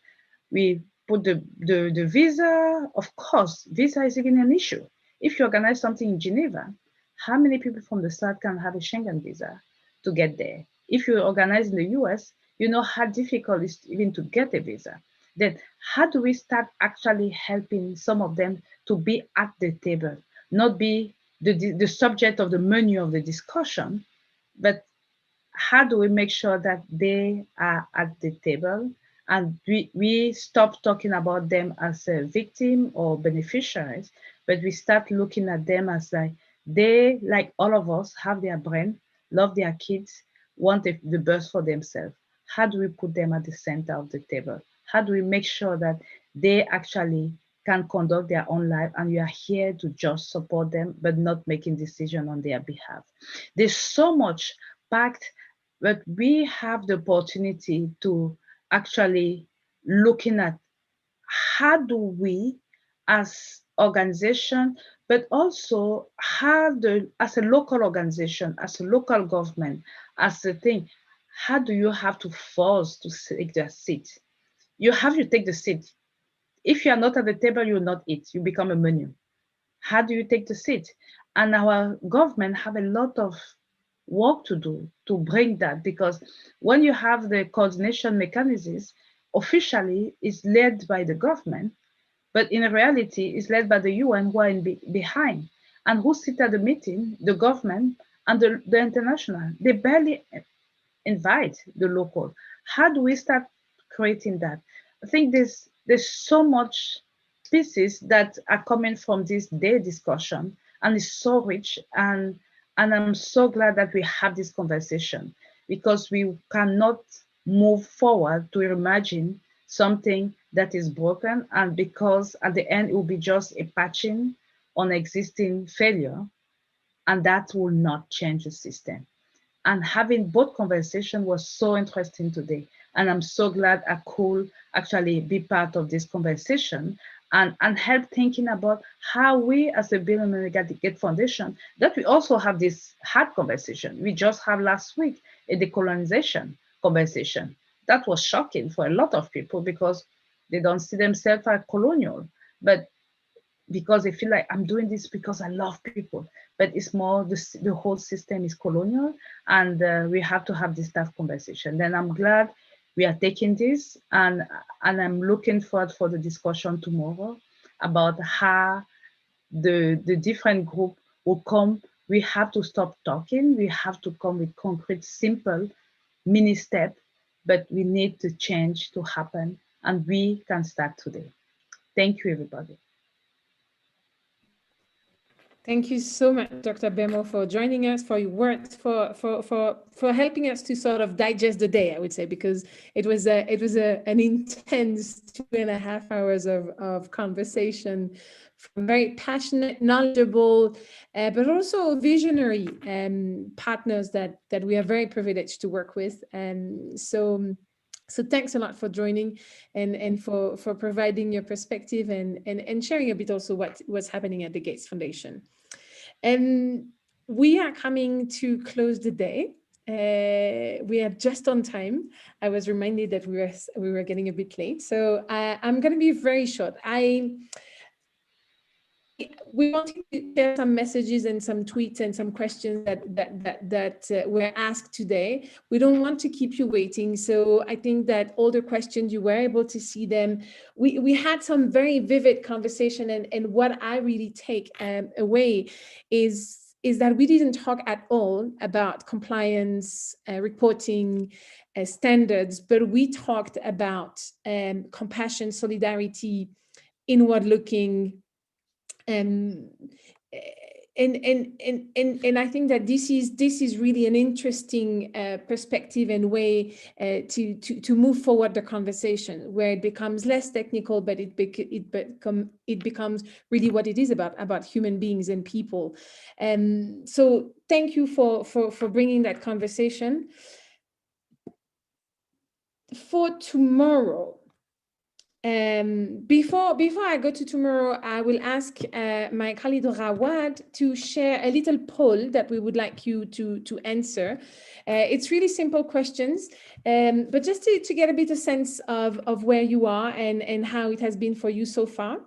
We put the visa, of course, visa is even an issue. If you organize something in Geneva, how many people from the South can have a Schengen visa to get there? If you organize in the US, you know how difficult it is even to get a visa. Then how do we start actually helping some of them to be at the table, not be the subject of the menu of the discussion, but how do we make sure that they are at the table and we stop talking about them as a victim or beneficiaries, but we start looking at them as like they, like all of us, have their brain, love their kids, want the best for themselves. How do we put them at the center of the table? How do we make sure that they actually can conduct their own life and you are here to just support them, but not making decisions on their behalf? There's so much packed, but we have the opportunity to actually looking at how do we as organization, but also how as a local organization, as a local government, as a thing, how do you have to force to take their seat? You have to take the seat. If you are not at the table, you will not eat. You become a menu. How do you take the seat? And our government have a lot of work to do to bring that, because when you have the coordination mechanisms, officially is led by the government, but in reality is led by the UN who are behind. And who sit at the meeting? The government and the international. They barely invite the local. How do we start creating that? I think there's so much pieces that are coming from this day discussion, and it's so rich, and I'm so glad that we have this conversation, because we cannot move forward to imagine something that is broken, and because at the end it will be just a patching on existing failure, and that will not change the system. And having both conversations was so interesting today. And I'm so glad I could actually be part of this conversation and help thinking about how we as a Bill and Melinda Gates Foundation, that we also have this hard conversation. We just had last week a decolonization conversation. That was shocking for a lot of people because they don't see themselves as colonial, but because they feel like I'm doing this because I love people, but it's more the whole system is colonial, and we have to have this tough conversation. Then I'm glad we are taking this, and I'm looking forward for the discussion tomorrow about how the different group will come. We have to stop talking. We have to come with concrete, simple, mini steps, but we need to change to happen, and we can start today. Thank you, everybody. Thank you so much, Dr. Bemo, for joining us, for your words, for helping us to sort of digest the day, I would say, because it was an intense 2.5 hours of conversation from very passionate, knowledgeable, but also visionary partners that we are very privileged to work with. So thanks a lot for joining and for providing your perspective and sharing a bit also what's happening at the Gates Foundation. And we are coming to close the day. We are just on time. I was reminded that we were getting a bit late, so I'm going to be very short. We wanted to share some messages and some tweets and some questions that were asked today. We don't want to keep you waiting, so I think that all the questions, you were able to see them. We had some very vivid conversation, and what I really take away is that we didn't talk at all about compliance, reporting, standards, but we talked about compassion, solidarity, inward looking. And I think that this is really an interesting perspective and way to move forward the conversation, where it becomes less technical, but it becomes really what it is about human beings and people. So thank you for bringing that conversation. For tomorrow, before I go to tomorrow, I will ask my colleague Rawad to share a little poll that we would like you to answer. It's really simple questions, but just to get a bit of sense of where you are and how it has been for you so far.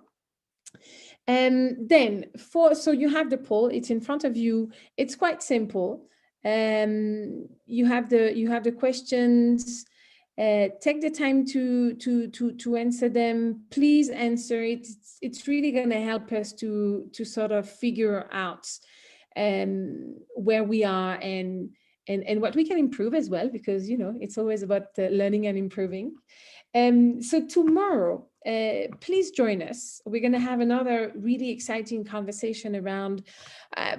So you have the poll, it's in front of you. It's quite simple. You have the questions. Take the time to answer them. Please answer it. It's really going to help us to sort of figure out where we are and what we can improve as well, because it's always about learning and improving. So tomorrow, please join us. We're going to have another really exciting conversation around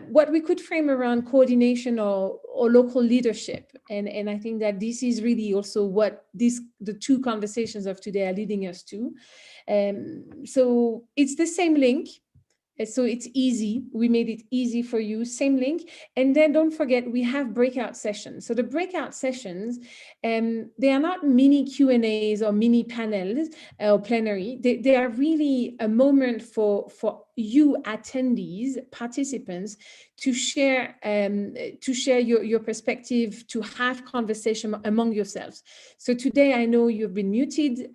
what we could frame around coordination or local leadership. And I think that this is really also what the two conversations of today are leading us to. So it's the same link. So it's easy. We made it easy for you. Same link. And then don't forget, we have breakout sessions. So the breakout sessions, they are not mini Q&As or mini panels or plenary. They are really a moment for you attendees, participants, to share your perspective, to have conversation among yourselves. So today, I know you've been muted,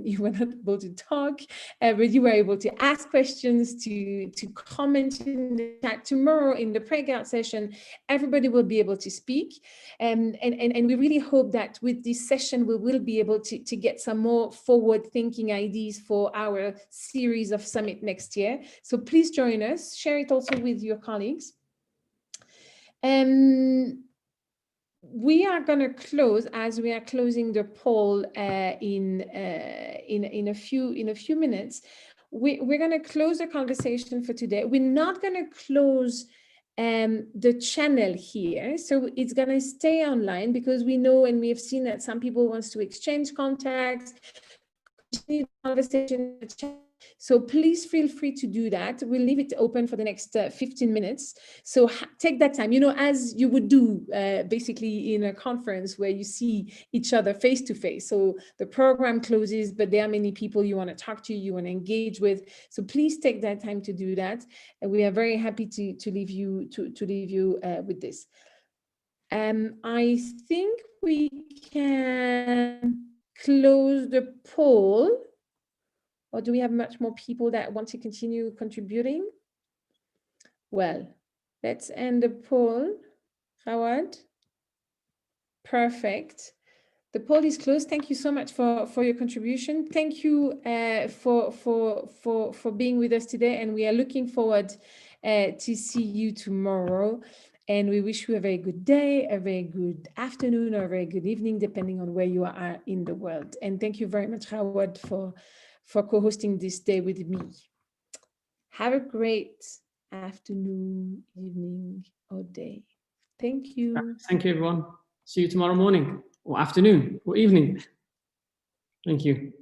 you were not able to talk, but you were able to ask questions, to comment in the chat. Tomorrow in the breakout session, everybody will be able to speak. And we really hope that with this session, we will be able to get some more forward-thinking ideas for our series of summit next year. So please join us, share it also with your colleagues. We are going to close, as we are closing the poll in a few minutes. We're going to close the conversation for today. We're not going to close the channel here, so it's going to stay online, because we know and we have seen that some people want to exchange contacts, continue the conversation in the chat. So please feel free to do that. We'll leave it open for the next 15 minutes. So take that time, as you would do basically in a conference where you see each other face to face. So the program closes, but there are many people you want to talk to, you want to engage with. So please take that time to do that. And we are very happy to leave you with this. I think we can close the poll. Or do we have much more people that want to continue contributing? Well, let's end the poll. Howard? Perfect. The poll is closed. Thank you so much for your contribution. Thank you for being with us today. And we are looking forward to see you tomorrow. And we wish you a very good day, a very good afternoon, or a very good evening, depending on where you are in the world. And thank you very much, Howard, for co-hosting this day with me. Have a great afternoon, evening, or day. Thank you. Thank you, everyone. See you tomorrow morning, or afternoon, or evening. Thank you.